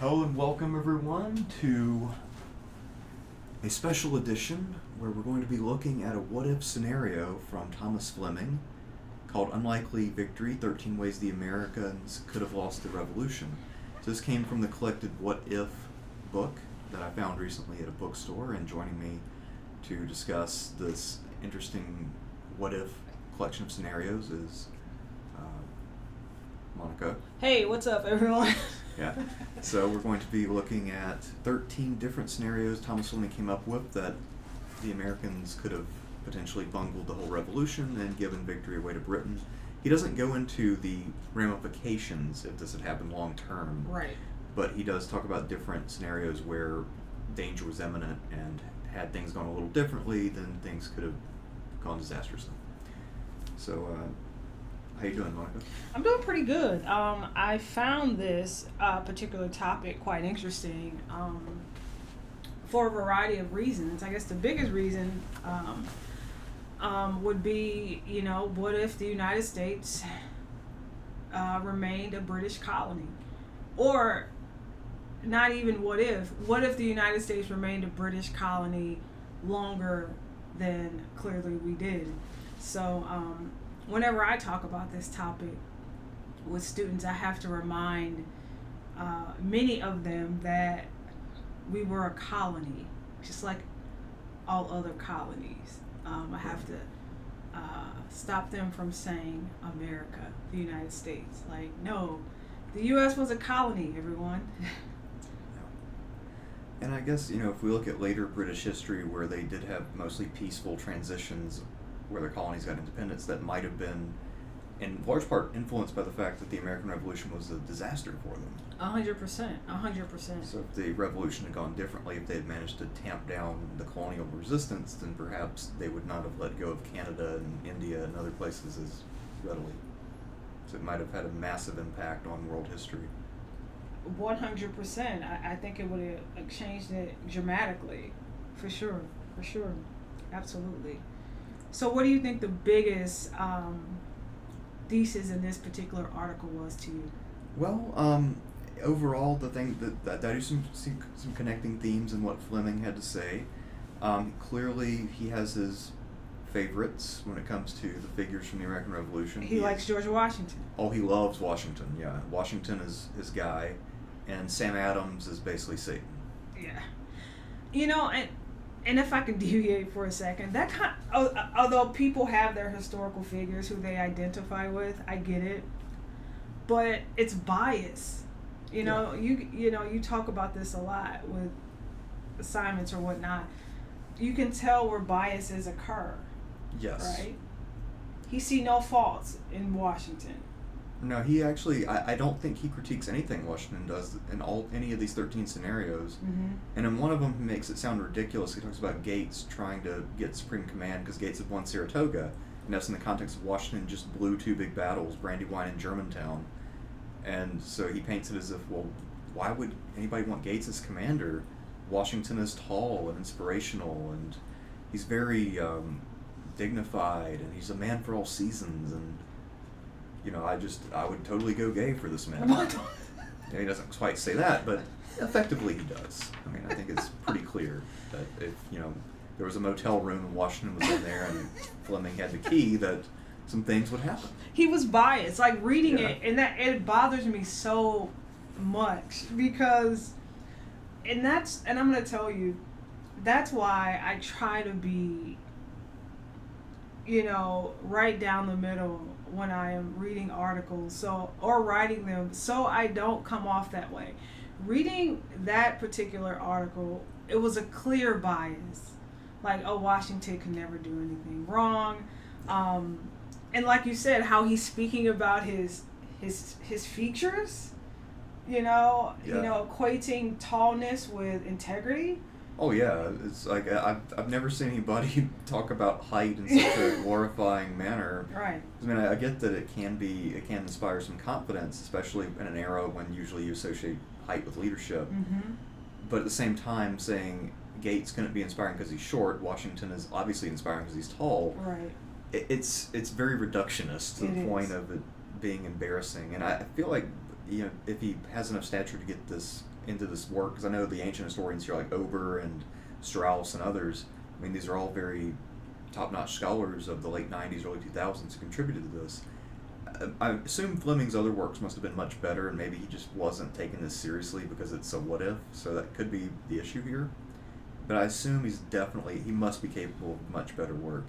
Hello and welcome everyone to a special edition where we're going to be looking at a what-if scenario from Thomas Fleming called Unlikely Victory, 13 Ways the Americans Could Have Lost the Revolution. So this came from the collected What If book that I found recently at a bookstore, and joining me to discuss this interesting what-if collection of scenarios is Monica. Hey, what's up, everyone? Yeah. So we're going to be looking at 13 different scenarios Thomas Fleming came up with that the Americans could have potentially bungled the whole revolution and given victory away to Britain. He doesn't go into the ramifications if this had happened long term. Right. But he does talk about different scenarios where danger was imminent, and had things gone a little differently, then things could have gone disastrously. So, how you doing, Monica? I'm doing pretty good. I found this particular topic quite interesting for a variety of reasons. I guess the biggest reason would be, what if the United States remained a British colony? Or not even what if the United States remained a British colony longer than clearly we did? So, whenever I talk about this topic with students, I have to remind many of them that we were a colony, just like all other colonies. I have to stop them from saying America, the United States. Like, no, the U.S. was a colony, everyone. And I guess, if we look at later British history where they did have mostly peaceful transitions where their colonies got independence, that might have been in large part influenced by the fact that the American Revolution was a disaster for them. 100%. So if the revolution had gone differently, if they had managed to tamp down the colonial resistance, then perhaps they would not have let go of Canada and India and other places as readily. So it might have had a massive impact on world history. 100%. I think it would have changed it dramatically, for sure, absolutely. So what do you think the biggest thesis in this particular article was to you? Well, overall, the thing that I do some connecting themes in what Fleming had to say. Clearly, he has his favorites when it comes to the figures from the American Revolution. He likes George Washington. Oh, he loves Washington, yeah. Washington is his guy, and Sam Adams is basically Satan. Yeah. And if I can deviate for a second, although people have their historical figures who they identify with, I get it, but it's bias. You talk about this a lot with assignments or whatnot. You can tell where biases occur. Yes. Right? He see no faults in Washington. No, he actually, I don't think he critiques anything Washington does in any of these 13 scenarios. Mm-hmm. And in one of them, he makes it sound ridiculous. He talks about Gates trying to get supreme command because Gates had won Saratoga. And that's in the context of Washington just blew two big battles, Brandywine and Germantown. And so he paints it as if, well, why would anybody want Gates as commander? Washington is tall and inspirational, and he's very dignified, and he's a man for all seasons, and I would totally go gay for this man. He doesn't quite say that, but effectively he does. I mean, I think it's pretty clear that if, there was a motel room and Washington was in there and Fleming had the key, that some things would happen. He was biased, like reading it, and that it bothers me so much because, and I'm going to tell you, that's why I try to be, right down the middle when I am reading articles, or writing them, so I don't come off that way. Reading that particular article, it was a clear bias. Like, Washington could never do anything wrong. And like you said, how he's speaking about his features, equating tallness with integrity. Oh yeah, it's like I've never seen anybody talk about height in such a glorifying manner. Right. I mean, I get that it can inspire some confidence, especially in an era when usually you associate height with leadership. Mm-hmm. But at the same time, saying Gates couldn't be inspiring because he's short, Washington is obviously inspiring because he's tall. Right. It's very reductionist to the point of it being embarrassing, and I feel like if he has enough stature to get this into this work, because I know the ancient historians here like Ober and Strauss and others, I mean, these are all very top-notch scholars of the late 90s, early 2000s who contributed to this. I assume Fleming's other works must have been much better, and maybe he just wasn't taking this seriously because it's a what if, so that could be the issue here. But I assume he must be capable of much better work.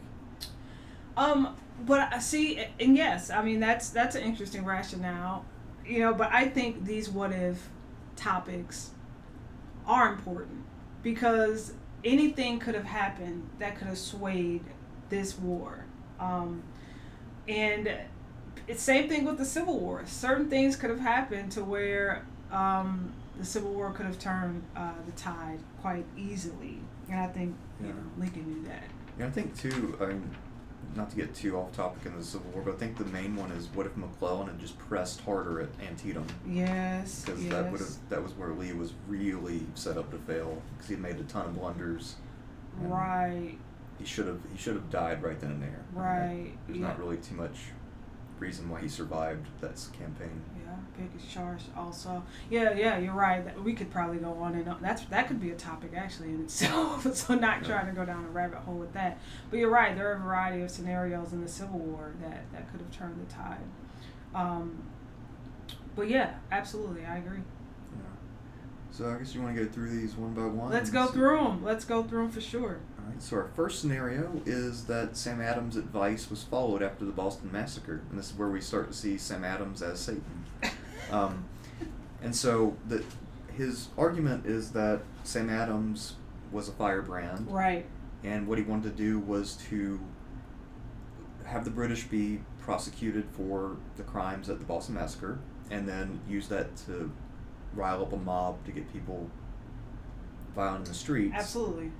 But I see, and yes, I mean that's an interesting rationale, but I think these what if topics are important because anything could have happened that could have swayed this war. And it's same thing with the Civil War. Certain things could have happened to where the Civil War could have turned the tide quite easily. And I think Lincoln knew that. Yeah, I think too, I mean, not to get too off topic in the Civil War, but I think the main one is what if McClellan had just pressed harder at Antietam? Yes, because that was where Lee was really set up to fail because he'd made a ton of blunders. Right. He should have died right then and there. Right. There's not really too much reason why he survived that campaign. Yeah, Pickett's charge also. Yeah, you're right. We could probably go on and on. That could be a topic actually in itself. So not trying to go down a rabbit hole with that. But you're right. There are a variety of scenarios in the Civil War that could have turned the tide. But yeah, absolutely, I agree. Yeah. So I guess you want to go through these one by one. Let's go through them. Let's go through them for sure. All right, so our first scenario is that Sam Adams' advice was followed after the Boston Massacre, and this is where we start to see Sam Adams as Satan. And so his argument is that Sam Adams was a firebrand, right? And what he wanted to do was to have the British be prosecuted for the crimes at the Boston Massacre, and then use that to rile up a mob to get people violent in the streets. Absolutely.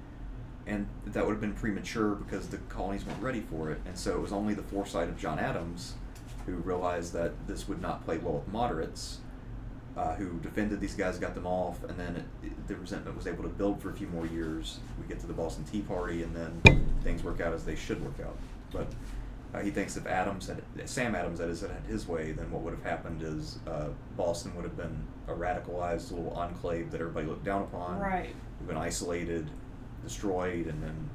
And that would have been premature because the colonies weren't ready for it. And so it was only the foresight of John Adams who realized that this would not play well with moderates, who defended these guys, got them off, and then the resentment was able to build for a few more years. We get to the Boston Tea Party, and then things work out as they should work out. But he thinks if Sam Adams had his way, then what would have happened is Boston would have been a radicalized little enclave that everybody looked down upon. Right. It would have been isolated, destroyed, and then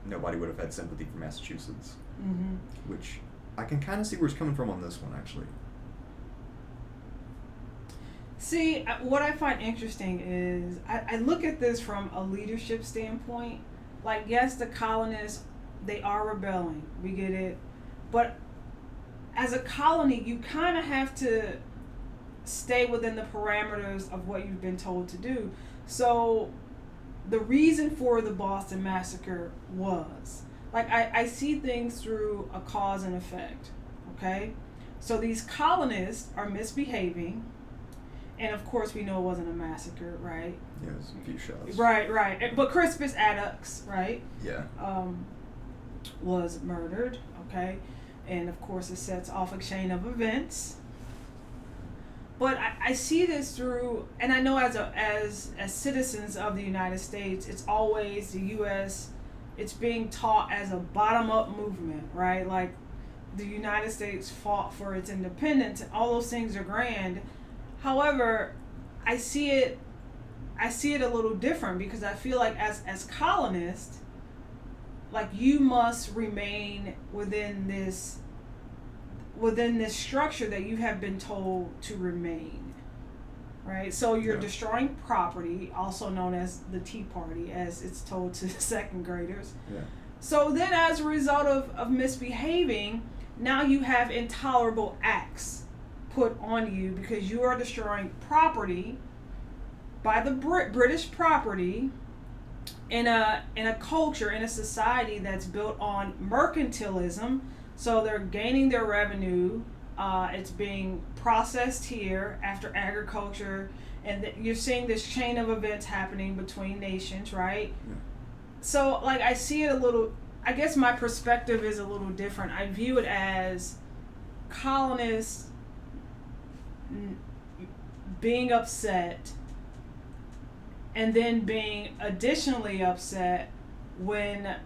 nobody would have had sympathy for Massachusetts. Mm-hmm. Which I can kind of see where he's coming from on this one, actually. See, what I find interesting is I look at this from a leadership standpoint. Like, yes, the colonists, they are rebelling. We get it. But as a colony, you kind of have to stay within the parameters of what you've been told to do. So the reason for the Boston Massacre was, like, I see things through a cause and effect, okay? So these colonists are misbehaving, and of course we know it wasn't a massacre, right? Yeah, it was a few shots. Right. But Crispus Attucks, right? Yeah. Was murdered, okay? And of course it sets off a chain of events. But I see this through, and I know as citizens of the United States, it's always the U.S., it's being taught as a bottom-up movement, right? Like, the United States fought for its independence, and all those things are grand. However, I see it a little different because I feel like as colonists, like, you must remain within this structure that you have been told to remain, right? So you're destroying property, also known as the Tea Party, as it's told to second graders. Yeah. So then as a result of misbehaving, now you have intolerable acts put on you because you are destroying property by the British property in a culture, in a society that's built on mercantilism. So they're gaining their revenue. It's being processed here after agriculture, and you're seeing this chain of events happening between nations, right? Yeah. So, like, I see it a little. I guess my perspective is a little different. I view it as colonists being upset, and then being additionally upset when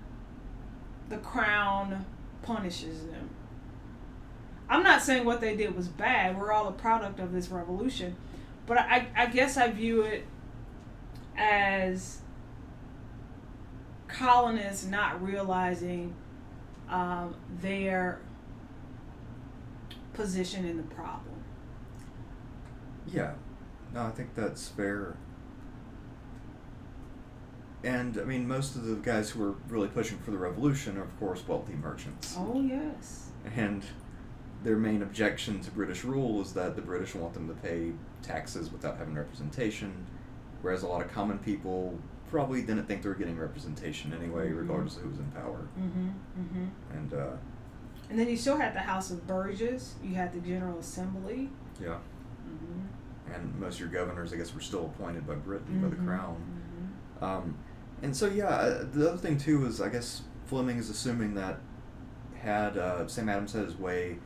the crown punishes them. I'm not saying what they did was bad. We're all a product of this revolution. But I guess I view it as colonists not realizing their position in the problem. Yeah, no, I think that's fair. And I mean, most of the guys who were really pushing for the revolution are, of course, wealthy merchants. Oh yes. And their main objection to British rule is that the British want them to pay taxes without having representation, whereas a lot of common people probably didn't think they were getting representation anyway, Mm-hmm. regardless of who was in power. Mm-hmm. Mm-hmm. And then you still had the House of Burgesses. You had the General Assembly. yeah, Mm-hmm. and most of your governors, I guess, were still appointed by Britain, by the Mm-hmm. crown. Mm-hmm. And so, yeah, the other thing too is, I guess Fleming is assuming that had Sam Adams had his way,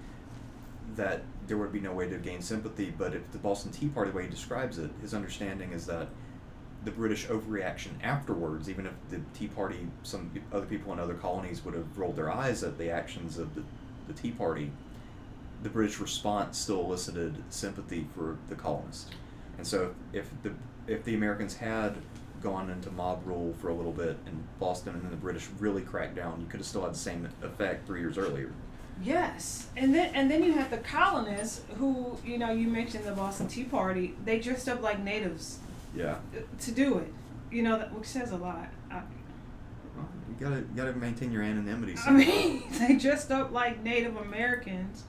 that there would be no way to gain sympathy. But if the Boston Tea Party, the way he describes it, his understanding is that the British overreaction afterwards, even if the Tea Party, some other people in other colonies would have rolled their eyes at the actions of the Tea Party, the British response still elicited sympathy for the colonists. And so if the Americans had gone into mob rule for a little bit in Boston and then the British really cracked down, you could have still had the same effect 3 years earlier. Yes, and then you have the colonists who, you mentioned the Boston Tea Party. They dressed up like natives Yeah. to do it. Which says a lot. Well, you gotta maintain your anonymity. I mean, they dressed up like Native Americans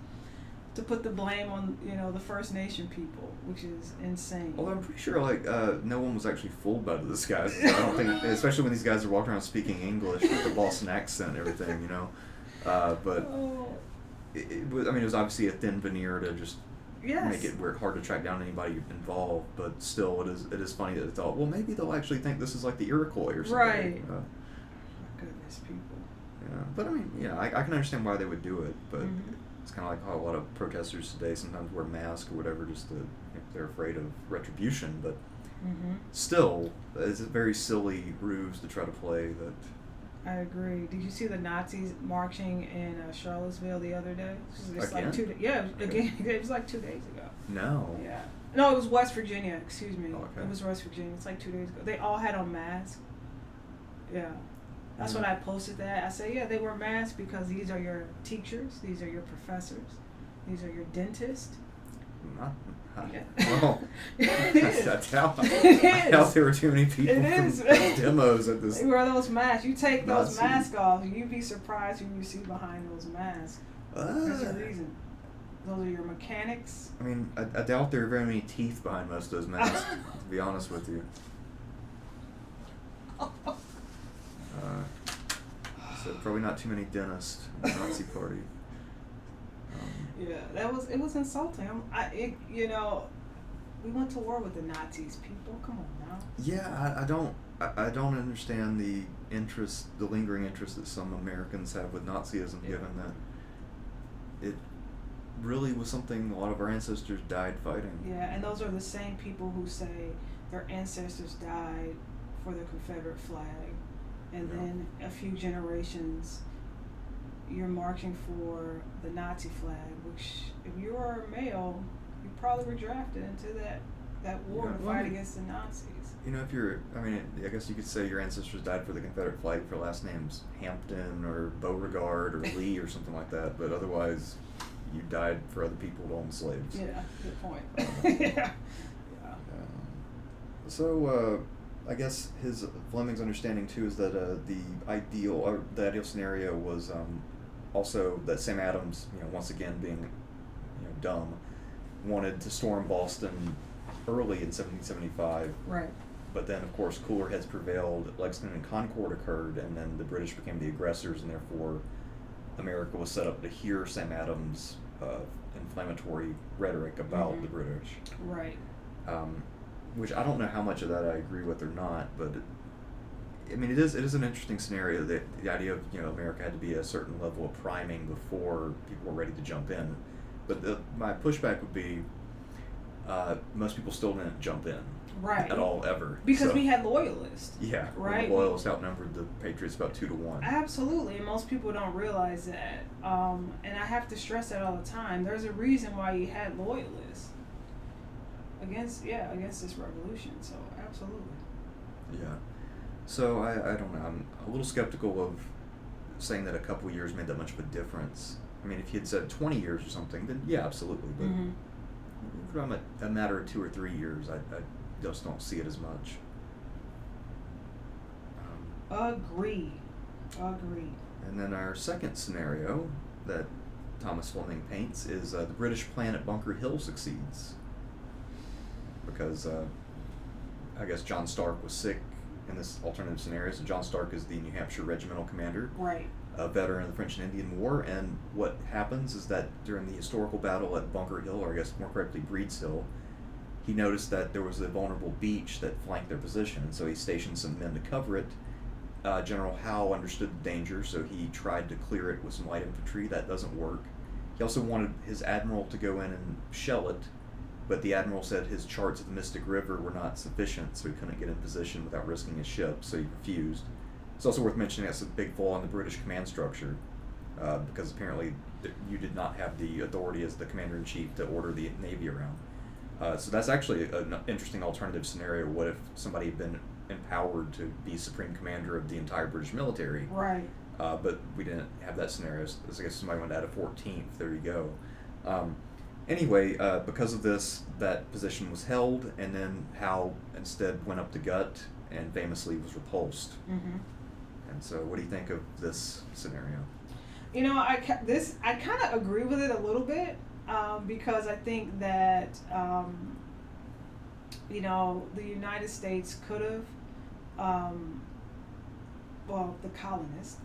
to put the blame on the First Nation people, which is insane. Although I'm pretty sure no one was actually fooled by the disguises. I don't think, especially when these guys are walking around speaking English with the Boston accent and everything, But it was obviously a thin veneer to just make it hard to track down anybody involved. But still, it is funny that they thought, well, maybe they'll actually think this is like the Iroquois or something. Right. My goodness, people. Yeah, but I mean, I can understand why they would do it, but. Mm-hmm. It's kind of like how a lot of protesters today sometimes wear masks or whatever just to, if they're afraid of retribution, but Mm-hmm. still, it's a very silly ruse to try to play that. I agree. Did you see the Nazis marching in Charlottesville the other day? It was Again? like again. It was like 2 days ago. No. Yeah. No, it was West Virginia. Excuse me. Oh, okay. It was West Virginia. It's like 2 days ago. They all had on masks. Yeah. That's Mhm. when I posted that. I said, yeah, they wear masks because these are your teachers, these are your professors, these are your dentists. Yeah. Yeah. Well, It is. I doubt It is. there were too many people It from is. demos at this. They wear those masks. You take those Nazi. masks off, you'd be surprised who you see behind those masks. There's a reason. Those are your mechanics. I mean, I doubt there are very many teeth behind most of those masks, to be honest with you. So probably not too many dentists in the Nazi party. Yeah, it was insulting. We went to war with the Nazis, people. Come on now. Yeah, I don't understand the lingering interest that some Americans have with Nazism, given that it really was something a lot of our ancestors died fighting. Yeah, and those are the same people who say their ancestors died for the Confederate flag, and then a few generations you're marching for the Nazi flag, which if you were a male, you probably were drafted into that war to fight against the Nazis. I guess you could say your ancestors died for the Confederate flag for last names Hampton or Beauregard or Lee or something like that, but otherwise you died for other people to own slaves. Yeah, good point. Yeah. So I guess Fleming's understanding too is that the ideal scenario was also that Sam Adams, once again being dumb, wanted to storm Boston early in 1775. Right. But then, of course, cooler heads prevailed. Lexington and Concord occurred, and then the British became the aggressors, and therefore America was set up to hear Sam Adams' inflammatory rhetoric about the British. Right. Which I don't know how much of that I agree with or not, but it is an interesting scenario that the idea of America had to be a certain level of priming before people were ready to jump in. But my pushback would be most people still didn't jump in. Right. At all, ever. Because we had loyalists. Yeah. Right. The loyalists outnumbered the Patriots about 2-1. Absolutely, and most people don't realize that. And I have to stress that all the time. There's a reason why you had loyalists. against this revolution. So absolutely. Yeah. So I don't know. I'm a little skeptical of saying that a couple years made that much of a difference. I mean, if you had said 20 years or something, then yeah, absolutely. But from a matter of 2 or 3 years, I just don't see it as much. Agreed. And then our second scenario that Thomas Fleming paints is the British plan at Bunker Hill succeeds. Because I guess John Stark was sick in this alternative scenario. So John Stark is the New Hampshire regimental commander. Right. A veteran of the French and Indian War. And what happens is that during the historical battle at Bunker Hill, or I guess more correctly Breed's Hill, he noticed that there was a vulnerable beach that flanked their position. And so he stationed some men to cover it. General Howe understood the danger, so he tried to clear it with some light infantry. That doesn't work. He also wanted his admiral to go in and shell it, but the admiral said his charts of the Mystic River were not sufficient, so he couldn't get in position without risking his ship, so he refused. It's also worth mentioning that's a big flaw in the British command structure, because apparently you did not have the authority as the commander-in-chief to order the Navy around. So that's actually an interesting alternative scenario. What if somebody had been empowered to be supreme commander of the entire British military? Right. But we didn't have that scenario. So I guess somebody went to add a 14th. There you go. Anyway, because of this, that position was held, and then Howe instead went up the gut and famously was repulsed. Mm-hmm. And so, what do you think of this scenario? You know, I kind of agree with it a little bit, because I think that you know, the United States could have, well, the colonists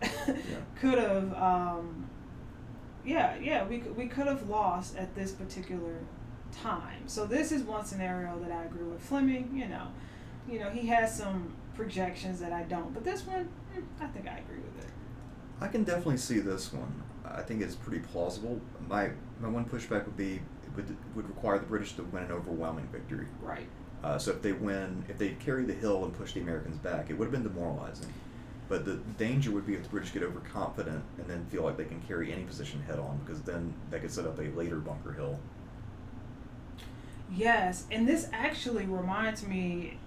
could have, we could have lost at this particular time. So this is one scenario that I agree with Fleming. You know, he has some projections that I don't, but this one, I think I agree with it. I can definitely see this one. I think it's pretty plausible. My one pushback would be it would require the British to win an overwhelming victory. Right. So if they carry the hill and push the Americans back, it would have been demoralizing. But the danger would be if the British get overconfident and then feel like they can carry any position head on, because then they could set up a later Bunker Hill. Yes, and this actually reminds me,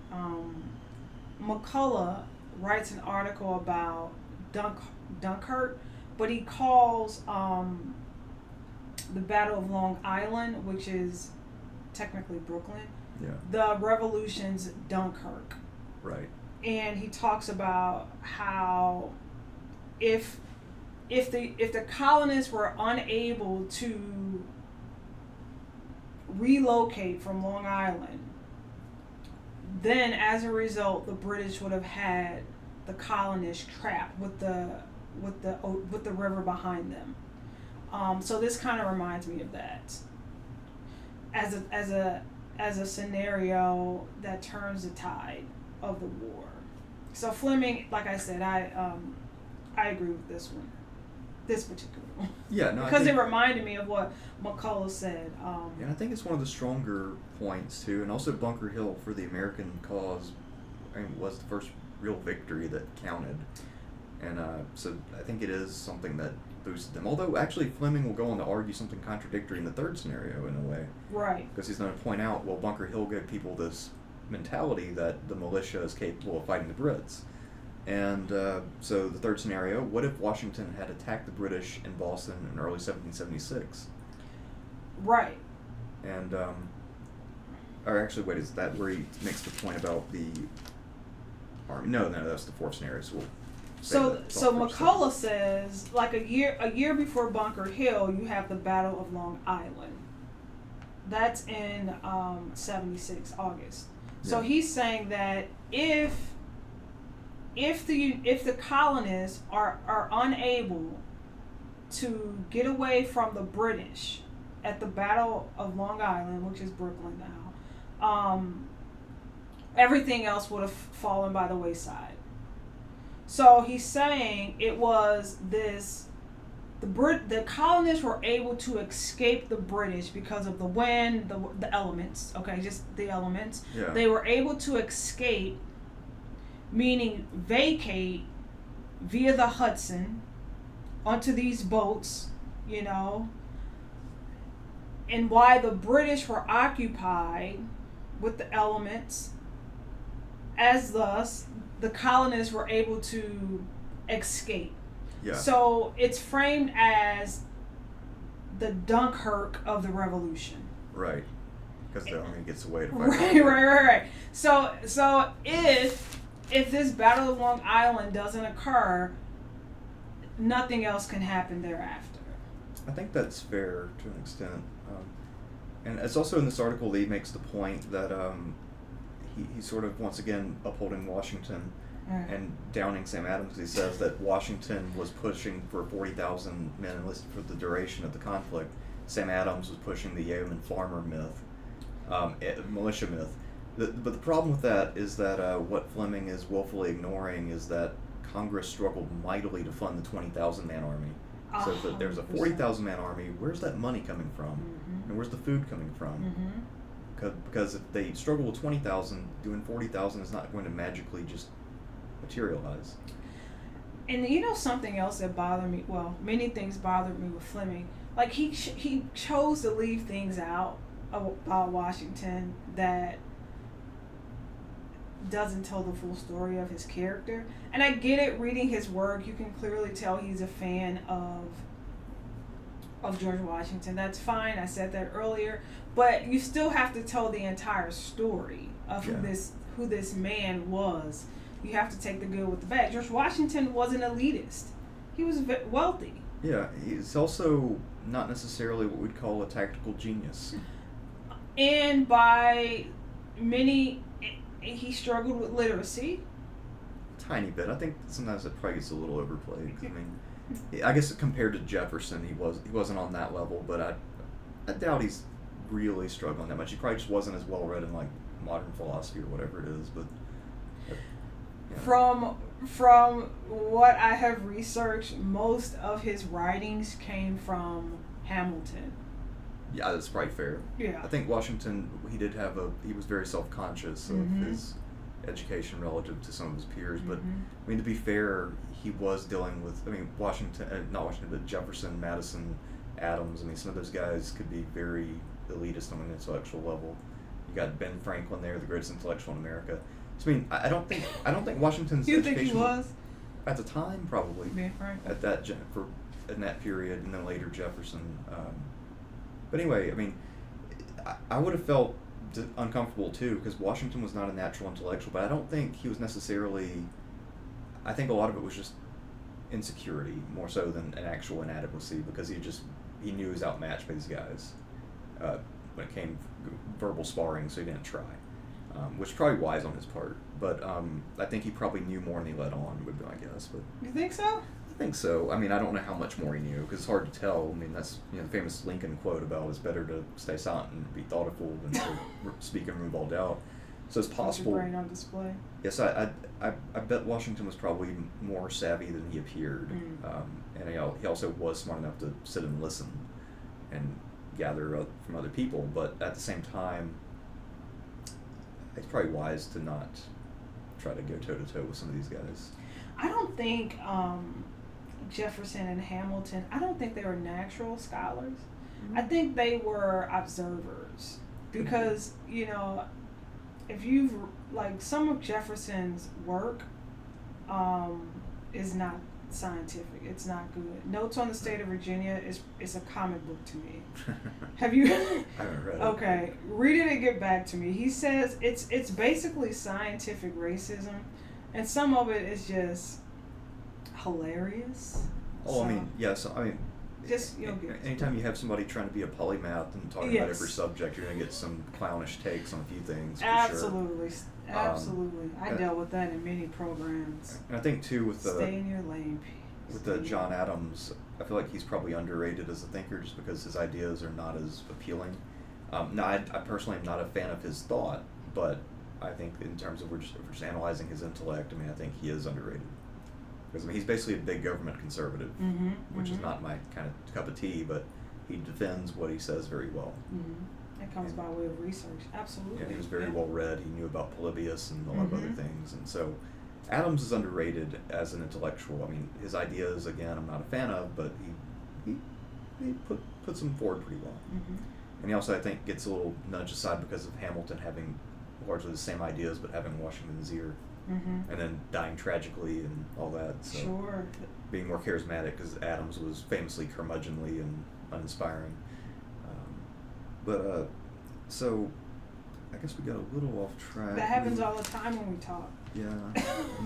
McCullough writes an article about Dunkirk, but he calls the Battle of Long Island, which is technically Brooklyn, the Revolution's Dunkirk. Right. And he talks about how if the colonists were unable to relocate from Long Island, then as a result the British would have had the colonists trapped with the river behind them. So this kind of reminds me of that as a scenario that turns the tide of the war. So Fleming, like I said, I agree with this one, this particular one. Yeah, no, because it reminded me of what McCullough said. And I think it's one of the stronger points too, and also Bunker Hill for the American cause, was the first real victory that counted, and so I think it is something that boosted them. Although actually Fleming will go on to argue something contradictory in the third scenario in a way. Right. Because he's going to point out, well, Bunker Hill gave people this mentality that the militia is capable of fighting the Brits. And so the third scenario, what if Washington had attacked the British in Boston in early 1776? Right. And, or actually, wait, is that where he makes the point about the army? No, that's the fourth scenario. So McCullough says, like a year before Bunker Hill, you have the Battle of Long Island. That's in 76 August. So he's saying that if the colonists are unable to get away from the British at the Battle of Long Island, which is Brooklyn now, everything else would have fallen by the wayside. So he's saying it was this. The colonists were able to escape the British because of the wind, the elements. Okay, just the elements. Yeah. They were able to escape, meaning vacate via the Hudson onto these boats, you know. And why the British were occupied with the elements, as thus the colonists were able to escape. Yeah. So it's framed as the Dunkirk of the revolution. Right. Because the army gets away to fight. Right. So if this Battle of Long Island doesn't occur, nothing else can happen thereafter. I think that's fair to an extent. And it's also in this article that he makes the point that he's sort of once again upholding Washington and downing Sam Adams. He says that Washington was pushing for 40,000 men enlisted for the duration of the conflict. Sam Adams was pushing the yeoman farmer myth, militia myth. But the problem with that is that what Fleming is willfully ignoring is that Congress struggled mightily to fund the 20,000 man army. So if there's a 40,000 man army, where's that money coming from? Mm-hmm. And where's the food coming from? Mm-hmm. Because if they struggle with 20,000, doing 40,000 is not going to magically just materialize. And you know something else that bothered me? Well, many things bothered me with Fleming. Like he chose to leave things out about Washington that doesn't tell the full story of his character. And I get it, reading his work, you can clearly tell he's a fan of George Washington. That's fine. I said that earlier. But you still have to tell the entire story of who this man was. You have to take the good with the bad. George Washington was an elitist. He was wealthy. Yeah, he's also not necessarily what we'd call a tactical genius. And by many, he struggled with literacy. Tiny bit. I think sometimes it probably gets a little overplayed. 'Cause, I mean, I guess compared to Jefferson, he wasn't on that level. But I doubt he's really struggling that much. He probably just wasn't as well read in like modern philosophy or whatever it is. But yeah. From what I have researched, most of his writings came from Hamilton. Yeah, that's probably fair. Yeah. I think Washington, he was very self-conscious of his education relative to some of his peers. But, I mean, to be fair, he was dealing with, not Washington, but Jefferson, Madison, Adams. I mean, some of those guys could be very elitist on an intellectual level. You got Ben Franklin there, the greatest intellectual in America. So, I mean, I don't think Washington's You education... think he was? At the time, probably. Ben Franklin. In that period, and then later Jefferson. But anyway, I mean, I would have felt uncomfortable too, because Washington was not a natural intellectual, but I don't think he was necessarily... I think a lot of it was just insecurity, more so than an actual inadequacy, because he knew he was outmatched by these guys when it came verbal sparring, so he didn't try. Which is probably wise on his part, but I think he probably knew more than he let on, would be my guess. But You think so? I think so. I mean, I don't know how much more he knew, because it's hard to tell. I mean, that's the famous Lincoln quote about it's better to stay silent and be thoughtful than to speak and remove all doubt. So it's possible. Put your brain on display. Yes, I bet Washington was probably more savvy than he appeared, and he also was smart enough to sit and listen and gather from other people. But at the same time, it's probably wise to not try to go toe-to-toe with some of these guys. I don't think Jefferson and Hamilton, I don't think they were natural scholars. I think they were observers. Because, if you've, like, some of Jefferson's work is not scientific. It's not good. Notes on the State of Virginia is a comic book to me. Have you? I haven't read it. Okay, read it and get back to me. He says it's basically scientific racism, and some of it is just hilarious. Oh, I mean, yes. I mean, just anytime you have somebody trying to be a polymath and talking about every subject, you're going to get some clownish takes on a few things. For Absolutely. Sure. Absolutely. I dealt with that in many programs. And I think too with Stay in your lane. John Adams, I feel like he's probably underrated as a thinker just because his ideas are not as appealing. I personally am not a fan of his thought, but I think in terms of if we're just analyzing his intellect, I think he is underrated. Because he's basically a big government conservative, which is not my kind of cup of tea, but he defends what he says very well. That comes by way of research. Absolutely. Yeah, he was very well read. He knew about Polybius and a lot of other things. And so Adams is underrated as an intellectual. I mean, his ideas, again, I'm not a fan of, but he puts them forward pretty well. And he also, I think, gets a little nudged aside because of Hamilton having largely the same ideas but having Washington's ear. Mm-hmm. And then dying tragically and all that. So Sure. being more charismatic, because Adams was famously curmudgeonly and uninspiring. So I guess we got a little off track. That happens all the time when we talk. Yeah,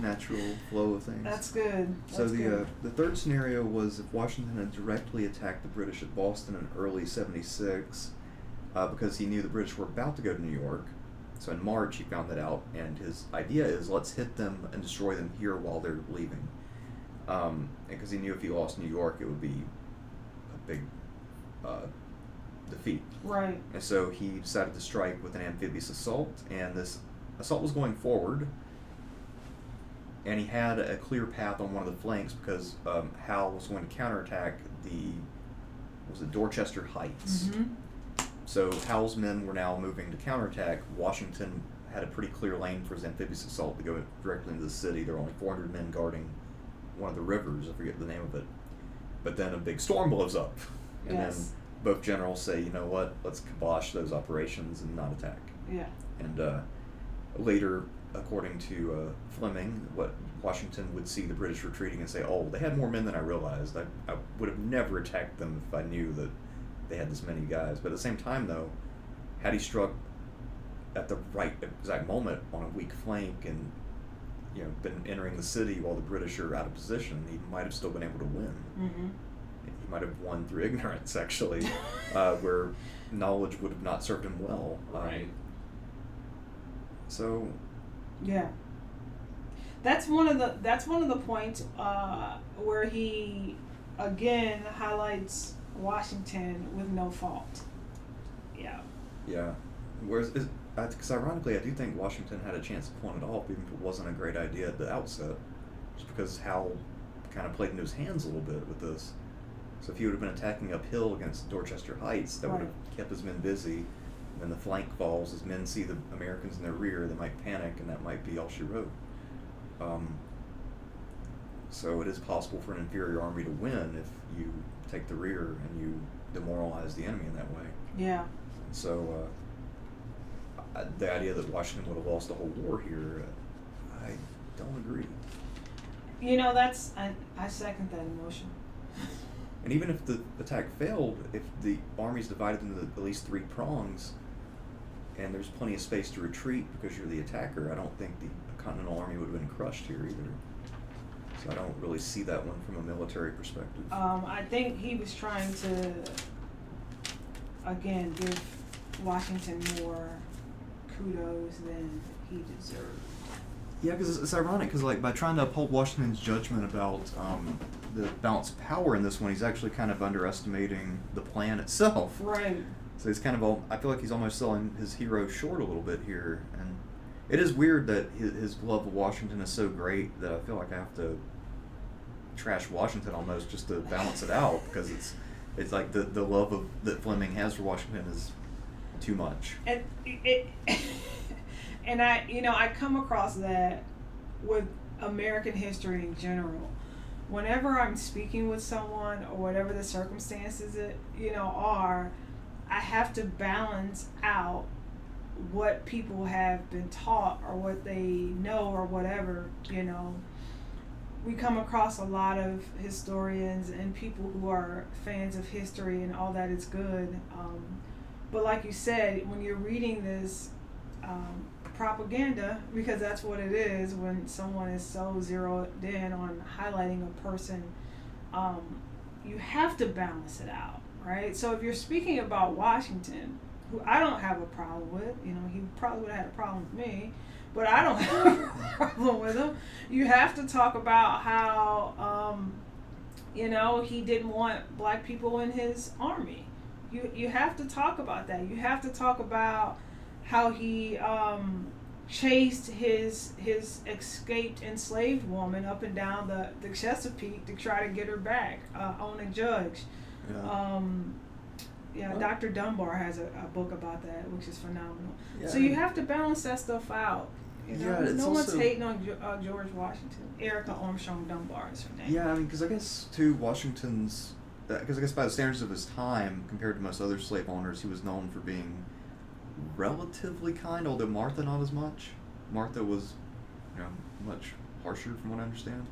natural flow of things. That's good. So That's good. The third scenario was if Washington had directly attacked the British at Boston in early '76, because he knew the British were about to go to New York. So in March he found that out, and his idea is let's hit them and destroy them here while they're leaving. Because he knew if he lost New York, it would be a big defeat. Right. And so he decided to strike with an amphibious assault, and this assault was going forward. And he had a clear path on one of the flanks because Howe was going to counterattack Dorchester Heights. Mm-hmm. So Howe's men were now moving to counterattack. Washington had a pretty clear lane for his amphibious assault to go directly into the city. There were only 400 men guarding one of the rivers, I forget the name of it. But then a big storm blows up. And Yes. then both generals say, you know what, let's kibosh those operations and not attack. Yeah. And later, according to Fleming, what Washington would see the British retreating and say, oh, they had more men than I realized. I would have never attacked them if I knew that they had this many guys. But at the same time, though, had he struck at the right exact moment on a weak flank and been entering the city while the British are out of position, he might have still been able to win. Mm-hmm. He might have won through ignorance, actually, where knowledge would have not served him well. Right. So. Yeah. That's one of the points where he again highlights Washington with no fault. Yeah. Yeah. Whereas, because ironically, I do think Washington had a chance to pull it off, even if it wasn't a great idea at the outset, just because Howe kind of played into his hands a little bit with this. So if he would have been attacking uphill against Dorchester Heights, that would have kept his men busy. And then the flank falls, his men see the Americans in their rear, they might panic, and that might be all she wrote. So it is possible for an inferior army to win if you take the rear and you demoralize the enemy in that way. Yeah. So the idea that Washington would have lost the whole war here, I don't agree. I second that emotion. And even if the attack failed, if the army's divided into at least three prongs, and there's plenty of space to retreat because you're the attacker, I don't think the Continental Army would have been crushed here either. So I don't really see that one from a military perspective. I think he was trying to, again, give Washington more kudos than he deserved. Yeah, because it's ironic, because by trying to uphold Washington's judgment about the balance of power in this one, he's actually kind of underestimating the plan itself. Right. So he's kind of I feel like he's almost selling his hero short a little bit here. And it is weird that his love of Washington is so great that I feel like I have to trash Washington almost just to balance it out, because it's like the love that Fleming has for Washington is too much. And and I come across that with American history in general. Whenever I'm speaking with someone or whatever the circumstances are, I have to balance out what people have been taught or what they know or whatever. We come across a lot of historians and people who are fans of history, and all that is good. But like you said, when you're reading this propaganda, because that's what it is when someone is so zeroed in on highlighting a person, you have to balance it out, right? So if you're speaking about Washington, who I don't have a problem with, he probably would have had a problem with me, but I don't have a problem with him. You have to talk about how, he didn't want black people in his army. You have to talk about that. You have to talk about how he chased his escaped enslaved woman up and down the Chesapeake to try to get her back on a judge. Yeah. Dr. Dunbar has a book about that, which is phenomenal. Yeah, So you have to balance that stuff out. No one's hating on George Washington. Erica Armstrong Dunbar is her name. Yeah, because I guess too, Washington's because I guess by the standards of his time, compared to most other slave owners, he was known for being relatively kind, although Martha not as much. Martha was, much harsher from what I understand.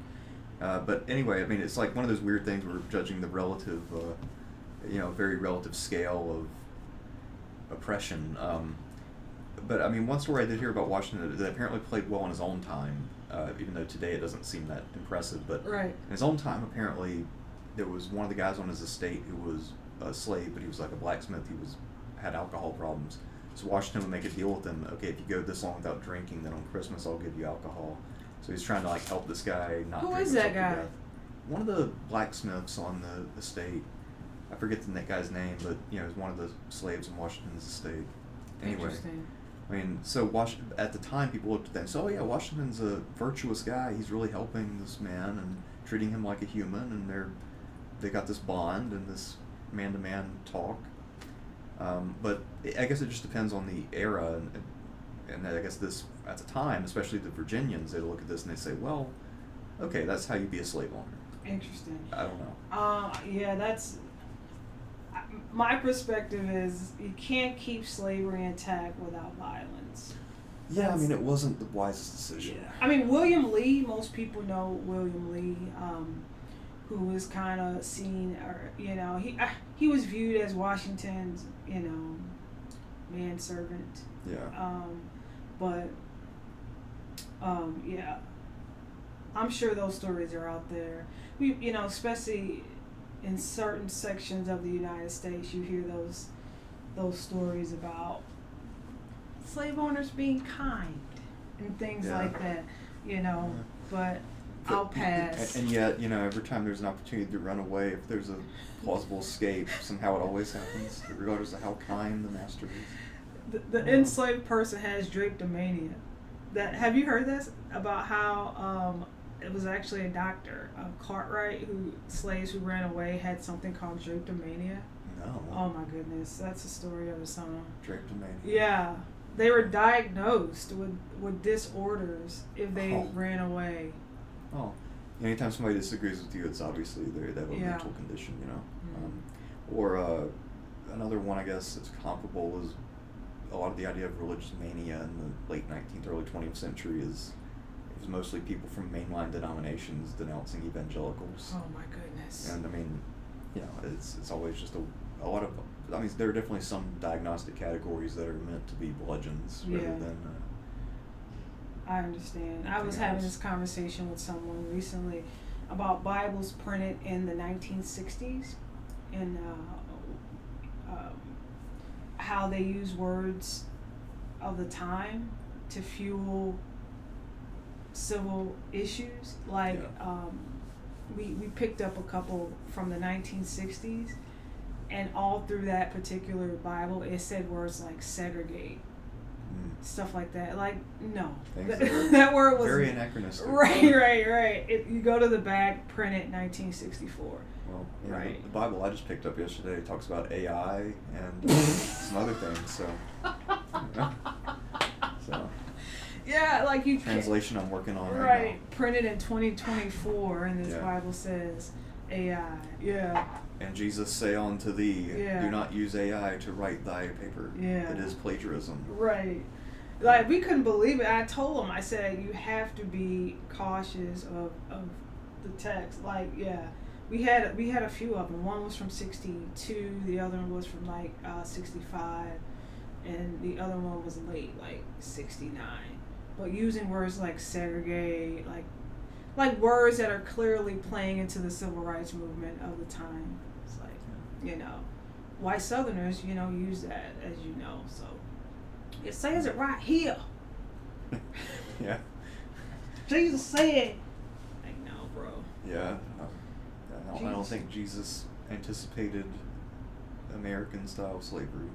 But anyway, I mean, it's like one of those weird things where we're judging the relative, very relative scale of oppression. But I mean, one story I did hear about Washington that apparently played well in his own time, even though today it doesn't seem that impressive. But Right. in his own time, apparently, there was one of the guys on his estate who was a slave, but he was like a blacksmith. He had alcohol problems. So Washington would make a deal with him. Okay, if you go this long without drinking, then on Christmas I'll give you alcohol. So he's trying to like help this guy not. Who drink is that himself to guy? death. One of the blacksmiths on the estate. I forget the guy's name, but he's one of the slaves in Washington's estate. Anyway, Interesting. I mean, so at the time, people looked at that and said, "Oh yeah, Washington's a virtuous guy. He's really helping this man and treating him like a human, and they got this bond and this man-to-man talk." But I guess it just depends on the era, and I guess this at the time, especially the Virginians, they look at this and they say, "Well, okay, that's how you be a slave owner." Interesting. I don't know. Yeah, that's my perspective is you can't keep slavery intact without violence. Yeah, I mean, it wasn't the wisest decision. Yeah. I mean, William Lee, most people know William Lee, who was kind of seen, or, he was viewed as Washington's, manservant. Yeah. Yeah. I'm sure those stories are out there. Especially in certain sections of the United States, you hear those stories about slave owners being kind and things like that, but I'll pass. And yet, every time there's an opportunity to run away, if there's a plausible escape, somehow it always happens, regardless of how kind the master is. The enslaved person has drapetomania. Have you heard this about how it was actually a doctor, Cartwright, slaves who ran away had something called drapetomania? No. Oh my goodness, that's the story of his son. Drapetomania. Yeah, they were diagnosed with disorders if they ran away. Oh, anytime somebody disagrees with you, it's obviously they have a mental condition, Mm-hmm. Another one, I guess, that's comparable is a lot of the idea of religious mania in the late 19th, early 20th century it was mostly people from mainline denominations denouncing evangelicals. Oh my goodness. And I mean, it's always just a lot of. I mean, there are definitely some diagnostic categories that are meant to be bludgeons rather than. I understand. I was having this conversation with someone recently about Bibles printed in the 1960s and how they use words of the time to fuel civil issues. Like we picked up a couple from the 1960s, and all through that particular Bible it said words like segregate. Stuff like that. Like, no. That word was very anachronistic. Right. You go to the back, print it 1964. Well, right. The Bible I just picked up yesterday talks about AI and some other things. So, yeah, like you. Translation I'm working on. Right. Now. Printed in 2024, and this Bible says AI. Yeah. And Jesus say unto thee, do not use AI to write thy paper. Yeah. It is plagiarism. Right. Like, we couldn't believe it. I told him, I said, you have to be cautious of the text. Like, we had a few of them. One was from 62, the other one was from 65, and the other one was late, 69. But using words like segregate, like words that are clearly playing into the civil rights movement of the time. It's like, white Southerners, use that, as you know. So it says it right here. Yeah. Jesus said. Like, no, bro. Yeah. I don't think Jesus anticipated American-style slavery.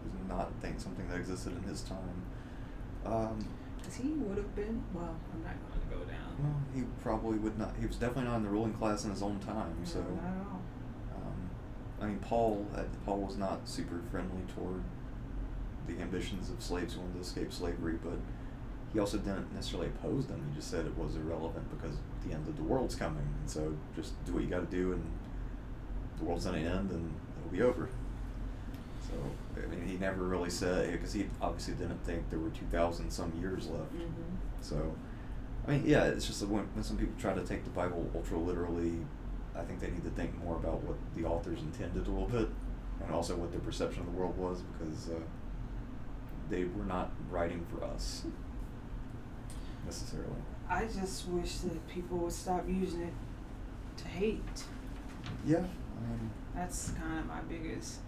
It was not something that existed in his time. He would have been. Well, I'm not going to go down. Well, he probably would not. He was definitely not in the ruling class in his own time. No, so, not at all. I mean, Paul was not super friendly toward the ambitions of slaves who wanted to escape slavery, but he also didn't necessarily oppose them. He just said it was irrelevant because the end of the world's coming, and so just do what you got to do and the world's going to end and it'll be over. So, I mean, he never really said, because he obviously didn't think there were 2,000 some years left. Mm-hmm. So, I mean, yeah, it's just that when some people try to take the Bible ultra literally, I think they need to think more about what the authors intended a little bit, and also what their perception of the world was, because they were not writing for us, necessarily. I just wish that people would stop using it to hate. Yeah. That's kind of my biggest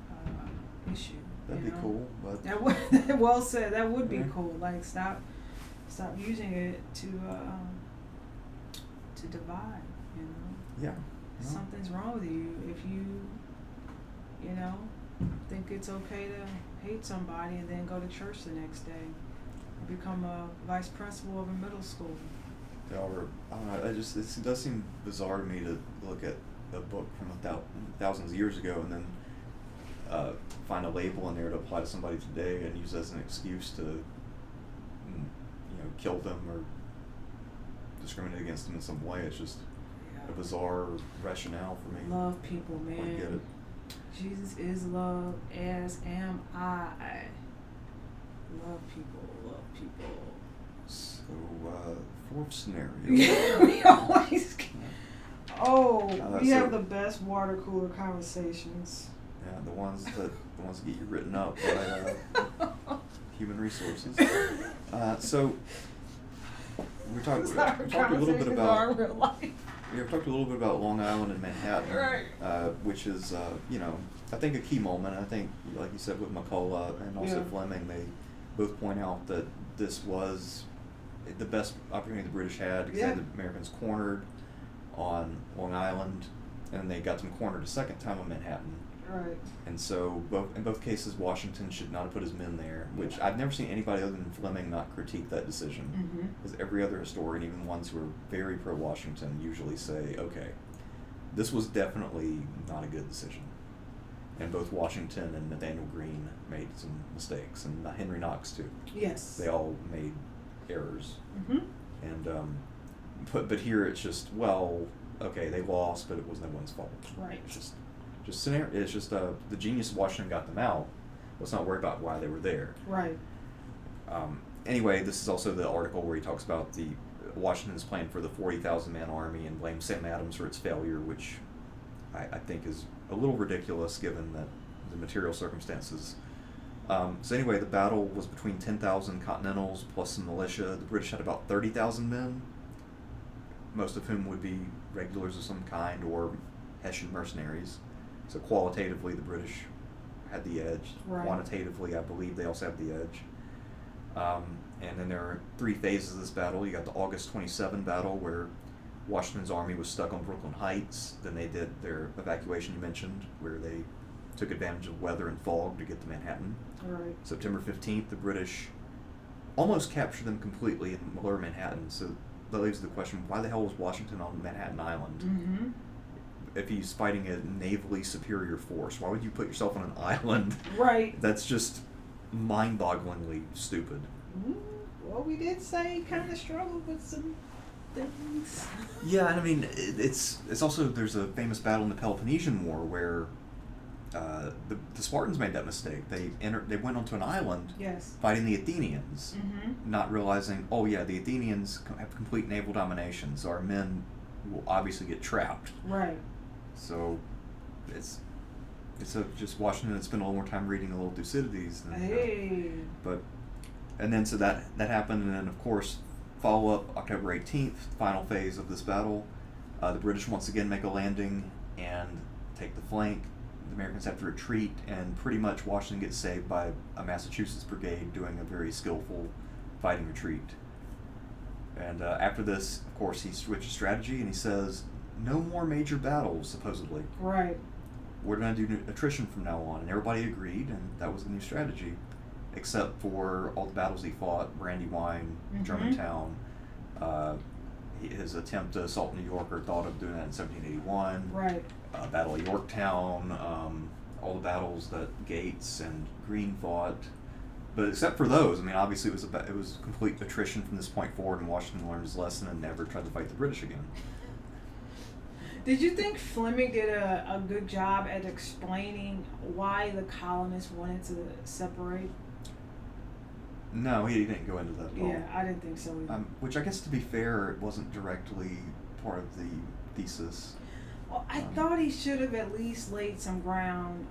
issue. That'd be cool, but... That would, well said, that would be Yeah. cool. Like, stop using it to divide, you know? Yeah. No. Something's wrong with you if you know, think it's okay to hate somebody and then go to church the next day. Become a vice principal of a middle school. Or, I don't know, it does seem bizarre to me to look at a book from thousands of years ago and then find a label in there to apply to somebody today and use as an excuse to, kill them or discriminate against them in some way. It's just a bizarre rationale for me. Love people, man. I get it. Jesus is love, as am I. Love people. So, fourth scenario. We always. We so- have the best water cooler conversations. Yeah, the ones that get you written up by human resources. So we talked a little bit about real life. we talked a little bit about Long Island and Manhattan, Right. Which is I think a key moment. I think, like you said, with McCullough and also Yeah. Fleming, they both point out that this was the best opportunity the British had because they had the Americans cornered on Long Island, and they got them cornered a second time on Manhattan. Right. And so, in both cases, Washington should not have put his men there, which I've never seen anybody other than Fleming not critique that decision. Mm-hmm. Because every other historian, even ones who are very pro-Washington, usually say, okay, this was definitely not a good decision. And both Washington and Nathaniel Greene made some mistakes, and Henry Knox too. Yes. They all made errors. Mm-hmm. And but here it's just, well, okay, they lost, but it was no one's fault. Right. It's just scenario. It's just the genius of Washington got them out. Let's not worry about why they were there. Right. Anyway, this is also the article where he talks about the Washington's plan for the 40,000 man army and blames Sam Adams for its failure, which I think is a little ridiculous given that the material circumstances. So anyway, the battle was between 10,000 Continentals plus some militia. The British had about 30,000 men, most of whom would be regulars of some kind or Hessian mercenaries. So qualitatively, the British had the edge. Right. Quantitatively, I believe they also have the edge. And then there are three phases of this battle. You got the August 27 battle, where Washington's army was stuck on Brooklyn Heights. Then they did their evacuation you mentioned, where they took advantage of weather and fog to get to Manhattan. Right. September 15th, the British almost captured them completely in lower Manhattan. So that leaves the question, why the hell was Washington on Manhattan Island? Mm-hmm. If he's fighting a navally superior force, why would you put yourself on an island? Right. That's just mind-bogglingly stupid. Well, we did say kind of struggled with some things. Yeah, and I mean, it's also, there's a famous battle in the Peloponnesian War where the Spartans made that mistake. They went onto an island Yes. fighting the Athenians, Mm-hmm. not realizing, oh yeah, the Athenians have complete naval domination, so our men will obviously get trapped. Right. So it's just Washington had spent a little more time reading a little Thucydides than and then so that happened, and then of course follow up October 18th, final phase of this battle. The British once again make a landing and take the flank. The Americans have to retreat, and pretty much Washington gets saved by a Massachusetts brigade doing a very skillful fighting retreat. And after this, of course, he switches strategy and he says, no more major battles, supposedly. Right. We're going to do attrition from now on. And everybody agreed, and that was the new strategy, except for all the battles he fought, Brandywine, Mm-hmm. Germantown, his attempt to assault New York, or thought of doing that in 1781. Right. Battle of Yorktown, all the battles that Gates and Greene fought. But except for those, I mean, obviously it was complete attrition from this point forward, and Washington learned his lesson and never tried to fight the British again. Did you think Fleming did a good job at explaining why the colonists wanted to separate? No, he didn't go into that at all. Yeah, I didn't think so either. Which I guess, to be fair, it wasn't directly part of the thesis. Well, I thought he should have at least laid some ground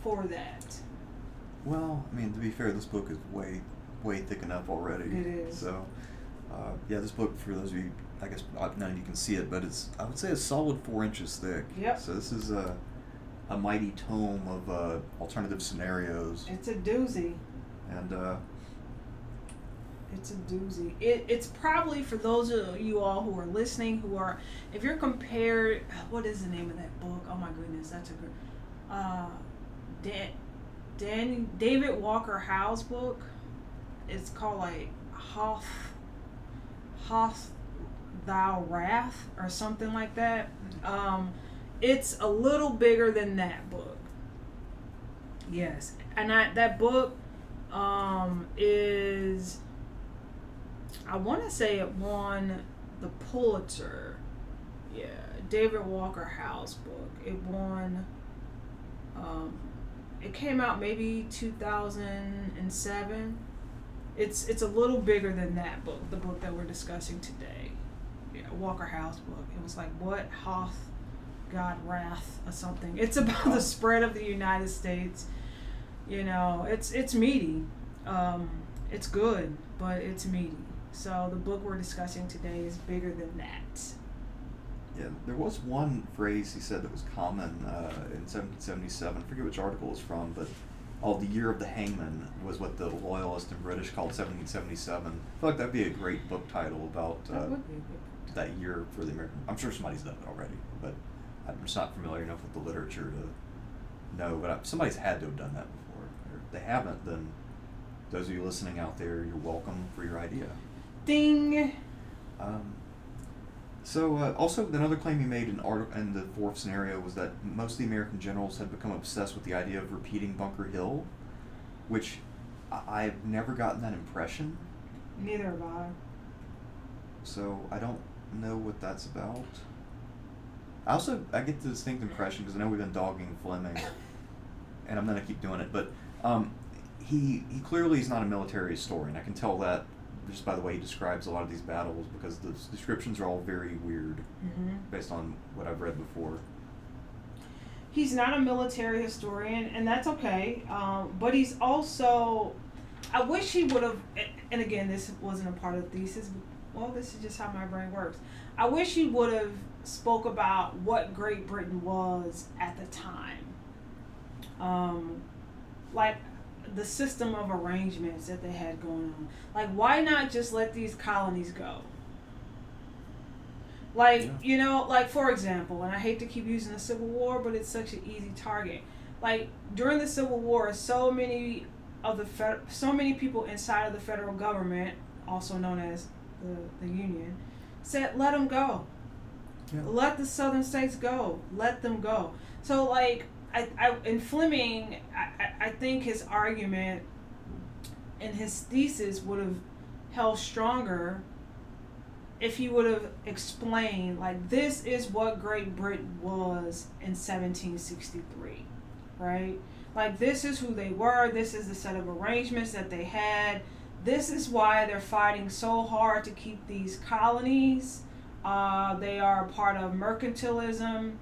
for that. Well, I mean, to be fair, this book is way thick enough already. It is. So, yeah, this book, for those of you, I guess none of you can see it, but I would say, a solid 4 inches thick. Yep. So this is a mighty tome of alternative scenarios. It's a doozy. And it's a doozy. It's probably, for those of you all who are listening, if you're compared, what is the name of that book? Oh my goodness, that's a good, David Walker Howe's book. It's called like Hoth Thou Wrath or something like that. It's a little bigger than that book. Yes, and that book is, I want to say it won the Pulitzer. Yeah, David Walker Howe's book. It won. It came out maybe 2007. It's a little bigger than that book, the book that we're discussing today. Yeah, Walker Howe's book. It was like, what, Hoth, God, Wrath, or something. It's about the spread of the United States. You know, it's meaty. It's good, but it's meaty. So the book we're discussing today is bigger than that. yeah, there was one phrase he said that was common in 1777. I forget which article it's from, but the Year of the Hangman was what the Loyalists and British called 1777. I feel like that'd be a great book title about That would be a good book. that year for the American. I'm sure somebody's done it already, but I'm just not familiar enough with the literature to know. But somebody's had to have done that before. If they haven't, then those of you listening out there, you're welcome for your idea. Ding! Also, another claim he made in the fourth scenario was that most of the American generals had become obsessed with the idea of repeating Bunker Hill, which I've never gotten that impression. Neither have I. So I don't know what that's about. I get the distinct impression, because I know we've been dogging Fleming, and I'm going to keep doing it, but he clearly is not a military historian. I can tell that just by the way he describes a lot of these battles, because the descriptions are all very weird, based on what I've read before. He's not a military historian, and that's okay. But he's also, I wish he would have, and again, this wasn't a part of the thesis. Well, this is just how my brain works. I wish he would have spoke about what Great Britain was at the time. Like the system of arrangements that they had going on. Like, why not just let these colonies go? Like, you know, like, for example, and I hate to keep using the Civil War, but it's such an easy target. Like, during the Civil War, so many people inside of the federal government, also known as the Union, said, let them go. Yeah. Let the southern states go. Let them go. So, like, in Fleming, I think his argument and his thesis would have held stronger if he would have explained, like, this is what Great Britain was in 1763, right? Like, this is who they were. This is the set of arrangements that they had. This is why they're fighting so hard to keep these colonies. They are a part of mercantilism,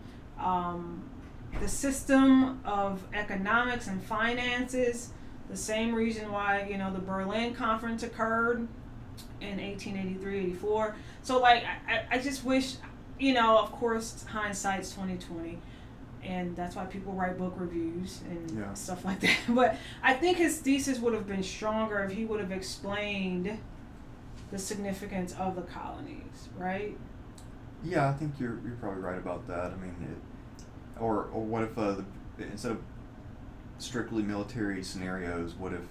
the system of economics and finances, the same reason why, you know, the Berlin Conference occurred in 1883-84. So, like, I just wish, you know, of course, hindsight's 20/20, and that's why people write book reviews and stuff like that. But I think his thesis would have been stronger if he would have explained the significance of the colonies, right? Yeah, I think you're probably right about that. I mean, or what if instead of strictly military scenarios, what if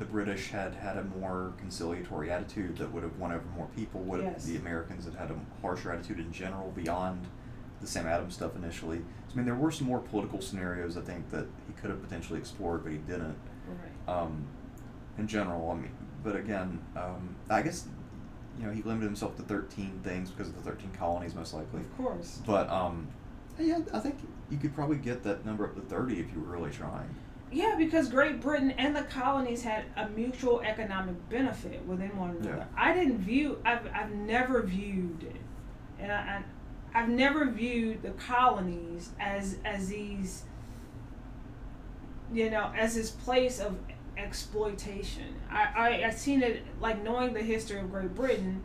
the British had a more conciliatory attitude that would have won over more people? What if the Americans had a harsher attitude in general beyond the Sam Adams stuff initially? So, I mean, there were some more political scenarios, I think, that he could have potentially explored, but he didn't. Right. In general, I mean, but again, I guess he limited himself to 13 things because of the 13 colonies, most likely. Of course. But yeah, I think you could probably get that number up to 30 if you were really trying. Yeah, because Great Britain and the colonies had a mutual economic benefit within one another. Yeah. I've never viewed it, and I've never viewed the colonies as these, as this place of exploitation. I seen it, like, knowing the history of Great Britain,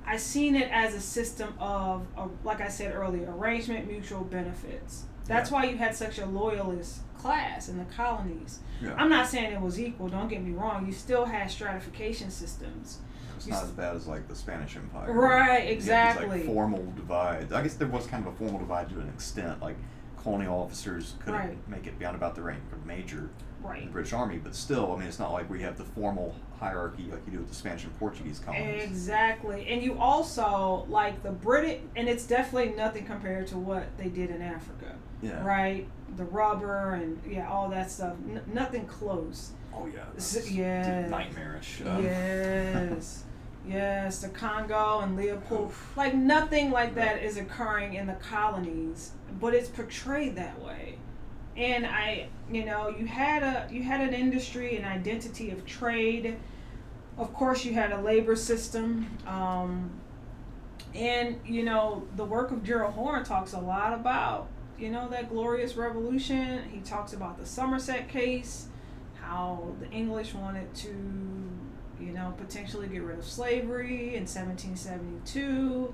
I seen it as a system of like I said earlier, arrangement, mutual benefits. That's why you had such a loyalist class in the colonies. Yeah. I'm not saying it was equal, don't get me wrong. You still had stratification systems. It's not as bad as like the Spanish Empire. Right, exactly. These, like, formal divides. I guess there was kind of a formal divide to an extent. Like, colonial officers couldn't make it beyond about the rank of major in the British Army, but still, I mean, it's not like we have the formal hierarchy like you do with the Spanish and Portuguese colonies. Exactly. And you also, like, the British, and it's definitely nothing compared to what they did in Africa. Yeah. Right? The rubber and, all that stuff. Nothing close. Oh, yeah. Yes. Nightmarish. Yes. Yes, the Congo and Leopold. Like, nothing like that is occurring in the colonies, but it's portrayed that way. And you had an industry, an identity of trade. Of course, you had a labor system. And, the work of Gerald Horne talks a lot about, that glorious revolution. He talks about the Somerset case, how the English wanted to, potentially get rid of slavery in 1772.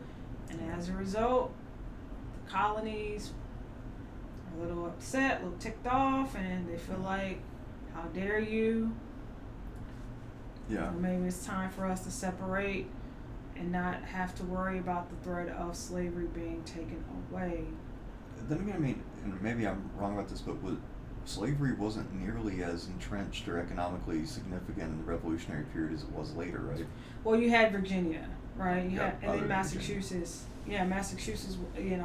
And as a result, the colonies are a little upset, a little ticked off, and they feel like, how dare you? Yeah. Maybe it's time for us to separate and not have to worry about the threat of slavery being taken away. Then again, I mean, and maybe I'm wrong about this, but slavery wasn't nearly as entrenched or economically significant in the Revolutionary period as it was later, right? Well, you had Virginia, right? And then Massachusetts. Yeah, Massachusetts,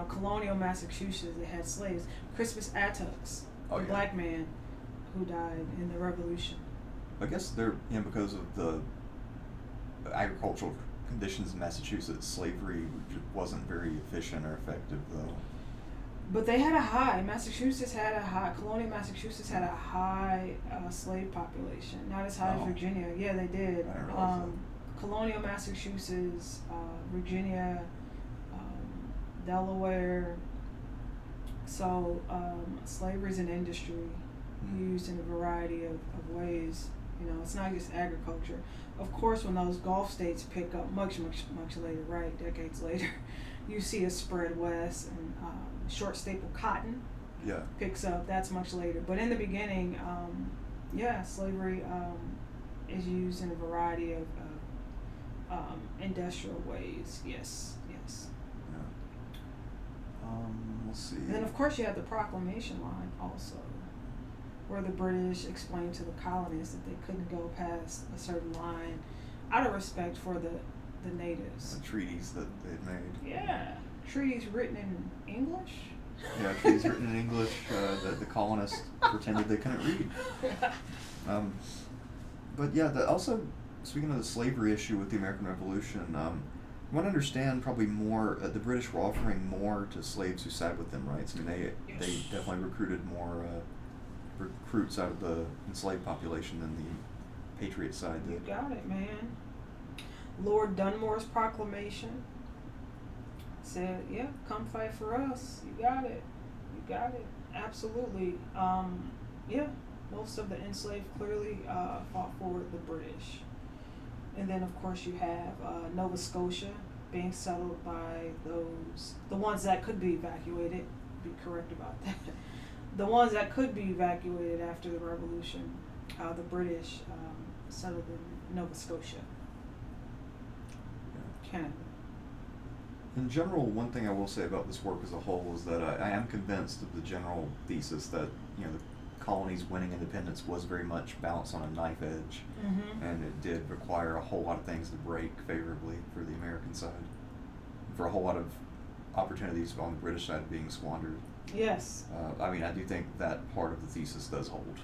colonial Massachusetts, they had slaves. Crispus Attucks, the black man who died in the Revolution. I guess they're, because of the agricultural conditions in Massachusetts, slavery wasn't very efficient or effective, though. But they had colonial Massachusetts had a high slave population. Not as high as Virginia. Yeah, they did. Colonial Massachusetts, Virginia, Delaware. So slavery is an industry used in a variety of ways. It's not just agriculture. Of course, when those Gulf states pick up much, much, much later, right, decades later, you see a spread west, and short staple cotton picks up. That's much later. But in the beginning, slavery is used in a variety of industrial ways. Yes. Yeah. Let's see. And then, of course, you have the Proclamation line also, where the British explained to the colonists that they couldn't go past a certain line out of respect for the natives. The treaties that they'd made. Yeah. Treaties written in English? Yeah, treaties written in English that the colonists pretended they couldn't read. But yeah, also, speaking of the slavery issue with the American Revolution, you want to understand probably more, the British were offering more to slaves who sided with them, right? So, I mean, they definitely recruited more recruits out of the enslaved population than the Patriot side did. You got it, man. Lord Dunmore's proclamation said, come fight for us. You got it. Absolutely. Most of the enslaved clearly fought for the British. And then, of course, you have Nova Scotia being settled by the ones that could be evacuated. Be correct about that. The ones that could be evacuated after the Revolution, the British settled in Nova Scotia, Canada. In general, one thing I will say about this work as a whole is that I am convinced of the general thesis that the colonies winning independence was very much balanced on a knife edge, and it did require a whole lot of things to break favorably for the American side, for a whole lot of opportunities on the British side being squandered. Yes. I mean, I do think that part of the thesis does hold.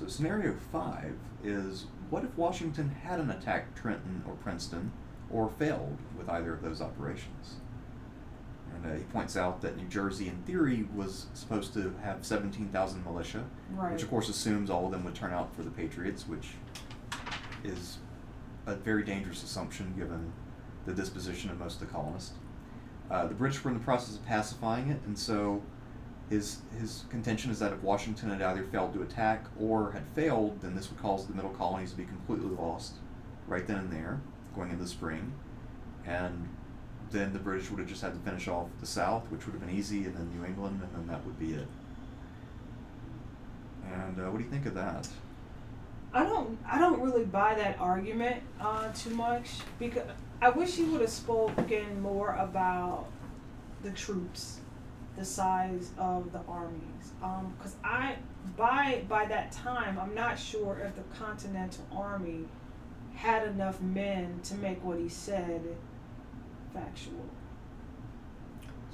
So scenario 5 is, what if Washington hadn't attacked Trenton or Princeton, or failed with either of those operations? And he points out that New Jersey, in theory, was supposed to have 17,000 militia, Right. which of course assumes all of them would turn out for the Patriots, which is a very dangerous assumption given the disposition of most of the colonists. The British were in the process of pacifying it, and so his contention is that if Washington had either failed to attack or had failed, then this would cause the middle colonies to be completely lost right then and there, going into the spring. And then the British would have just had to finish off the South, which would have been easy, and then New England, and then that would be it. And what do you think of that? I don't really buy that argument too much, because I wish he would have spoken more about the troops, the size of the armies. Because by that time, I'm not sure if the Continental Army had enough men to make what he said factual.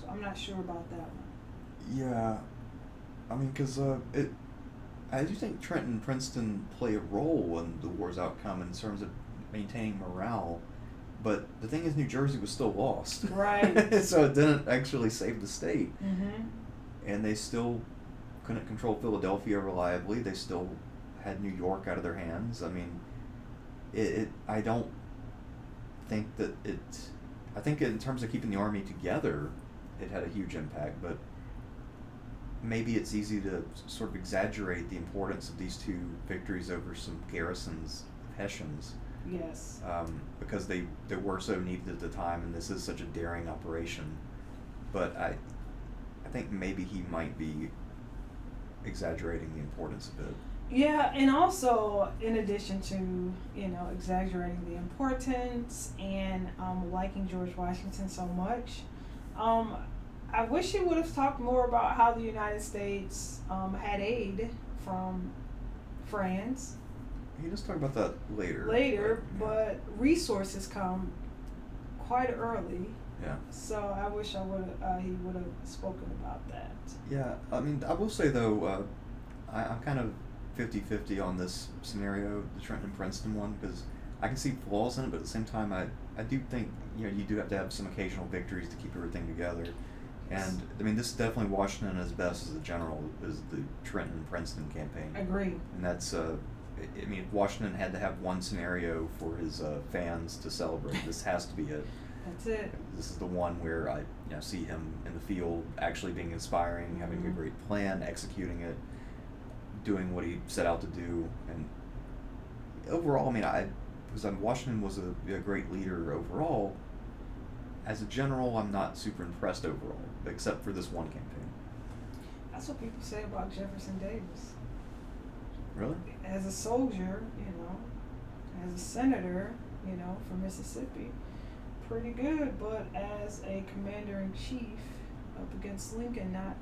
So I'm not sure about that one. Yeah, I mean, because I do think Trenton and Princeton play a role in the war's outcome in terms of maintaining morale, but the thing is, New Jersey was still lost. Right. So it didn't actually save the state. Mm-hmm. And they still couldn't control Philadelphia reliably. They still had New York out of their hands. I mean, I don't think that it... I think in terms of keeping the army together, it had a huge impact, but maybe it's easy to sort of exaggerate the importance of these two victories over some garrisons of Hessians. Yes. Because they were so needed at the time, and this is such a daring operation. But I think maybe he might be exaggerating the importance of it. Yeah, and also in addition to, exaggerating the importance and liking George Washington so much, I wish he would have talked more about how the United States had aid from France. He does talk about that later. But resources come quite early. Yeah. So I wish he would have spoken about that. Yeah, I mean, I will say though, I'm kind of 50-50 on this scenario, the Trenton and Princeton one, because I can see flaws in it, but at the same time, I do think you do have to have some occasional victories to keep everything together. And I mean, this is definitely Washington at his best as a general, is the Trenton and Princeton campaign. Agree. And that's I mean, Washington had to have one scenario for his fans to celebrate. This has to be it. That's it. This is the one where I see him in the field actually being inspiring, having a great plan, executing it, doing what he set out to do. And overall, I mean, because Washington was a great leader overall. As a general, I'm not super impressed overall, except for this one campaign. That's what people say about Jefferson Davis. Really? As a soldier, as a senator, from Mississippi, pretty good, but as a commander-in-chief up against Lincoln, not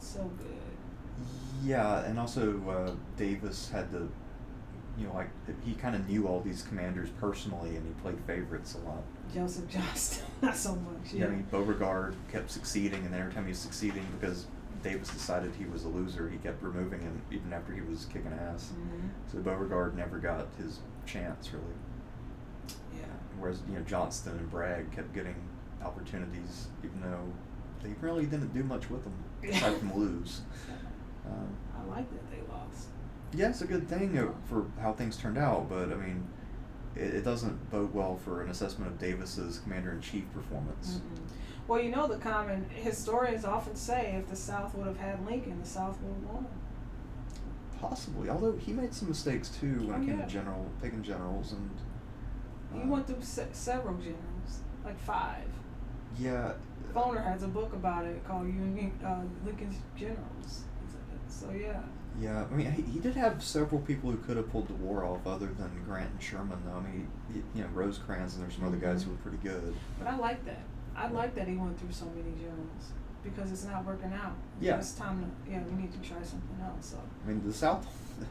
so good. Yeah, and also Davis had to, he kind of knew all these commanders personally, and he played favorites a lot. Joseph Johnston, not so much. Yeah, I mean, Beauregard kept succeeding, and then every time he was succeeding, because Davis decided he was a loser, he kept removing him even after he was kicking ass. Mm-hmm. So Beauregard never got his chance, really. Yeah. Whereas, Johnston and Bragg kept getting opportunities, even though they really didn't do much with them, aside from lose. I like that they lost. Yeah, it's a good thing for how things turned out, but, I mean, it doesn't bode well for an assessment of Davis's commander-in-chief performance. Mm-mm. Well, the common historians often say if the South would have had Lincoln, the South would have won. Possibly, although he made some mistakes too when it came to picking generals, and he went through several generals, like 5. Yeah. Foner has a book about it called Lincoln's Generals. So yeah. Yeah, I mean, he did have several people who could have pulled the war off, other than Grant and Sherman. Though, I mean, Rosecrans, and there's some other guys who were pretty good. But I like that. I like that he went through so many generals, because it's not working out. Yeah. It's time to, we need to try something else. So. I mean, the South.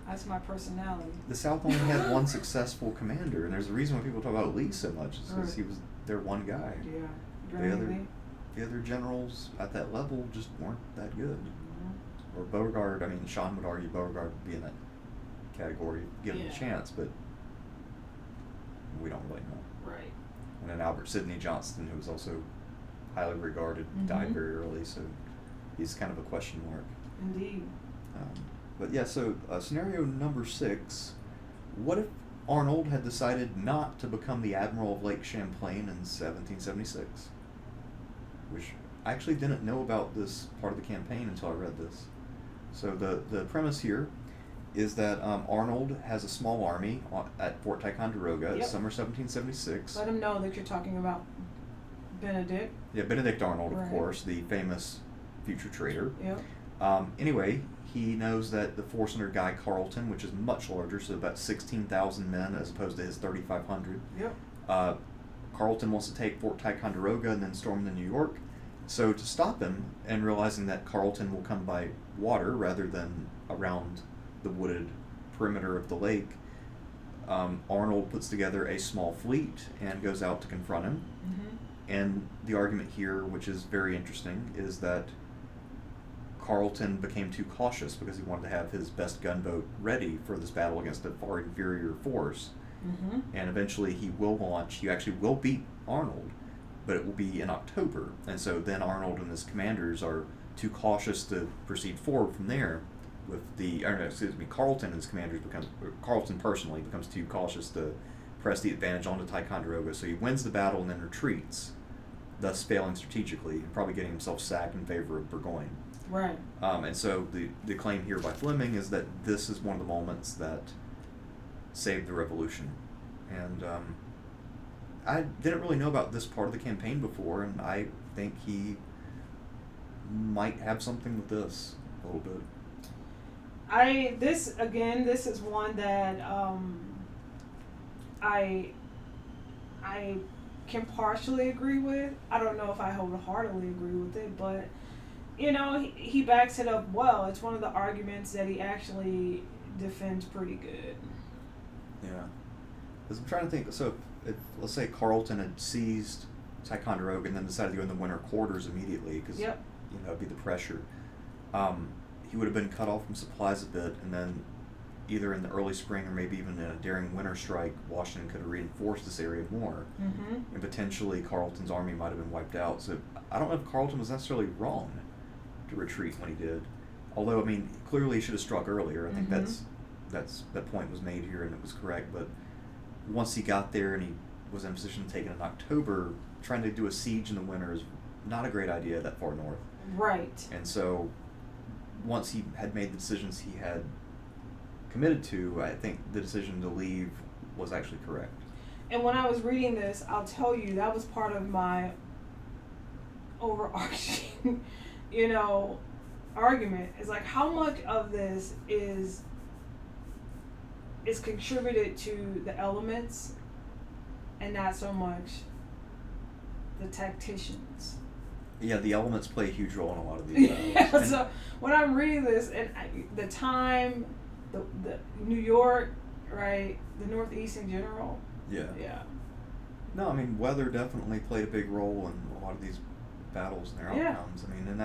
That's my personality. The South only had one successful commander, and there's a reason why people talk about Lee so much, is because he was their one guy. Yeah. The other generals at that level just weren't that good. Mm-hmm. Or Beauregard, I mean, Sean would argue Beauregard would be in that category, give him Yeah. a chance, but we don't really know. Right. And then Albert Sidney Johnston, who was also highly regarded, Mm-hmm. died very early, so he's kind of a question mark. Indeed. But yeah, so scenario number 6, what if Arnold had decided not to become the Admiral of Lake Champlain in 1776? Which I actually didn't know about this part of the campaign until I read this. So the premise here is that Arnold has a small army at Fort Ticonderoga. Yep. Summer 1776. Let him know that you're talking about Benedict. Yeah, Benedict Arnold, of Right. course, the famous future traitor. Yep. Anyway, he knows that the force under Guy Carleton, which is much larger, so about 16,000 men as opposed to his 3,500. Yep. Carleton wants to take Fort Ticonderoga and then storm into New York. So to stop him, and realizing that Carleton will come by water rather than around the wooded perimeter of the lake, Arnold puts together a small fleet and goes out to confront him. Mm-hmm. And the argument here, which is very interesting, is that Carleton became too cautious because he wanted to have his best gunboat ready for this battle against a far inferior force. Mm-hmm. And eventually he will launch. He actually will beat Arnold, but it will be in October. And so then Arnold and his commanders are too cautious to proceed forward from there. Carleton and his commanders Carleton personally becomes too cautious to press the advantage onto Ticonderoga. So he wins the battle and then retreats, thus failing strategically and probably getting himself sacked in favor of Burgoyne. Right. And so the claim here by Fleming is that this is one of the moments that saved the revolution. And I didn't really know about this part of the campaign before, and I think he might have something with this a little bit. This is one that I can partially agree with. I don't know if I wholeheartedly agree with it, but he backs it up well. It's one of the arguments that he actually defends pretty good. Yeah, because I'm trying to think. So if let's say Carleton had seized Ticonderoga and then decided to go in the winter quarters immediately, because Yep. It'd be the pressure. He would have been cut off from supplies a bit, and then either in the early spring or maybe even in a daring winter strike, Washington could have reinforced this area more, Mm-hmm. and potentially Carleton's army might have been wiped out. So I don't know if Carleton was necessarily wrong to retreat when he did. Although, clearly he should have struck earlier. I think that point was made here and it was correct. But once he got there and he was in a position to take it in October, trying to do a siege in the winter is not a great idea that far north. Right. And so once he had made the decisions he had committed to, I think the decision to leave was actually correct. And when I was reading this, I'll tell you, that was part of my overarching, argument. It's like, how much of this is contributed to the elements and not so much the tacticians. Yeah, the elements play a huge role in a lot of these battles. Yeah, so when I'm reading this, and the time, the New York, right, the Northeast in general. Yeah. Yeah. No, weather definitely played a big role in a lot of these battles and their outcomes. And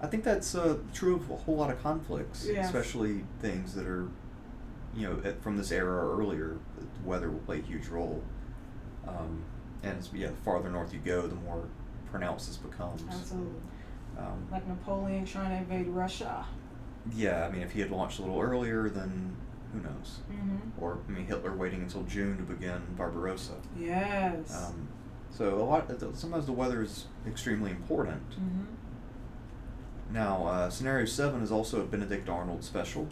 I think that's true of a whole lot of conflicts, Yes. especially things that are, from this era or earlier. The weather will play a huge role. And the farther north you go, the more pronounced this becomes. Absolutely. Like Napoleon trying to invade Russia. Yeah, if he had launched a little earlier, then who knows? Mm-hmm. Or Hitler waiting until June to begin Barbarossa. Yes. So sometimes the weather is extremely important. Mm-hmm. Now, scenario 7 is also a Benedict Arnold special,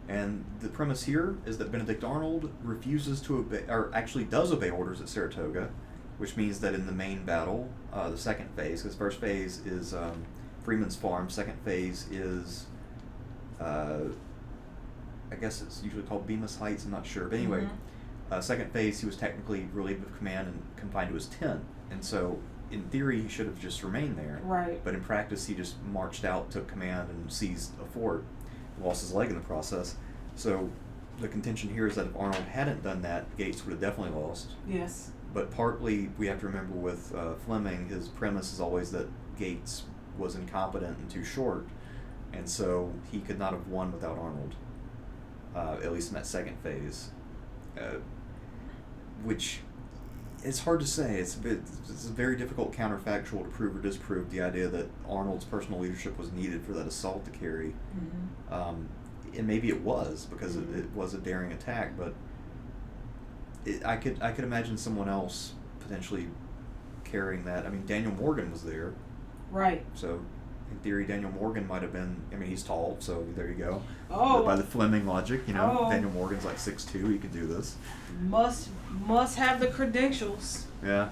and the premise here is that Benedict Arnold refuses to obey, or actually does obey orders at Saratoga, which means that in the main battle, the second phase, because first phase is Freeman's Farm, second phase is, I guess it's usually called Bemis Heights, I'm not sure, but anyway, second phase he was technically relieved of command and confined to his tent, and so in theory he should have just remained there. Right. But in practice he just marched out, took command, and seized a fort, lost his leg in the process. So the contention here is that if Arnold hadn't done that, Gates would have definitely lost. Yes. But partly we have to remember with Fleming, his premise is always that Gates was incompetent and too short, and so he could not have won without Arnold. at least in that second phase, which it's hard to say. It's a very difficult counterfactual to prove or disprove the idea that Arnold's personal leadership was needed for that assault to carry. And maybe it was, because it was a daring attack, but I could imagine someone else potentially carrying that. I mean, Daniel Morgan was there. Right. So, in theory, Daniel Morgan might have been, I mean, he's tall, so there you go. Oh. By the Fleming logic, Daniel Morgan's like 6'2", he could do this. Must have the credentials. Yeah.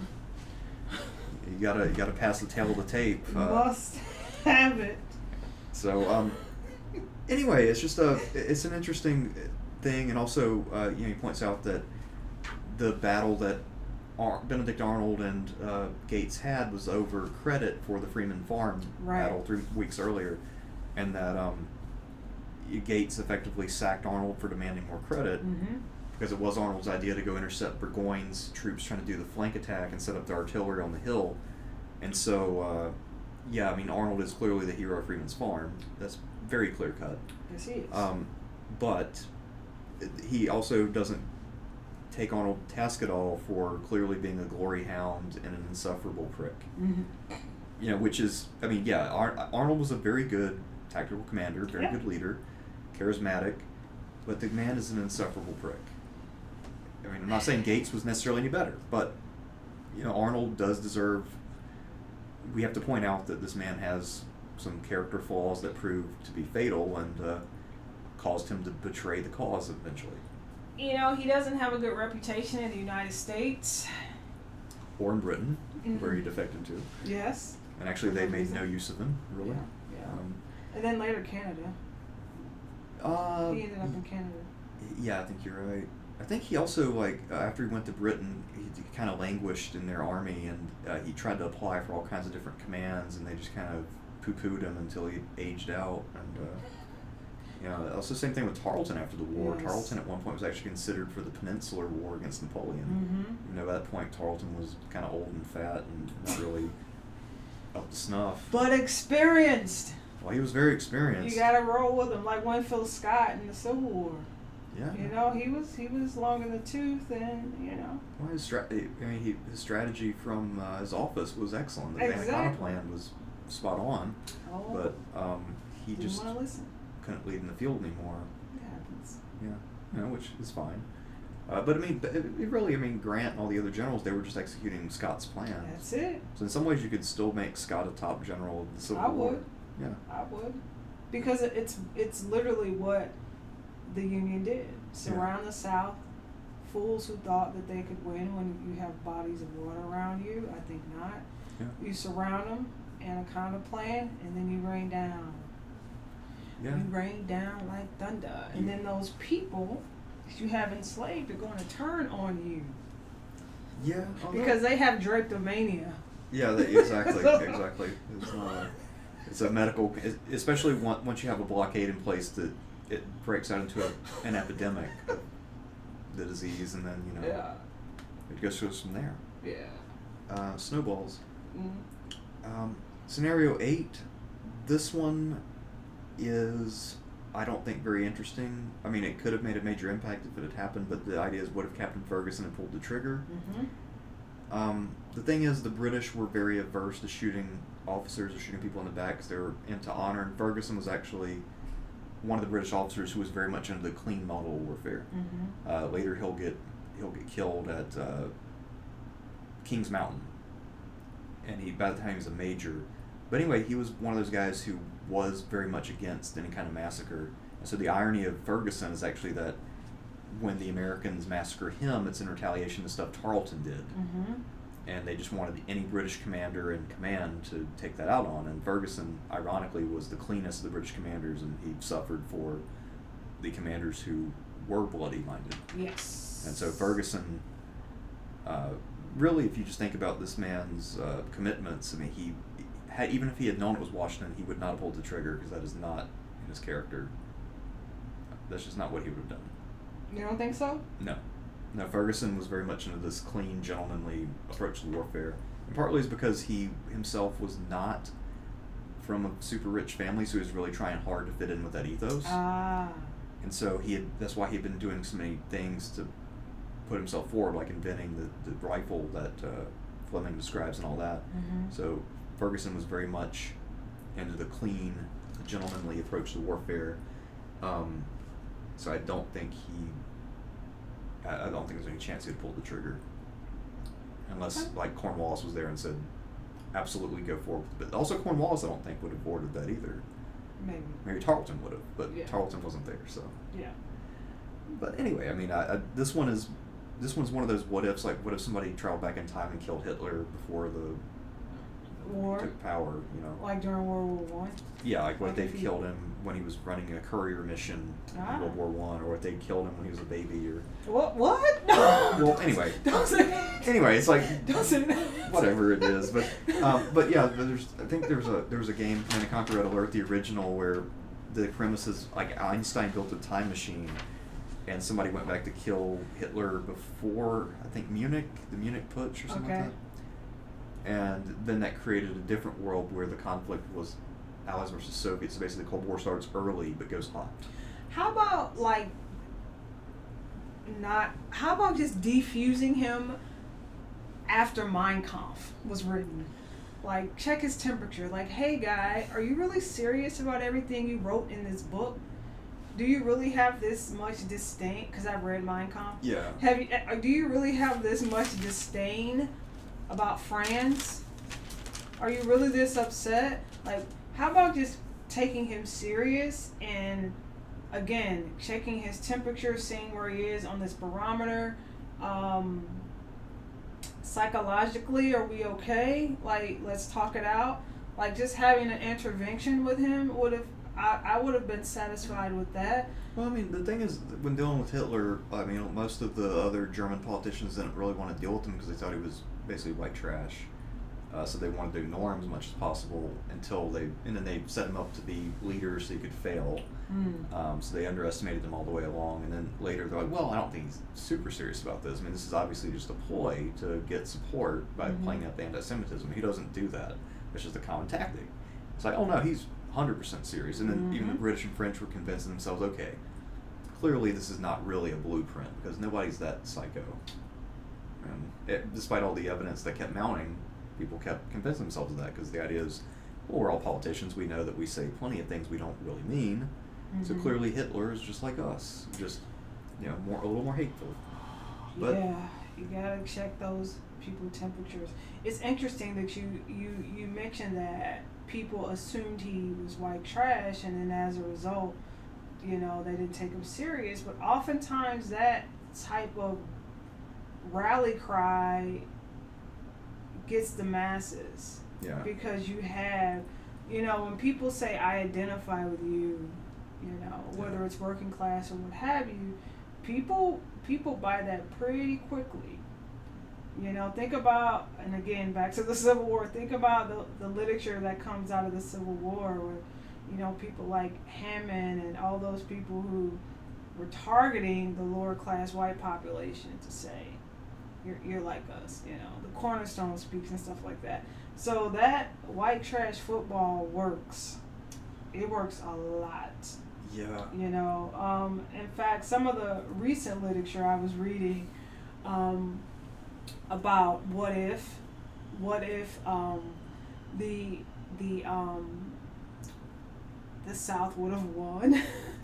You gotta pass the tail of the tape. Must have it. So, anyway, it's an interesting thing, and also, he points out that the battle that Benedict Arnold and Gates had was over credit for the Freeman Farm battle 3 weeks earlier, and that Gates effectively sacked Arnold for demanding more credit, because it was Arnold's idea to go intercept Burgoyne's troops trying to do the flank attack and set up the artillery on the hill. And so, Arnold is clearly the hero of Freeman's Farm. That's very clear cut. Yes, he is. But he also doesn't take Arnold to task at all for clearly being a glory hound and an insufferable prick. Which is, Arnold was a very good tactical commander, very good leader, charismatic, but the man is an insufferable prick. I mean, I'm not saying Gates was necessarily any better, but, Arnold does deserve, we have to point out that this man has some character flaws that proved to be fatal and caused him to betray the cause eventually. He doesn't have a good reputation in the United States. Or in Britain, where he defected to. Yes. And actually they made no use of him, really. Yeah. And then later Canada. He ended up in Canada. Yeah, I think you're right. I think he also, after he went to Britain, he kind of languished in their army, and he tried to apply for all kinds of different commands, and they just kind of poo-pooed him until he aged out. And also same thing with Tarleton after the war. Yes. Tarleton at one point was actually considered for the Peninsular War against Napoleon. By that point Tarleton was kind of old and fat and not really up to snuff. But experienced. Well, he was very experienced. You gotta roll with him, like Winfield Scott in the Civil War. Yeah. He was long in the tooth, and Well, his strategy from his office was excellent. The Anaconda plan was spot on, but he didn't just want to listen. Couldn't lead in the field anymore. It happens. Yeah, which is fine. But Grant and all the other generals, they were just executing Scott's plan. That's it. So in some ways, you could still make Scott a top general of the Civil War. I would. Yeah. I would, because it's literally what the Union did. Surround the South. Fools who thought that they could win when you have bodies of water around you. I think not. Yeah. You surround them, Anaconda plan, and then you rain down. Yeah. You rain down like thunder. And then those people that you have enslaved are going to turn on you. Yeah. Because they have drapetomania. Yeah, exactly. It's a medical, especially once you have a blockade in place, that it breaks out into an epidemic of the disease, and then, it goes from there. Yeah. Snowballs. Scenario 8, this one is, I don't think, very interesting. I mean, it could have made a major impact if it had happened, but the idea is, what if Captain Ferguson had pulled the trigger? The thing is, the British were very averse to shooting officers or shooting people in the back because they were into honor, and Ferguson was actually one of the British officers who was very much into the clean model warfare. Later he'll get killed at Kings Mountain, and by the time he was a major. But anyway, he was one of those guys who was very much against any kind of massacre. And so the irony of Ferguson is actually that when the Americans massacre him, it's in retaliation to stuff Tarleton did. And they just wanted any British commander in command to take that out on. And Ferguson, ironically, was the cleanest of the British commanders, and he suffered for the commanders who were bloody-minded. Yes. And so Ferguson, really, if you just think about this man's commitments, I mean, even if he had known it was Washington, he would not have pulled the trigger, because that is not in his character. That's just not what he would have done. You don't think so? No. No, Ferguson was very much into this clean, gentlemanly approach to warfare. And partly is because he himself was not from a super rich family, so he was really trying hard to fit in with that ethos. And so that's why he had been doing so many things to put himself forward, like inventing the rifle that Fleming describes and all that. Mm-hmm. So Ferguson was very much into the clean, gentlemanly approach to warfare. So I don't think there's any chance he'd pulled the trigger, unless like Cornwallis was there and said, "Absolutely, go forward." But also Cornwallis, I don't think would have ordered that either. Maybe Tarleton would have, but Yeah. Tarleton wasn't there. So Yeah. But anyway, I mean, this one's one of those what ifs. Like, what if somebody traveled back in time and killed Hitler before the War, took power? You know, like during World War I. yeah, like what Like if if they he- killed him when he was running a courier mission in World War One, or if they killed him when he was a baby, or What? No. well, anyway. Don't say that. Anyway, it's like Don't say that. whatever it is, but yeah, I think there was a game, Command and Conquer Red Alert, the original, where the premise is like Einstein built a time machine, and somebody went back to kill Hitler before, I think, the Munich Putsch or something like that. And then that created a different world where the conflict was Allies versus Soviets. So basically the Cold War starts early but goes hot. How about how about just defusing him after Mein Kampf was written? Like, check his temperature. Like, hey guy, are you really serious about everything you wrote in this book? Do you really have this much disdain? Because I've read Mein Kampf. Yeah. Do you really have this much disdain about France? Are you really this upset? Like, how about just taking him serious and, again, checking his temperature, seeing where he is on this barometer? Psychologically, are we okay? Like, let's talk it out. Like, just having an intervention with him I would have been satisfied with that. Well, I mean, the thing is, when dealing with Hitler, I mean, most of the other German politicians didn't really want to deal with him because they thought he was basically white trash. So they wanted to ignore him as much as possible and then they set him up to be leader so he could fail. So they underestimated him all the way along, and then later they're like, well, I don't think he's super serious about this. I mean, this is obviously just a ploy to get support by playing up the anti-Semitism. He doesn't do that. It's just a common tactic. It's like, oh no, he's 100% serious. And then even the British and French were convincing themselves, okay, clearly this is not really a blueprint because nobody's that psycho. And despite all the evidence that kept mounting, people kept convincing themselves of that because the idea is, well, we're all politicians. We know that we say plenty of things we don't really mean. So clearly Hitler is just like us, just a little more hateful. But yeah, you gotta check those people temperatures. It's interesting that you mentioned that people assumed he was white trash, and then as a result, they didn't take him serious. But oftentimes that type of rally cry gets the masses. Yeah. Because you have, when people say I identify with you, whether it's working class or what have you, people buy that pretty quickly. Think about, and again, back to the Civil War, think about the literature that comes out of the Civil War where, people like Hammond and all those people who were targeting the lower class white population to say, you're like us, the Cornerstone speaks and stuff like that. So that white trash football works. It works a lot. Yeah. In fact, some of the recent literature I was reading about what if the South would have won.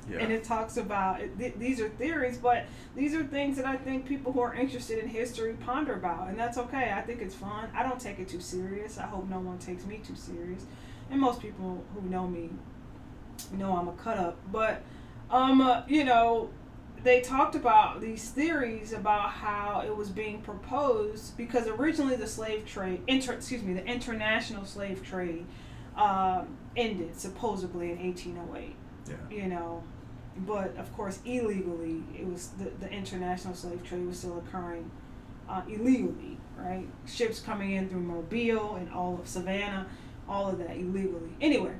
Yeah. And it talks about these are theories, but these are things that I think people who are interested in history ponder about, and that's okay. I think it's fun. I don't take it too serious. I hope no one takes me too serious, and most people who know me know I'm a cut up. But they talked about these theories about how it was being proposed because originally the slave trade, the international slave trade, ended supposedly in 1808. Yeah. But of course illegally. It was the international slave trade was still occurring illegally, right? Ships coming in through Mobile and all of Savannah, all of that illegally. Anyway,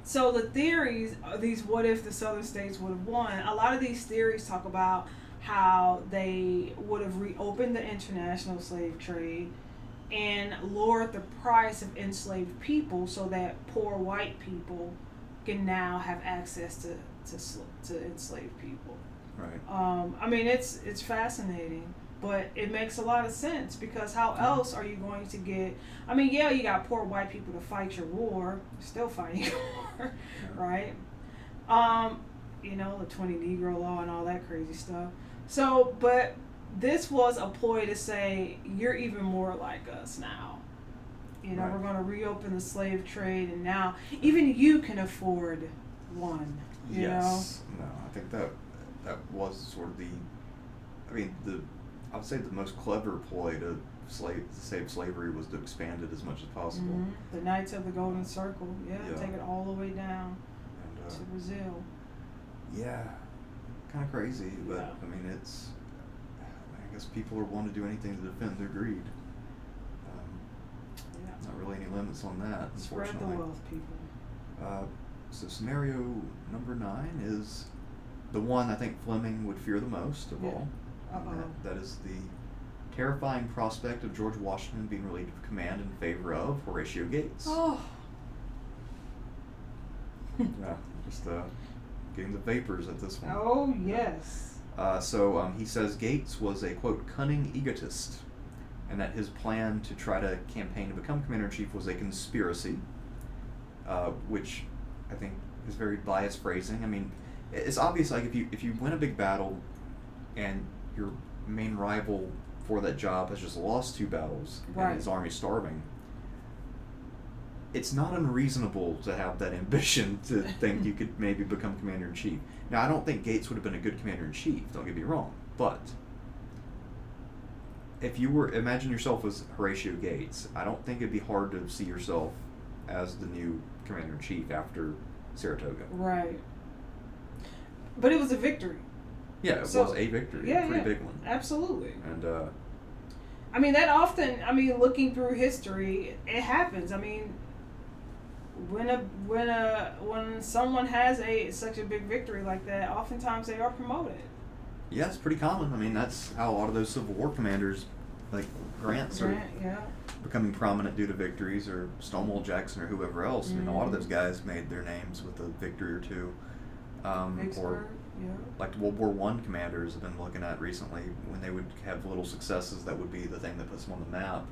so the theories, these what if the southern states would have won, a lot of these theories talk about how they would have reopened the international slave trade and lowered the price of enslaved people so that poor white people can now have access to to enslave people. Right. I mean, it's fascinating, but it makes a lot of sense because how else are you going to get? I mean, yeah, you got poor white people to fight your war, still fighting your war, right? You know, the 20 Negro law and all that crazy stuff. So, but this was a ploy to say you're even more like us now. You know, Right. we're going to reopen the slave trade, and now even you can afford one. You Yes. No, I think that was sort of I mean, I would say the most clever ploy to save slavery was to expand it as much as know, possible. the Knights of the Golden Circle, Yeah. take it all the way down And to Brazil. yeah, kind of crazy, but Yeah. I mean, I guess people are willing to do anything to defend their greed. Yeah, Not really any limits on that, spread the unfortunately. wealth, people. So scenario number 9 is the one I think Fleming would fear the most of Yeah. all. And Uh-oh. that is the terrifying prospect of George Washington being relieved of command in favor of Horatio Gates. Oh. Yeah, just getting the vapors at this one. Oh yes. So he says Gates was a, quote, cunning egotist, and that his plan to try to campaign to become commander-in-chief was a conspiracy, which I think is very biased phrasing. I mean, it's obvious, like, if you win a big battle and your main rival for that job has just lost 2 battles Right. and his army's starving, it's not unreasonable to have that ambition to think you could maybe become commander-in-chief. Now, I don't think Gates would have been a good commander-in-chief, don't get me wrong, but if you were, imagine yourself as Horatio Gates, I don't think it'd be hard to see yourself as the new commander-in-chief after Saratoga. Right. But it was a victory. Yeah, it was a victory, a pretty big one. Absolutely. And I mean, that often, looking through history, it happens. I mean, when someone has such a big victory like that, oftentimes they are promoted. yeah, it's pretty common. I mean, that's how a lot of those Civil War commanders, like Grant, sort of Yeah. becoming prominent due to victories, or Stonewall Jackson, or whoever else. I mean, a lot of those guys made their names with a victory or two. Vicksburg, Or yeah. like the World War I commanders have been looking at recently, when they would have little successes, that would be the thing that puts them on the map.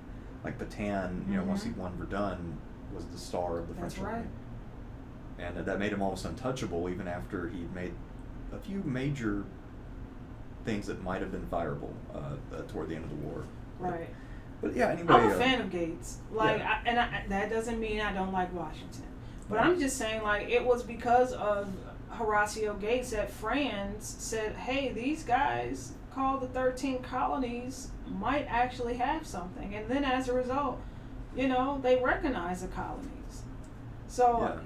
Like Bataan, once he won Verdun, was the star of the That's French army. right. And that made him almost untouchable, even after he'd made a few major things that might have been fireable toward the end of the war. Right. But yeah, anyway. I'm a fan of Gates. Like, yeah. that doesn't mean I don't like Washington. But Right. I'm just saying, like, it was because of Horatio Gates that France said, hey, these guys called the 13 colonies might actually have something. And then as a result, they recognize the colonies. So,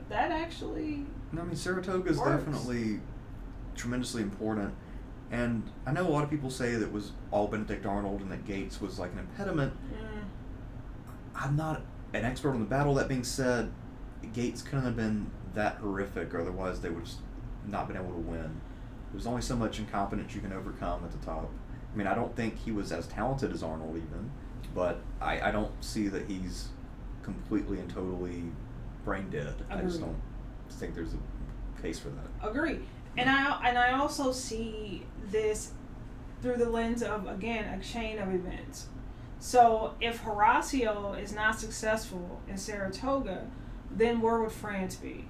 that actually No, I mean, Saratoga is works. definitely tremendously important. And I know a lot of people say that it was all Benedict Arnold and that Gates was like an impediment. I'm not an expert on the battle. That being said, Gates couldn't have been that horrific, or otherwise they would have not been able to win. There's only so much incompetence you can overcome at the top. I mean, I don't think he was as talented as Arnold even, but I don't see that he's completely and totally brain dead. I just Agreed. don't think there's a case for that. Agree. And I also see this through the lens of, again, a chain of events. So if Horatio is not successful in Saratoga, then where would France be?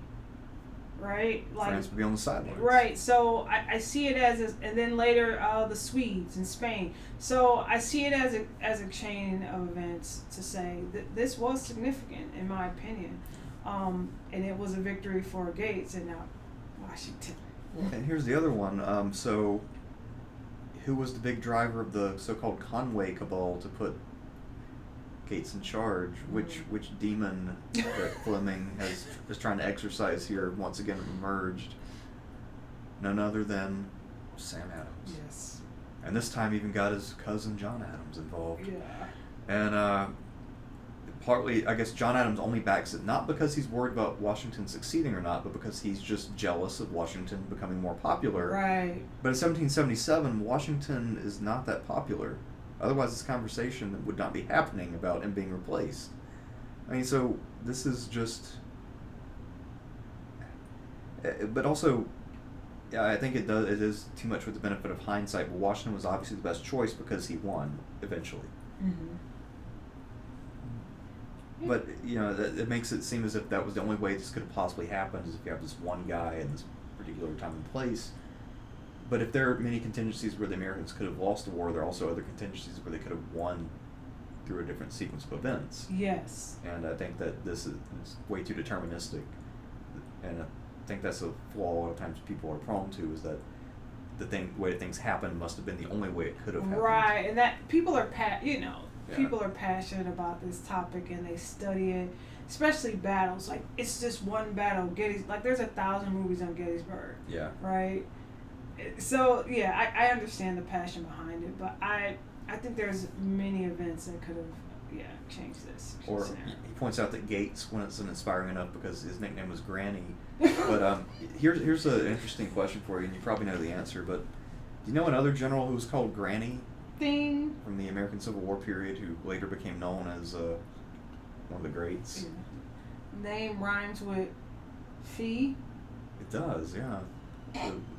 Right? Like, France would be on the sidelines. right. So I see it and then later the Swedes and Spain. So I see it as a chain of events to say that this was significant in my opinion, and it was a victory for Gates and not Washington. And here's the other one. So, who was the big driver of the so-called Conway cabal to put Gates in charge? Which demon that Fleming is trying to exercise here once again emerged? None other than Sam Adams. Yes. And this time even got his cousin John Adams involved. Yeah. And partly, I guess John Adams only backs it not because he's worried about Washington succeeding or not, but because he's just jealous of Washington becoming more popular. Right. But in 1777, Washington is not that popular. Otherwise, this conversation would not be happening about him being replaced. I mean, so this is just... But also, yeah, I think it does. It is too much with the benefit of hindsight. But Washington was obviously the best choice because he won eventually. Mm-hmm. But it makes it seem as if that was the only way this could have possibly happened, is if you have this one guy in this particular time and place. But if there are many contingencies where the Americans could have lost the war, there are also other contingencies where they could have won through a different sequence of events. Yes. And I think that this is way too deterministic, and I think that's a flaw a lot of times people are prone to, is that the way things happen must have been the only way it could have happened. Right, and that people are people are passionate about this topic and they study it, especially battles. Like, it's just one battle. There's 1,000 movies on Gettysburg. Yeah. Right. So yeah, I understand the passion behind it, but I think there's many events that could have changed this. Or he points out that Gates wasn't inspiring enough because his nickname was Granny. But here's an interesting question for you, and you probably know the answer. But do you know another general who was called Granny? Thing. From the American Civil War period, who later became known as one of the greats. Yeah. Name rhymes with Fee. It does, yeah.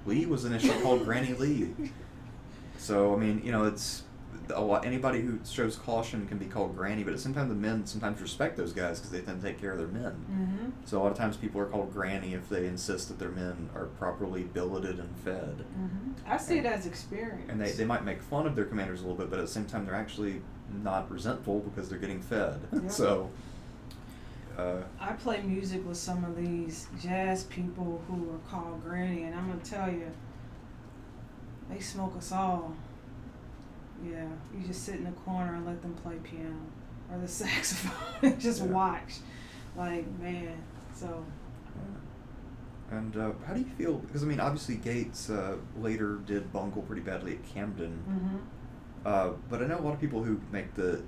Lee was initially called Granny Lee. So I mean, it's a lot. Anybody who shows caution can be called Granny, but at the same time, the men sometimes respect those guys because they tend to take care of their men. Mm-hmm. So a lot of times, people are called Granny if they insist that their men are properly billeted and fed. Mm-hmm. I see it as experience. And they might make fun of their commanders a little bit, but at the same time, they're actually not resentful because they're getting fed. Yep. So. I play music with some of these jazz people who are called Granny, and I'm gonna tell you, they smoke us all. Yeah, you just sit in the corner and let them play piano or the saxophone and just watch. Like, man, so. And how do you feel? Because I mean, obviously Gates later did bungle pretty badly at Camden. Mm-hmm. But I know a lot of people who make the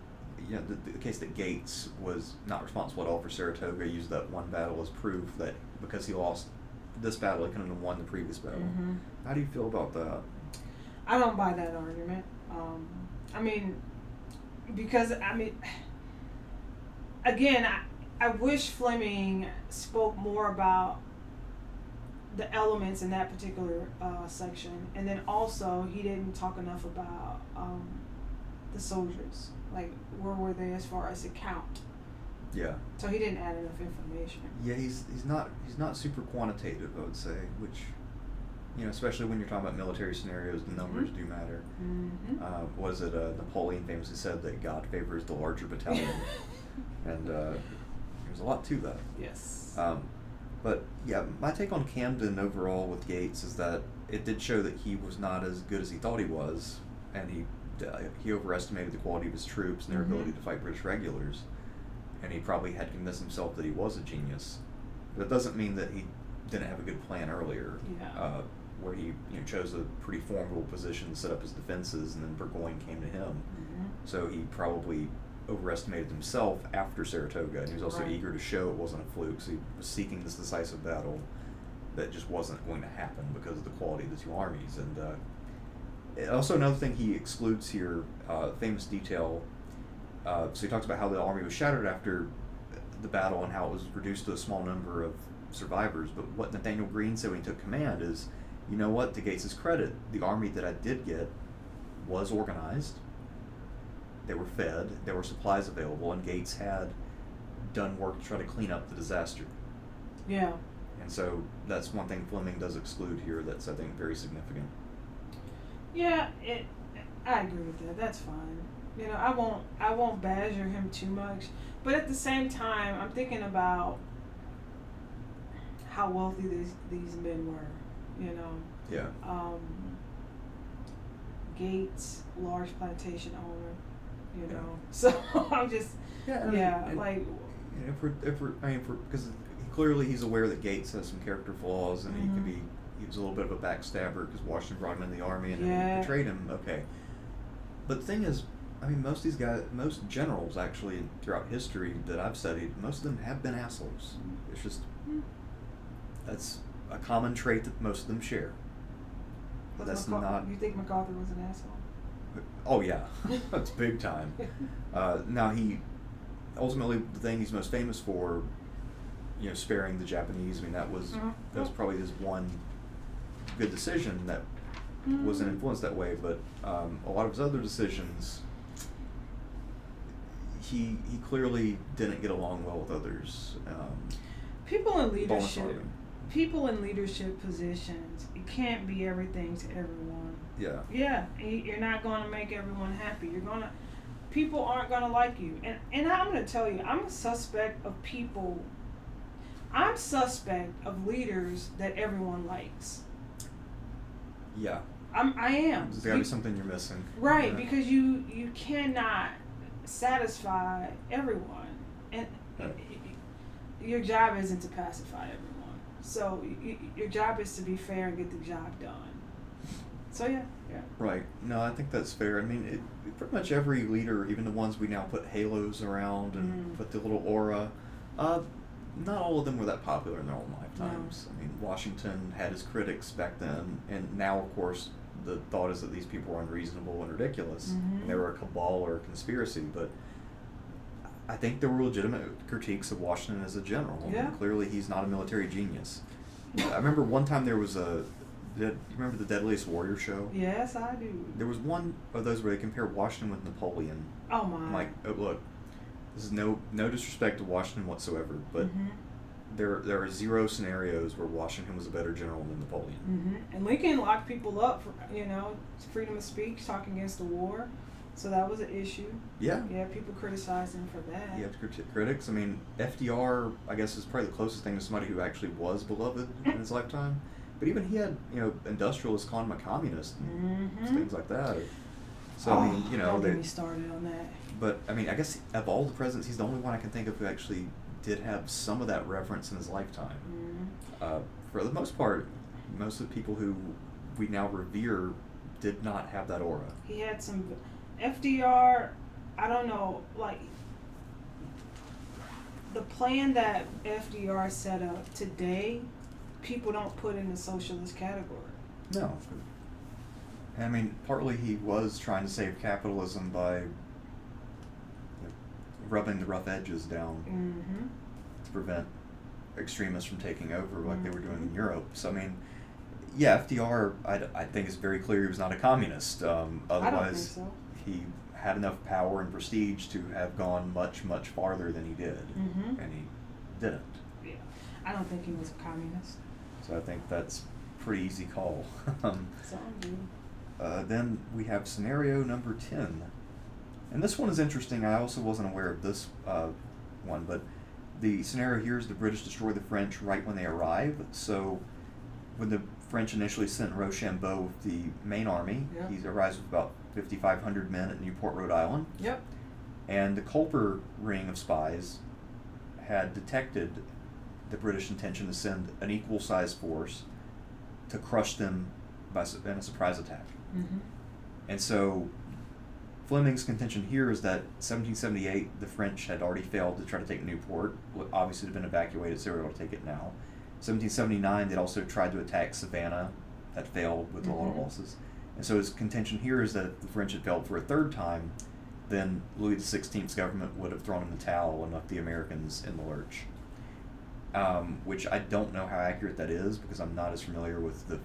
case that Gates was not responsible at all for Saratoga, use that one battle as proof that because he lost this battle, he couldn't have won the previous battle. Mm-hmm. How do you feel about that? I don't buy that argument. Because again, I wish Fleming spoke more about the elements in that particular section, and then also he didn't talk enough about the soldiers. Like, where were they as far as the count? Yeah. So he didn't add enough information. Yeah, he's not super quantitative, I would say, which, especially when you're talking about military scenarios, the numbers do matter. Mm-hmm. Was it Napoleon famously said that God favors the larger battalion, and there's a lot to that. Yes. But yeah, my take on Camden overall with Gates is that it did show that he was not as good as he thought he was, and he overestimated the quality of his troops and their ability to fight British regulars, and he probably had convinced himself that he was a genius. But it doesn't mean that he didn't have a good plan earlier, where he chose a pretty formidable position to set up his defenses, and then Burgoyne came to him. Mm-hmm. So he probably overestimated himself after Saratoga, and he was also eager to show it wasn't a fluke, so he was seeking this decisive battle that just wasn't going to happen because of the quality of the two armies. And also another thing he excludes here, famous detail, so he talks about how the army was shattered after the battle and how it was reduced to a small number of survivors, but what Nathaniel Greene said when he took command is, you know what, to Gates's credit, the army that I did get was organized, they were fed, there were supplies available, and Gates had done work to try to clean up the disaster. Yeah. And so that's one thing Fleming does exclude here that's, I think, very significant. Yeah, I agree with that. That's fine. I won't badger him too much, but at the same time, I'm thinking about how wealthy these men were. Yeah. Gates, large plantation owner. So I'm just because clearly he's aware that Gates has some character flaws, and he was a little bit of a backstabber because Washington brought him in the army and then he betrayed him. Okay, but the thing is, most generals actually throughout history that I've studied, most of them have been assholes. It's just that's a common trait that most of them share. But that's not. You think MacArthur was an asshole? Oh yeah, that's big time. Now he ultimately, the thing he's most famous for, sparing the Japanese. I mean, that was probably his one good decision that wasn't influenced that way. But a lot of his other decisions, he clearly didn't get along well with others. People in leadership positions, you can't be everything to everyone. Yeah. Yeah, you're not going to make everyone happy. People aren't going to like you. And I'm going to tell you, I'm suspect of leaders that everyone likes. Yeah. I am. There's got to be something you're missing. Right, yeah. because you cannot satisfy everyone. And your job isn't to pacify everyone. So your job is to be fair and get the job done. So yeah. Right. No, I think that's fair. I mean, pretty much every leader, even the ones we now put halos around and put the little aura, not all of them were that popular in their own lifetimes. No. I mean, Washington had his critics back then, and now, of course, the thought is that these people were unreasonable and ridiculous, and they were a cabal or a conspiracy, but I think there were legitimate critiques of Washington as a general. Yeah. Clearly, he's not a military genius. I remember one time there was you remember the Deadliest Warrior show? Yes, I do. There was one of those where they compared Washington with Napoleon. Oh my! I'm like, oh, look, this is no disrespect to Washington whatsoever, but there are zero scenarios where Washington was a better general than Napoleon. And Lincoln locked people up for freedom of speech, talking against the war. So that was an issue. Yeah. Yeah, people criticized him for that. Yeah, critics. I mean, FDR, I guess, is probably the closest thing to somebody who actually was beloved in his lifetime. But even he had, industrialists calling him a communist and things like that. So, I mean, don't get me started on that. But, I mean, I guess of all the presidents, he's the only one I can think of who actually did have some of that reverence in his lifetime. For the most part, most of the people who we now revere did not have that aura. He had some... FDR, I don't know, like, the plan that FDR set up today, people don't put in the socialist category. No. I mean, partly he was trying to save capitalism by rubbing the rough edges down to prevent extremists from taking over like they were doing in Europe. So, I mean, yeah, FDR, I think it's very clear he was not a communist. Otherwise, I don't think so. He had enough power and prestige to have gone much, much farther than he did, and he didn't. Yeah, I don't think he was a communist. So I think that's a pretty easy call. Then we have scenario number 10. And this one is interesting. I also wasn't aware of this one, but the scenario here is the British destroy the French right when they arrive. So when the French initially sent Rochambeau with the main army, he arrives with about 5,500 men at Newport, Rhode Island. Yep. And the Culper ring of spies had detected the British intention to send an equal-sized force to crush them in a surprise attack. And so Fleming's contention here is that 1778, the French had already failed to try to take Newport. Obviously, it had been evacuated, so they were able to take it now. 1779, they'd also tried to attack Savannah. That failed with a lot of losses. And so his contention here is that if the French had failed for a third time, then Louis XVI's government would have thrown in the towel and left the Americans in the lurch. Which I don't know how accurate that is because I'm not as familiar with the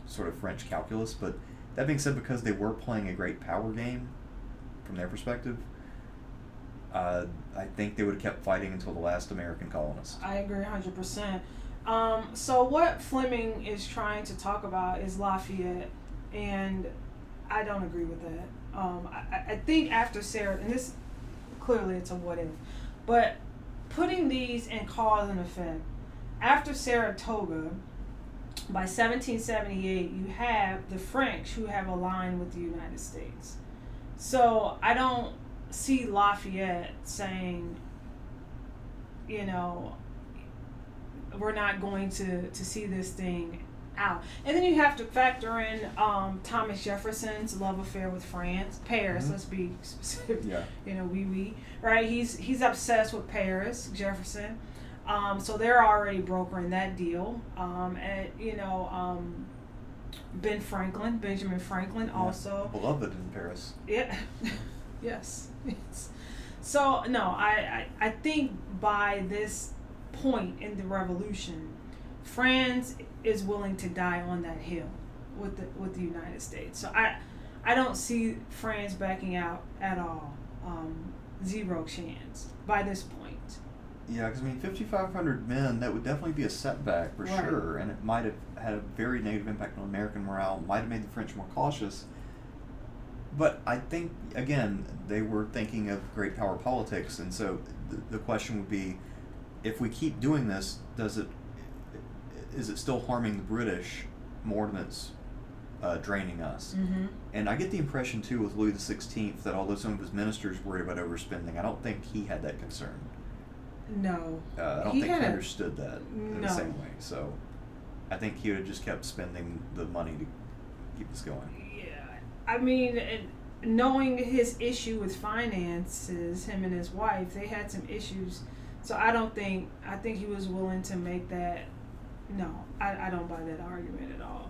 sort of French calculus. But that being said, because they were playing a great power game from their perspective, I think they would have kept fighting until the last American colonist. I agree 100%. So what Fleming is trying to talk about is Lafayette, and I don't agree with that. I think after Sarah, and this clearly it's a what if, but putting these in cause and effect, after Saratoga, by 1778, you have the French who have aligned with the United States. So I don't see Lafayette saying, we're not going to see this thing out. And then you have to factor in Thomas Jefferson's love affair with Paris, let's be specific. Right? He's obsessed with Paris, Jefferson. So they're already brokering that deal. Benjamin Franklin also. Beloved in Paris. Yeah. Yes. So, no, I think by this point in the revolution, France is willing to die on that hill with the United States. So I don't see France backing out at all. Zero chance by this point. Yeah, because 5,500 men, that would definitely be a setback for Right. sure, and it might have had a very negative impact on American morale, might have made the French more cautious. But I think, again, they were thinking of great power politics, and so the question would be, if we keep doing this, is it still harming the British more than it's draining us? Mm-hmm. And I get the impression, too, with Louis XVI, that although some of his ministers worried about overspending, I don't think he had that concern. No. I don't think he understood that in the No. same way. So I think he would have just kept spending the money to keep us going. Yeah. I mean, knowing his issue with finances, him and his wife, they had some issues. So I think he was willing to make that. No, I don't buy that argument at all.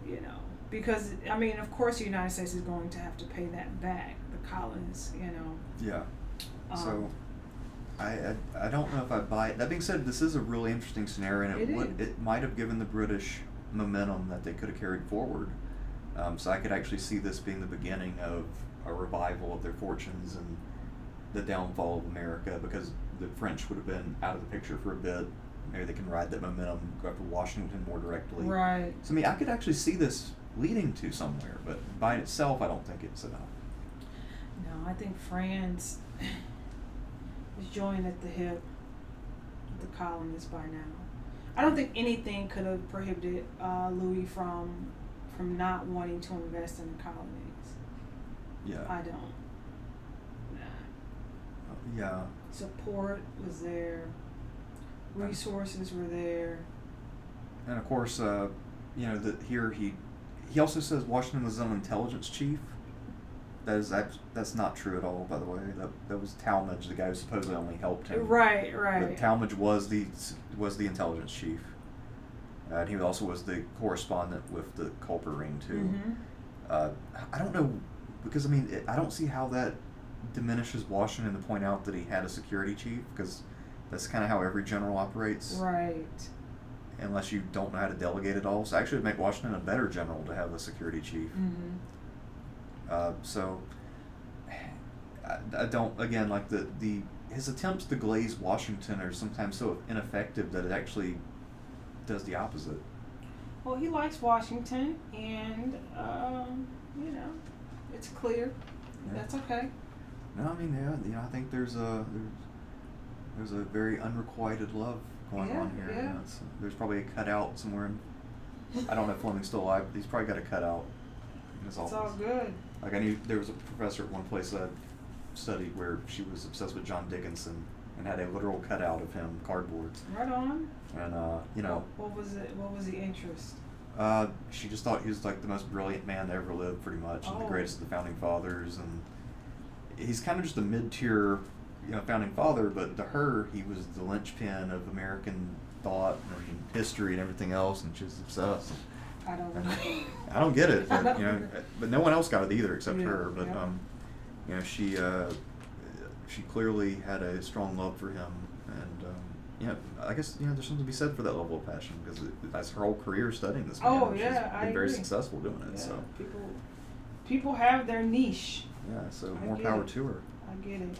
You know, because, I mean, of course the United States is going to have to pay that back, the colonists, you know. Yeah. So I don't know if I buy it. That being said, this is a really interesting scenario, and it might have given the British momentum that they could have carried forward. So I could actually see this being the beginning of a revival of their fortunes and the downfall of America, because the French would have been out of the picture for a bit. Maybe they can ride that momentum, go after Washington more directly. Right. So I could actually see this leading to somewhere, but by itself, I don't think it's enough. No, I think France is joined at the hip with the colonists by now. I don't think anything could have prohibited Louis from not wanting to invest in the colonies. Yeah. I don't. Nah. Yeah. Support was there. Resources were there. And of course, here he also says Washington was an intelligence chief. That's not true at all, by the way. That was Talmadge, the guy who supposedly only helped him. Right. But Talmadge was the intelligence chief, and he also was the correspondent with the Culper Ring too. Mm-hmm. I don't know, because I don't see how that diminishes Washington to point out that he had a security chief, because that's kind of how every general operates. Right. Unless you don't know how to delegate it all. So actually it would make Washington a better general to have a security chief. Mm-hmm. So I don't, again, like his attempts to glaze Washington are sometimes so ineffective that it actually does the opposite. Well, he likes Washington, and it's clear. Yeah. That's okay. No, I think there's a very unrequited love going on here. Yeah. There's probably a cutout somewhere. I don't know if Fleming's still alive, but he's probably got a cutout in his office. It's all good. Like, I knew there was a professor at one place that I studied where she was obsessed with John Dickinson and had a literal cutout of him, cardboard. Right on. And What was it? What was the interest? she just thought he was like the most brilliant man that ever lived, pretty much, and the greatest of the founding fathers. And he's kind of just a mid-tier, founding father, but to her, he was the linchpin of American thought and history and everything else, and she was obsessed. I don't know. I don't get it, but but no one else got it either except her. But she clearly had a strong love for him, and I guess there's something to be said for that level of passion, because that's her whole career studying this man. She's been very successful doing it. Yeah, so people have their niche. Yeah, so more power to her. I get it.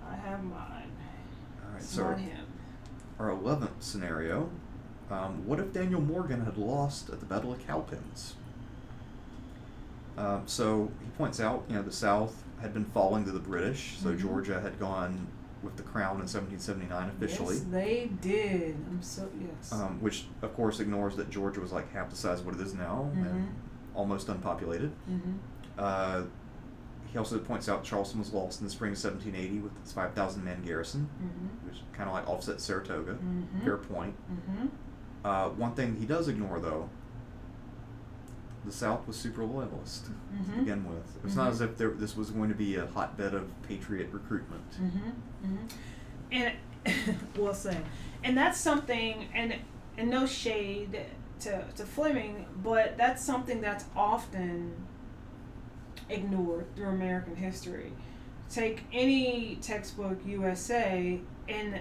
I have mine. All right, It's so not him. our 11th scenario. What if Daniel Morgan had lost at the Battle of Cowpens? So he points out, the South had been falling to the British, so Georgia had gone with the crown in 1779 officially. Yes, they did. Which, of course, ignores that Georgia was like half the size of what it is now and almost unpopulated. He also points out Charleston was lost in the spring of 1780 with its 5,000-man garrison, which kind of like offset Saratoga. Fair point. One thing he does ignore, though, the South was super loyalist to begin with. It's not as if this was going to be a hotbed of patriot recruitment. And well said. And that's something, and no shade to Fleming, but that's something that's often ignored through American history. Take any textbook USA, and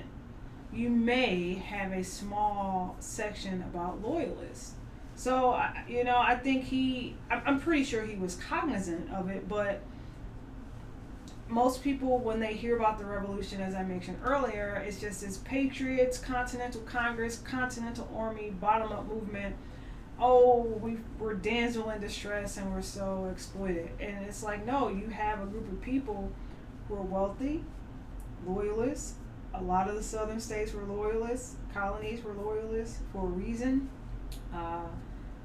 you may have a small section about loyalists. So, I think I'm pretty sure he was cognizant of it, but most people, when they hear about the revolution, as I mentioned earlier, it's just this patriots, Continental Congress, Continental Army, bottom up movement. Oh, we're damsel in distress and we're so exploited. And it's like, no, you have a group of people who are wealthy, loyalists. A lot of the southern states were loyalists, colonies were loyalists for a reason.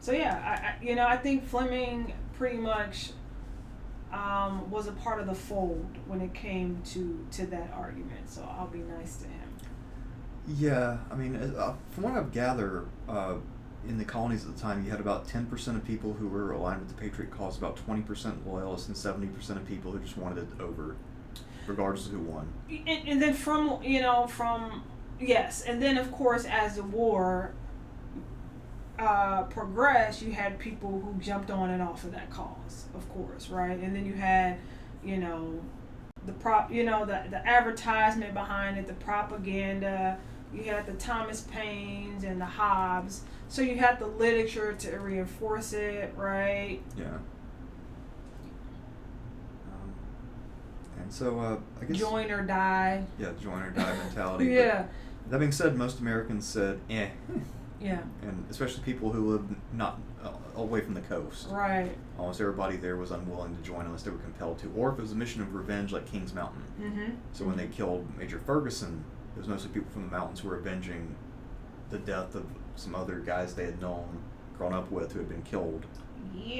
So yeah, I think Fleming pretty much was a part of the fold when it came to that argument. So I'll be nice to him. Yeah, I mean, from what I've gathered, in the colonies at the time, you had about 10% of people who were aligned with the Patriot cause, about 20% loyalists, and 70% of people who just wanted it over, regardless of who won. And then yes, and then of course as the war progressed, you had people who jumped on and off of that cause, of course, right? And then you had, the advertisement behind it, the propaganda. You had the Thomas Paines and the Hobbes. So you had the literature to reinforce it, right? Yeah. And so I guess join or die. Yeah, join or die mentality. Yeah. But that being said, most Americans said, eh. Yeah. And especially people who lived not away from the coast. Right. Almost everybody there was unwilling to join unless they were compelled to, or if it was a mission of revenge, like Kings Mountain. Mm-hmm. So when they killed Major Ferguson, it was mostly people from the mountains who were avenging the death of some other guys they had known, grown up with, who had been killed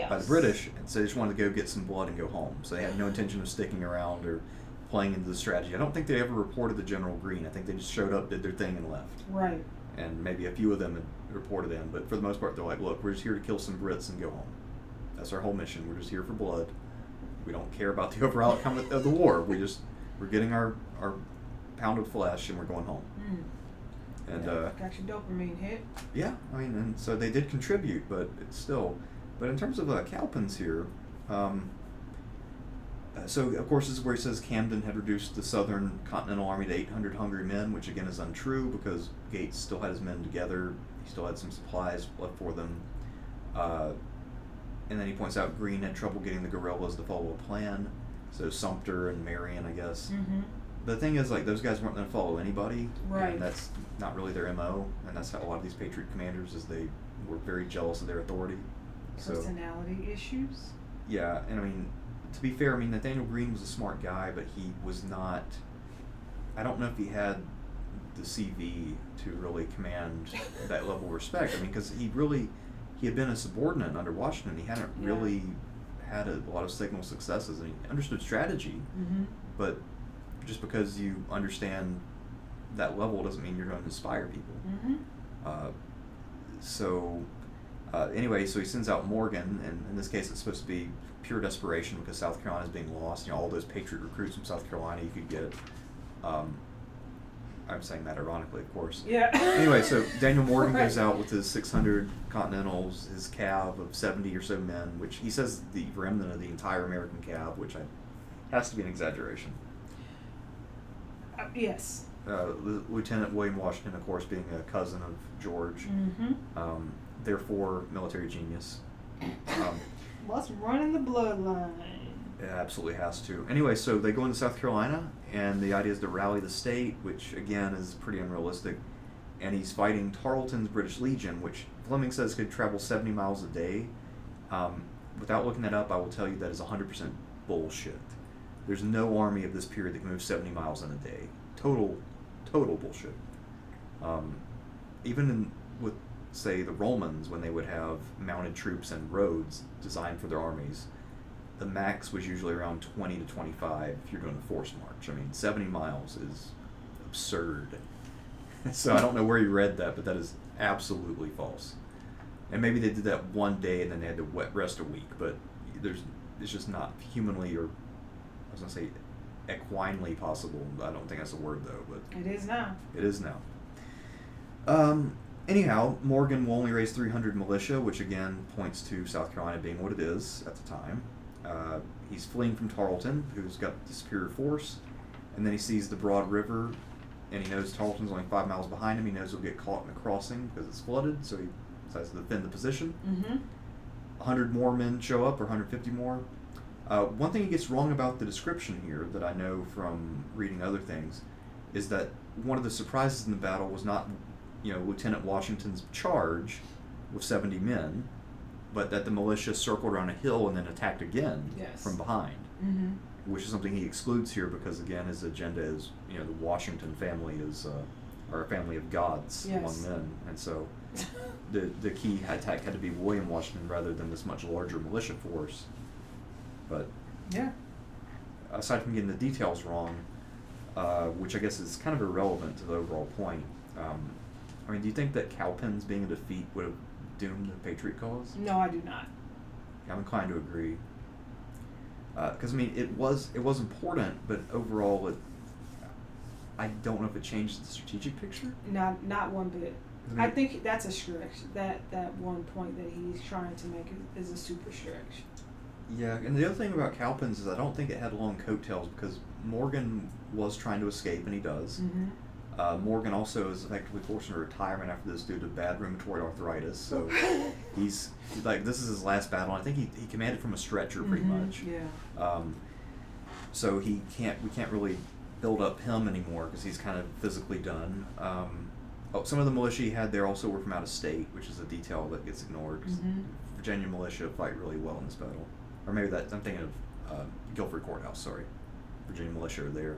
by the British, and so they just wanted to go get some blood and go home. So they had no intention of sticking around or playing into the strategy. I don't think they ever reported to General Greene. I think they just showed up, did their thing, and left. Right. And maybe a few of them had reported in, but for the most part, they're like, look, we're just here to kill some Brits and go home. That's our whole mission. We're just here for blood. We don't care about the overall outcome of the war. We're getting our pound of flesh and we're going home. And got your dopamine hit. Yeah, I mean, and so they did contribute, but it's still. But in terms of Cowpens here, so of course this is where he says Camden had reduced the Southern Continental Army to 800 hungry men, which again is untrue because Gates still had his men together. He still had some supplies left for them. And then he points out Greene had trouble getting the guerrillas to follow a plan. So Sumter and Marion, I guess. Mm-hmm. The thing is, like, those guys weren't going to follow anybody, right? And that's not really their MO, and that's how a lot of these Patriot commanders is they were very jealous of their authority. Personality issues. Yeah, and I mean, to be fair, I mean Nathaniel Greene was a smart guy, but he was not. I don't know if he had the CV to really command that level of respect. I mean, because he had been a subordinate under Washington. He hadn't really had a lot of signal successes, and he understood strategy, but just because you understand that level doesn't mean you're going to inspire people. Anyway, so he sends out Morgan, and in this case it's supposed to be pure desperation because South Carolina is being lost. All those Patriot recruits from South Carolina you could get. I'm saying that ironically, of course. Yeah. Anyway, so Daniel Morgan goes out with his 600 Continentals, his cav of 70 or so men, which he says the remnant of the entire American cav, which has to be an exaggeration. Yes. Lieutenant William Washington, of course, being a cousin of George, therefore military genius. What's running the bloodline? It absolutely has to. Anyway, so they go into South Carolina, and the idea is to rally the state, which again is pretty unrealistic. And he's fighting Tarleton's British Legion, which Fleming says could travel 70 miles a day. Without looking that up, I will tell you that is 100% bullshit. There's no army of this period that can move 70 miles in a day. Total bullshit. Even with, say, the Romans, when they would have mounted troops and roads designed for their armies, the max was usually around 20 to 25 if you're doing a forced march. I mean, 70 miles is absurd. So I don't know where you read that, but that is absolutely false. And maybe they did that one day and then they had to rest a week, but it's just not humanly, or I was going to say equinely possible. I don't think that's a word, though. But it is now. It is now. Anyhow, Morgan will only raise 300 militia, which again points to South Carolina being what it is at the time. He's fleeing from Tarleton, who's got the superior force, and then he sees the Broad River and he knows Tarleton's only 5 miles behind him. He knows he'll get caught in the crossing because it's flooded, so he decides to defend the position. 100 more men show up, or 150 more. One thing he gets wrong about the description here that I know from reading other things is that one of the surprises in the battle was not, Lieutenant Washington's charge with 70 men, but that the militia circled around a hill and then attacked again from behind, which is something he excludes here because, again, his agenda is, the Washington family is are a family of gods among men, and so the key attack had to be William Washington rather than this much larger militia force. But aside from getting the details wrong, which I guess is kind of irrelevant to the overall point, do you think that Cowpens being a defeat would have doomed the Patriot cause? No, I do not. I'm inclined to agree. Because it was important, but overall, I don't know if it changed the strategic picture. Not one bit. I think that's a stretch. That one point that he's trying to make is a super stretch. Yeah, and the other thing about Cowpens is I don't think it had long coattails because Morgan was trying to escape, and he does. Morgan also is effectively forced into retirement after this due to bad rheumatoid arthritis. So he's this is his last battle. I think he commanded from a stretcher pretty much. Yeah. So we can't really build up him anymore because he's kind of physically done. Some of the militia he had there also were from out of state, which is a detail that gets ignored. 'Cause Virginia militia fight really well in this battle. Or maybe I'm thinking of Guilford Courthouse, sorry. Virginia militia are there.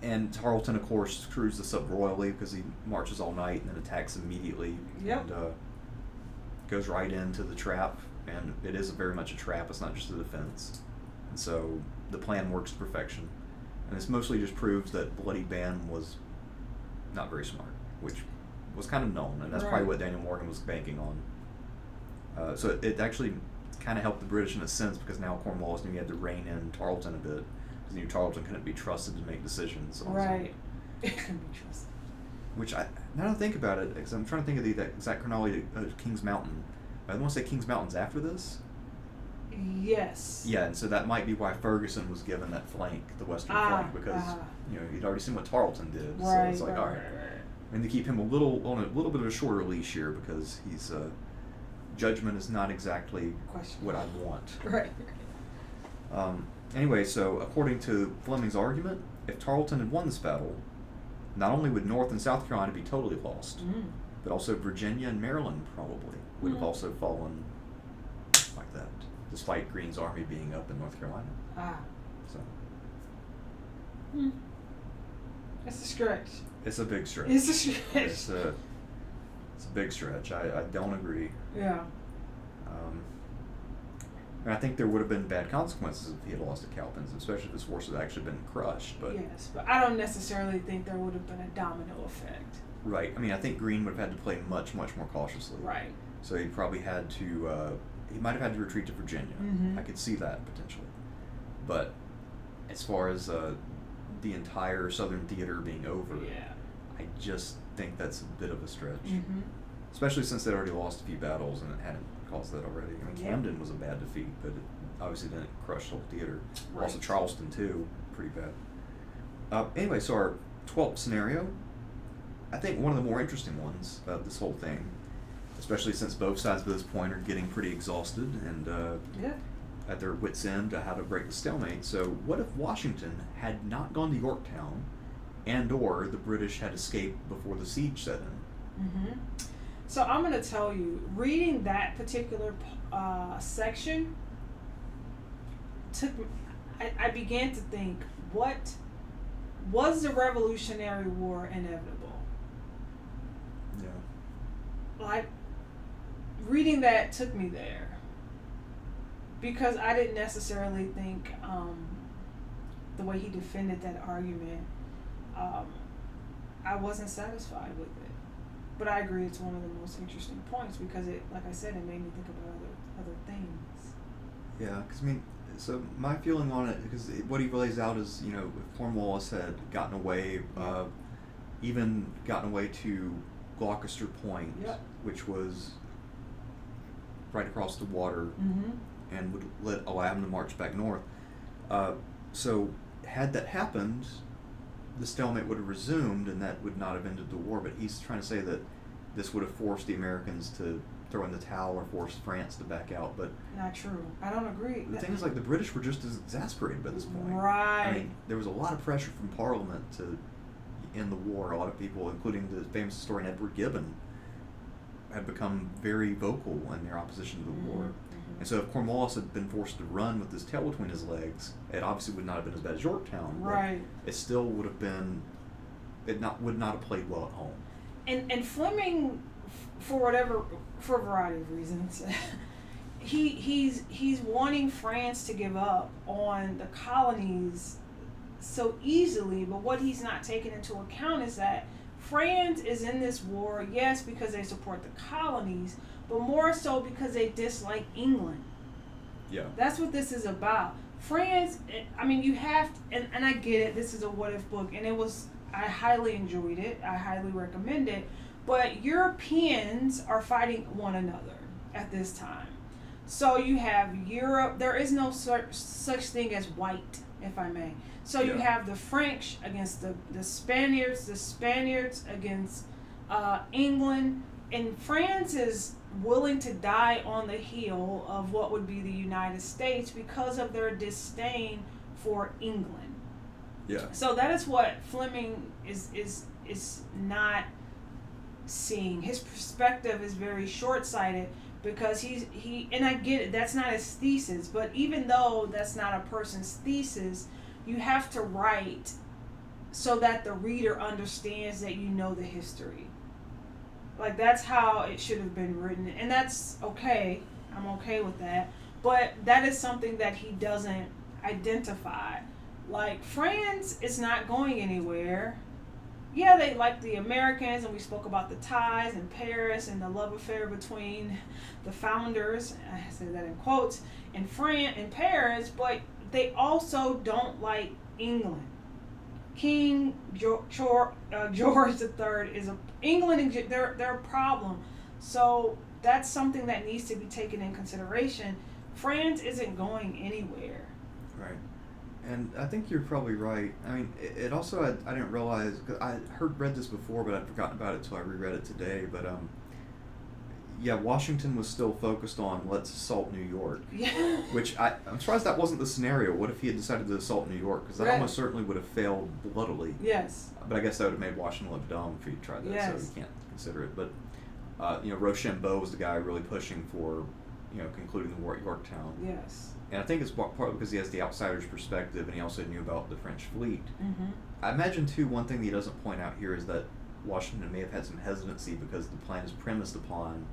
And Tarleton, of course, screws this up royally because he marches all night and then attacks immediately. And goes right into the trap. And it is very much a trap. It's not just a defense. And so the plan works to perfection. And this mostly just proves that Bloody Ben was not very smart, which was kind of known. And that's probably what Daniel Morgan was banking on. So it actually kind of helped the British in a sense because now Cornwallis knew he had to rein in Tarleton a bit. Because he knew Tarleton couldn't be trusted to make decisions. Right. It couldn't be trusted. Which, now that I think about it, because I'm trying to think of the exact chronology of Kings Mountain. I want to say Kings Mountain's after this? Yes. Yeah, and so that might be why Ferguson was given that flank, the western flank, because he'd already seen what Tarleton did. So it's like, all right. And to keep him on a little bit of a shorter leash here because he's judgment is not exactly what I want. Right. Anyway, so according to Fleming's argument, if Tarleton had won this battle, not only would North and South Carolina be totally lost, but also Virginia and Maryland probably would have also fallen like that, despite Greene's army being up in North Carolina. So. It's a stretch. It's a big stretch. It's a stretch. It's a big stretch. I don't agree. Yeah. And I think there would have been bad consequences if he had lost to Cowpens, especially if his force had actually been crushed. But yes, but I don't necessarily think there would have been a domino effect. Right. I think Greene would have had to play much, much more cautiously. Right. So he probably had to, he might have had to retreat to Virginia. I could see that potentially. But as far as the entire Southern theater being over, I just think that's a bit of a stretch. Especially since they'd already lost a few battles and it hadn't caused that already. Camden was a bad defeat, but it obviously didn't crush the whole theater. Right. Also Charleston, too. Pretty bad. Anyway, so our 12th scenario, I think one of the more interesting ones about this whole thing, especially since both sides by this point are getting pretty exhausted and at their wits' end to how to break the stalemate. So what if Washington had not gone to Yorktown and or the British had escaped before the siege set in? So I'm going to tell you, reading that particular section, I began to think, what was the Revolutionary War inevitable? Yeah. Like, reading that took me there. Because I didn't necessarily think the way he defended that argument, I wasn't satisfied with it. But I agree it's one of the most interesting points because it, like I said, it made me think about other things. Yeah, because so my feeling on it, because what he lays out is, if Cornwallis had gotten away, even gotten away to Gloucester Point, which was right across the water, and would allow him to march back north. So had that happened, the stalemate would have resumed, and that would not have ended the war. But he's trying to say that this would have forced the Americans to throw in the towel or forced France to back out. But not true. I don't agree. the thing is, like, the British were just as exasperated by this point. Right. I mean, there was a lot of pressure from Parliament to end the war. A lot of people, including the famous historian Edward Gibbon, had become very vocal in their opposition to the war. And so if Cornwallis had been forced to run with his tail between his legs, it obviously would not have been as bad as Yorktown. Right. But it still would have been, would not have played well at home. And Fleming, for a variety of reasons, he's wanting France to give up on the colonies so easily, but what he's not taking into account is that France is in this war, yes, because they support the colonies, but more so because they dislike England. Yeah. That's what this is about. France, I mean, you have, and I get it, this is a what if book, and I highly enjoyed it, I highly recommend it, but Europeans are fighting one another at this time. So you have Europe, there is no such thing as white, if I may. So you have the French against the Spaniards against England, and France is willing to die on the heel of what would be the United States because of their disdain for England. Yeah. So that is what Fleming is not seeing. His perspective is very short-sighted because he and I get it, that's not his thesis, but even though that's not a person's thesis, you have to write so that the reader understands that you know the history. Like, that's how it should have been written, and that's okay. I'm okay with that. But that is something that he doesn't identify. Like, France is not going anywhere. Yeah, they like the Americans, and we spoke about the ties in Paris and the love affair between the founders, I say that in quotes, in Paris, but they also don't like England. King George III is England, and they're a problem. So that's something that needs to be taken in consideration. France isn't going anywhere. Right. And I think you're probably right. I mean, it also, I didn't realize, because I read this before, but I'd forgotten about it until I reread it today. But yeah, Washington was still focused on let's assault New York. Yeah. Which I'm surprised that wasn't the scenario. What if he had decided to assault New York? Because that Right. almost certainly would have failed bloodily. Yes. But I guess that would have made Washington look dumb if he tried that, Yes. so you can't consider it. But Rochambeau was the guy really pushing for, concluding the war at Yorktown. Yes. And I think it's partly because he has the outsider's perspective, and he also knew about the French fleet. Mm-hmm. I imagine, too, one thing that he doesn't point out here is that Washington may have had some hesitancy because the plan is premised upon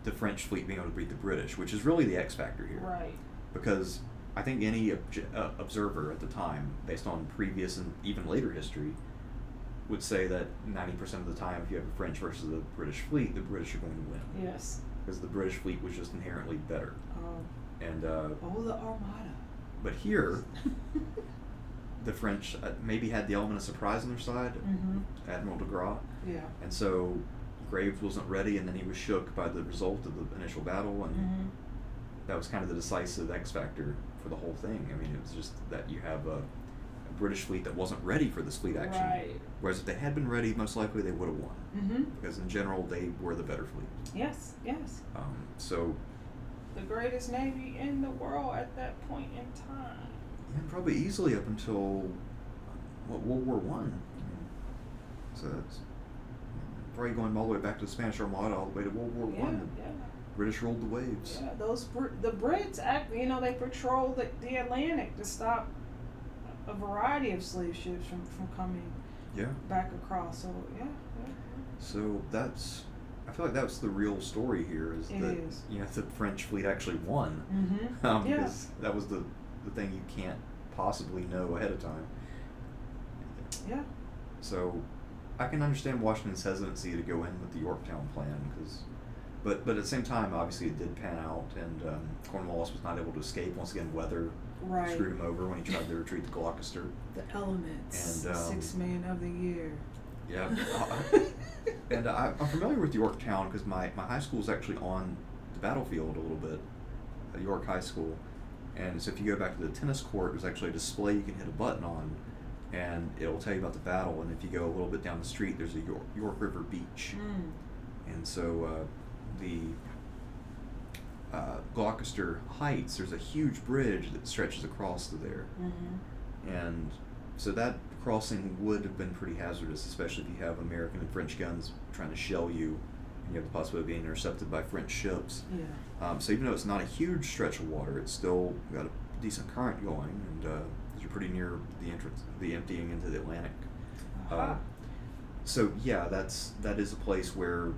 the French fleet being able to beat the British, which is really the X factor here. Right. Because I think any observer at the time, based on previous and even later history, would say that 90% of the time, if you have a French versus a British fleet, the British are going to win. Yes. Because the British fleet was just inherently better. Oh. And The Armada. but here, the French maybe had the element of surprise on their side. Mm-hmm. Admiral de Grasse. Yeah. And so Graves wasn't ready, and then he was shook by the result of the initial battle, and Mm-hmm. that was kind of the decisive X factor for the whole thing. I mean, it was just that you have a British fleet that wasn't ready for this fleet action. Right. Whereas if they had been ready, most likely they would have won. Mm-hmm. Because in general, they were the better fleet. Yes. Yes. So. The greatest navy in the world at that point in time. Yeah, probably easily up until World War One. So that's probably going all the way back to the Spanish Armada, all the way to World War One. Yeah. British ruled the waves. Yeah, the Brits they patrolled the Atlantic to stop a variety of slave ships from coming back across. So yeah. So I feel like that's the real story here is the French fleet actually won. Mm-hmm. Because that was the thing you can't possibly know ahead of time. Yeah. So I can understand Washington's hesitancy to go in with the Yorktown plan, but at the same time, obviously it did pan out, and Cornwallis was not able to escape. Once again, weather screwed him over when he tried to retreat to Gloucester. The elements, and 6th man of the year. Yeah, and I'm familiar with Yorktown because my high school is actually on the battlefield a little bit, York High School, and so if you go back to the tennis court, there's actually a display you can hit a button on, and it'll tell you about the battle. And if you go a little bit down the street, there's a York River Beach, and so the Gloucester Heights, there's a huge bridge that stretches across to there, and so that crossing would have been pretty hazardous, especially if you have American and French guns trying to shell you, and you have the possibility of being intercepted by French ships. So even though it's not a huge stretch of water, it's still got a decent current going, and you're pretty near the entrance, the emptying into the Atlantic. So yeah, that is a place where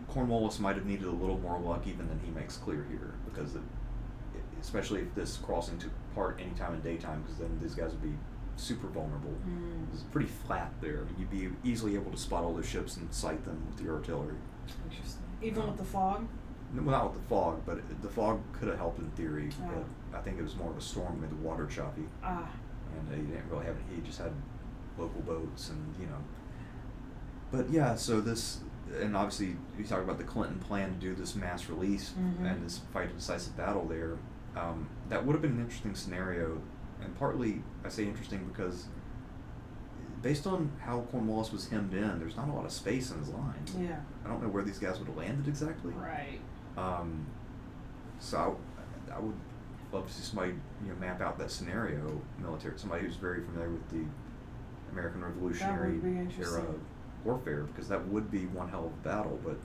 Cornwallis might have needed a little more luck even than he makes clear here, because especially if this crossing took part any time in daytime, because then these guys would be super vulnerable. It's pretty flat there. I mean, you'd be easily able to spot all those ships and sight them with the artillery. Interesting. Even with the fog? Well, not with the fog, but the fog could have helped in theory. But I think it was more of a storm, made the water choppy. And he didn't really have it. He just had local boats, and But yeah, so this, and obviously you talk about the Clinton plan to do this mass release and this fight a decisive battle there. That would have been an interesting scenario, and partly I say interesting because based on how Cornwallis was hemmed in, there's not a lot of space in his line. I don't know where these guys would have landed exactly. Right. So I would love to see somebody map out that scenario, somebody who's very familiar with the American Revolutionary era warfare, because that would be one hell of a battle. But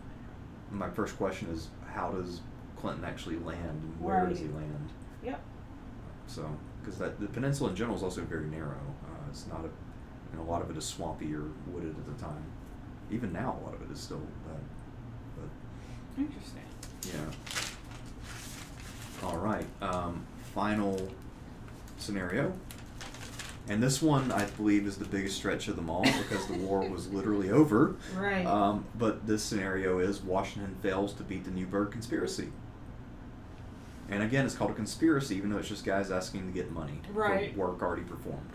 my first question is, how does Clinton actually land, and where does he land? So, because the peninsula in general is also very narrow. It's not a lot of it is swampy or wooded at the time. Even now, a lot of it is still that. But interesting. Yeah. All right. Final scenario. And this one, I believe, is the biggest stretch of them all, because the war was literally over. Right. But this scenario is Washington fails to beat the Newburgh conspiracy. And again, it's called a conspiracy, even though it's just guys asking to get money for work already performed.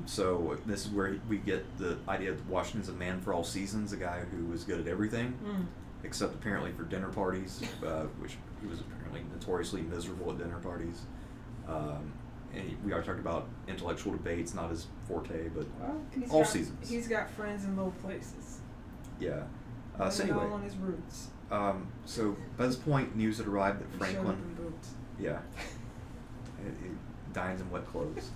So this is where we get the idea that Washington's a man for all seasons, a guy who was good at everything, except apparently for dinner parties, which he was apparently notoriously miserable at dinner parties. And we already talked about intellectual debates, not his forte, but all seasons. He's got friends in low places. Yeah. So anyway, all on his roots. So by this point, news had arrived that Franklin. Showed up in boots. Yeah. He dines in wet clothes.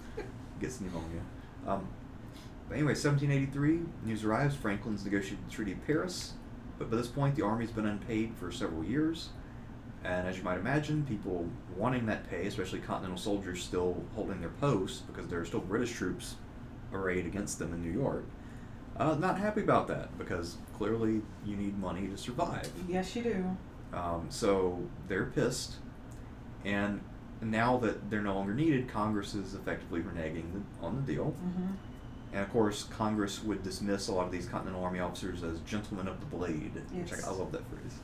Gets pneumonia. But anyway, 1783, news arrives. Franklin's negotiated the Treaty of Paris. But by this point, the army's been unpaid for several years. And as you might imagine, people wanting that pay, especially Continental soldiers still holding their posts because there are still British troops arrayed against them in New York, not happy about that, because clearly you need money to survive. Yes, you do. So they're pissed, and now that they're no longer needed, Congress is effectively reneging on the deal. And of course, Congress would dismiss a lot of these Continental Army officers as gentlemen of the blade, which I love that phrase.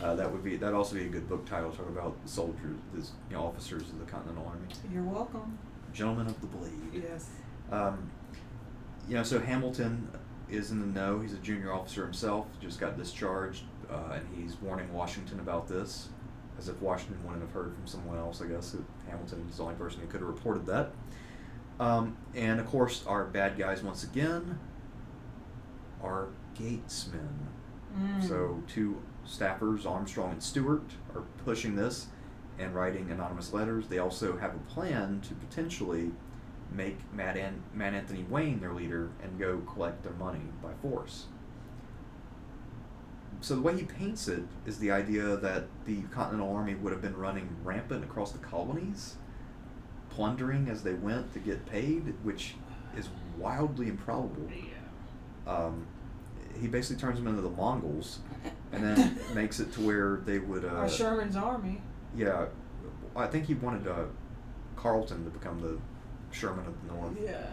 That'd also be a good book title, talk about soldiers, officers of the Continental Army. You're welcome. Gentlemen of the blade. Yes. So Hamilton is in the know. He's a junior officer himself, just got discharged, and he's warning Washington about this, as if Washington wouldn't have heard from someone else. I guess Hamilton is the only person who could have reported that. And of course, our bad guys once again are gatesmen. So two staffers, Armstrong and Stewart, are pushing this and writing anonymous letters. They also have a plan to potentially make Mad Anthony Wayne their leader and go collect their money by force. So the way he paints it is the idea that the Continental Army would have been running rampant across the colonies, plundering as they went to get paid, which is wildly improbable. He basically turns them into the Mongols, and then makes it to where they would... Sherman's army. Yeah. I think he wanted Carleton to become the Sherman of the North. Yeah.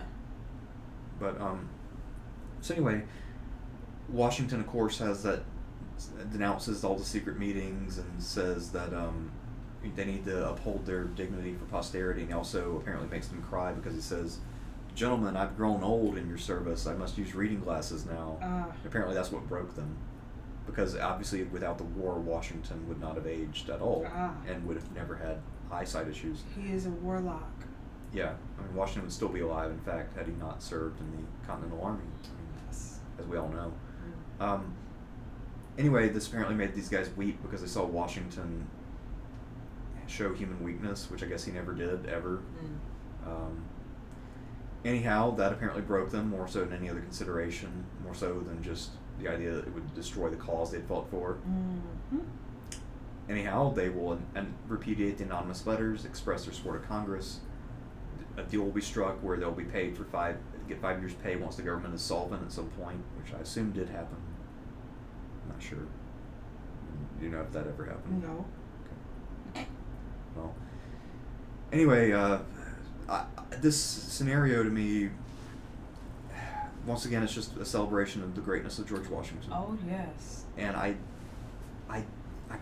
But, so anyway, Washington, of course, denounces all the secret meetings and says that they need to uphold their dignity for posterity, and he also apparently makes them cry because he says, "Gentlemen, I've grown old in your service. I must use reading glasses now." Apparently that's what broke them, because obviously without the war, Washington would not have aged at all and would have never had eyesight issues. He is a warlock. Yeah, I mean, Washington would still be alive, in fact, had he not served in the Continental Army, I mean, Yes. as we all know. Mm. Anyway, this apparently made these guys weep because they saw Washington show human weakness, which I guess he never did, ever. Anyhow, that apparently broke them more so than any other consideration, more so than just the idea that it would destroy the cause they'd fought for. Mm-hmm. Anyhow, they will repudiate the anonymous letters, express their support of Congress. A deal will be struck where they'll be paid for get 5 years' pay once the government is solvent at some point, which I assume did happen. I'm not sure. Do you know if that ever happened? No. Okay. Well, anyway, this scenario to me, once again, it's just a celebration of the greatness of George Washington. Oh, yes. And I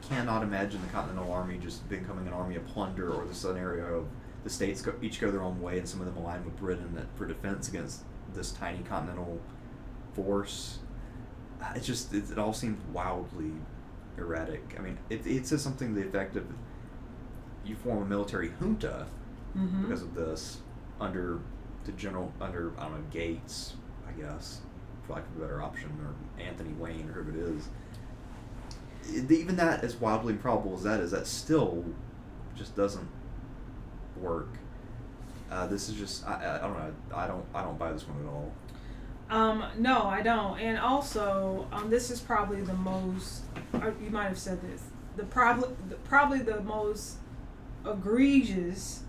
cannot imagine the Continental Army just becoming an army of plunder, or the scenario of the states each go their own way and some of them align with Britain for defense against this tiny continental force. It all seems wildly erratic. I mean, it says something to the effect of you form a military junta because of this under I don't know, Gates, I guess, for lack of a better option, or Anthony Wayne, or whoever it is. Even that, as wildly improbable as that still just doesn't work. This is just I don't know. I don't buy this one at all. No, I don't. And also, this is probably the most, or you might have said this, probably the most egregious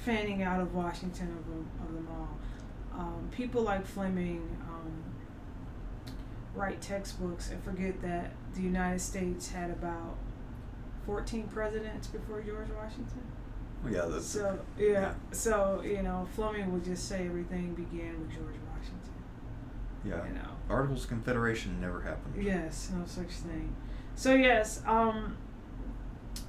fanning out of Washington of them all. People like Fleming write textbooks and forget that the United States had about 14 presidents before George Washington. Yeah, that's So Fleming would just say everything began with George Washington. Yeah. Articles of Confederation never happened. Yes, no such thing. So yes,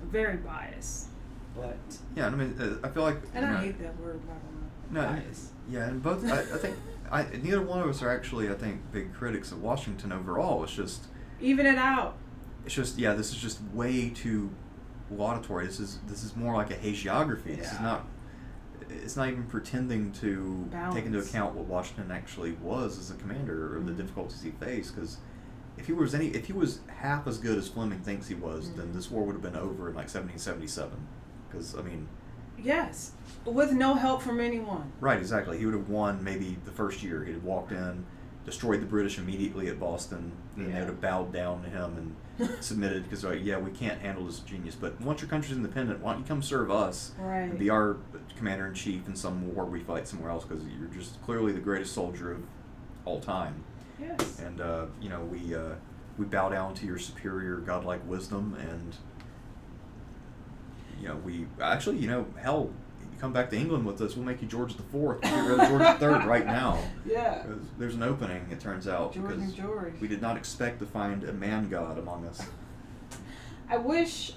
very biased, but yeah, I mean, I feel like, and I hate that word, by the way. Bias. Yeah, and both. I think neither one of us are actually, I think, big critics of Washington overall. It's just even it out. It's just this is just way too laudatory. This is more like a hagiography. Yeah. This is not. It's not even pretending to take into account what Washington actually was as a commander, or the difficulties he faced. Because if he was half as good as Fleming thinks he was, then this war would have been over in like 1777. Because I mean. Yes, with no help from anyone. Right, exactly. He would have won maybe the first year. He'd have walked in, destroyed the British immediately at Boston, and they would have bowed down to him and submitted because, we can't handle this genius. But once your country's independent, why don't you come serve us and be our commander-in-chief in some war we fight somewhere else, because you're just clearly the greatest soldier of all time. Yes. And, we bow down to your superior godlike wisdom, and we actually, hell, you come back to England with us, we'll make you George the Fourth. We'll get rid of George the Third right now. Yeah. There's an opening, it turns out, George and George. We did not expect to find a man god among us. I wish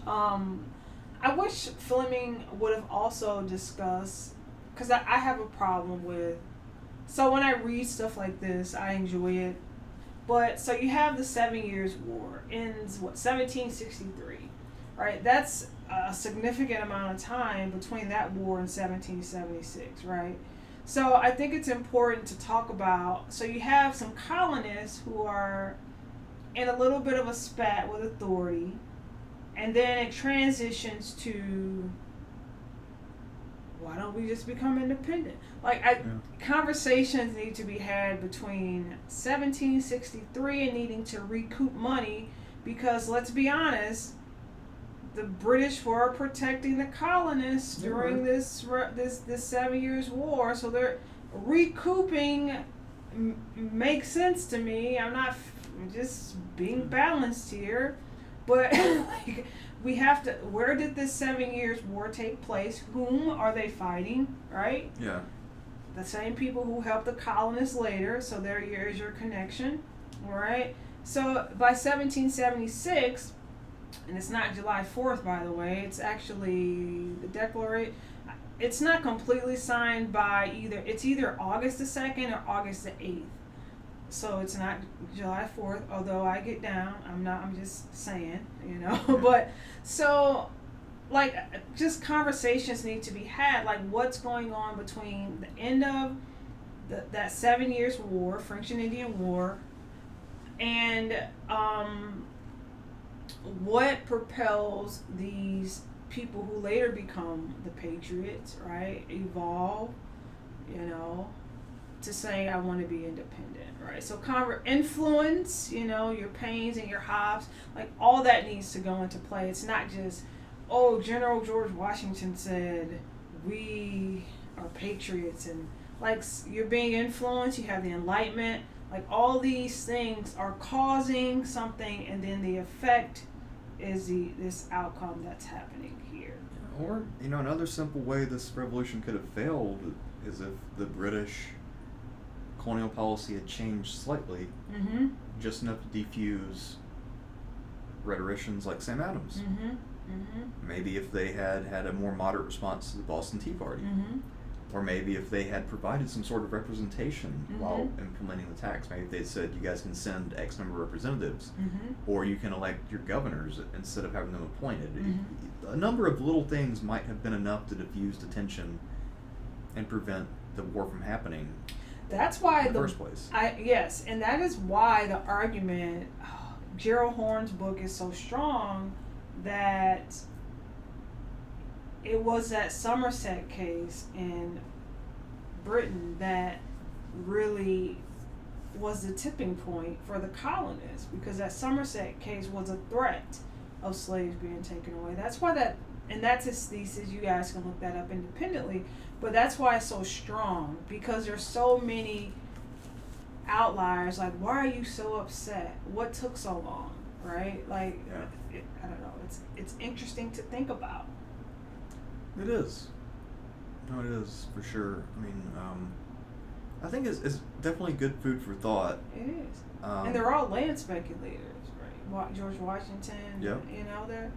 Fleming would have also discussed, because I have a problem with. So when I read stuff like this, I enjoy it. But so you have the 7 Years' War, ends 1763, right? That's a significant amount of time between that war and 1776, right? So I think it's important to talk about, so you have some colonists who are in a little bit of a spat with authority, and then it transitions to, why don't we just become independent? Conversations need to be had between 1763 and needing to recoup money, because let's be honest, the British were protecting the colonists during this 7 Years' War, so they're recouping. Makes sense to me. I'm not just being balanced here, but we have to. Where did this 7 Years' War take place? Whom are they fighting? Right? Yeah. The same people who helped the colonists later. So here's your connection. All right. So by 1776. And it's not July 4th, by the way. It's actually the Declaration. It's not completely signed by either August the 2nd or August the 8th. So it's not July 4th, although I get down. I'm just saying, Yeah. But so like, just conversations need to be had. Like, what's going on between the end of that 7 years war, French and Indian War, and what propels these people who later become the Patriots, right? Evolve, to saying I want to be independent, right? So influence, your Paines and your Hobbes, like all that needs to go into play. It's not just, oh, General George Washington said we are patriots, and like you're being influenced. You have the Enlightenment, like all these things are causing something, and then the effect is this outcome that's happening here. Or, another simple way this revolution could have failed is if the British colonial policy had changed slightly, Mm-hmm. just enough to defuse rhetoricians like Sam Adams. Mm-hmm. Mm-hmm. Maybe if they had a more moderate response to the Boston Tea Party. Mm-hmm. Or maybe if they had provided some sort of representation Mm-hmm. while implementing the tax. Maybe if they'd said, you guys can send X number of representatives, Mm-hmm. or you can elect your governors instead of having them appointed. Mm-hmm. A number of little things might have been enough to diffuse the tension and prevent the war from happening That's why in the first place. Yes, and that is why the argument, Gerald Horne's book is so strong, that it was that Somerset case in Britain that really was the tipping point for the colonists, because that Somerset case was a threat of slaves being taken away. That's why and that's his thesis. You guys can look that up independently, but that's why it's so strong, because there's so many outliers. Like, why are you so upset? What took so long, right? Like, Yeah. I don't know. It's interesting to think about. It is. No, it is, for sure. I mean, I think it's definitely good food for thought. It is. And they're all land speculators, right? George Washington, Yep. they're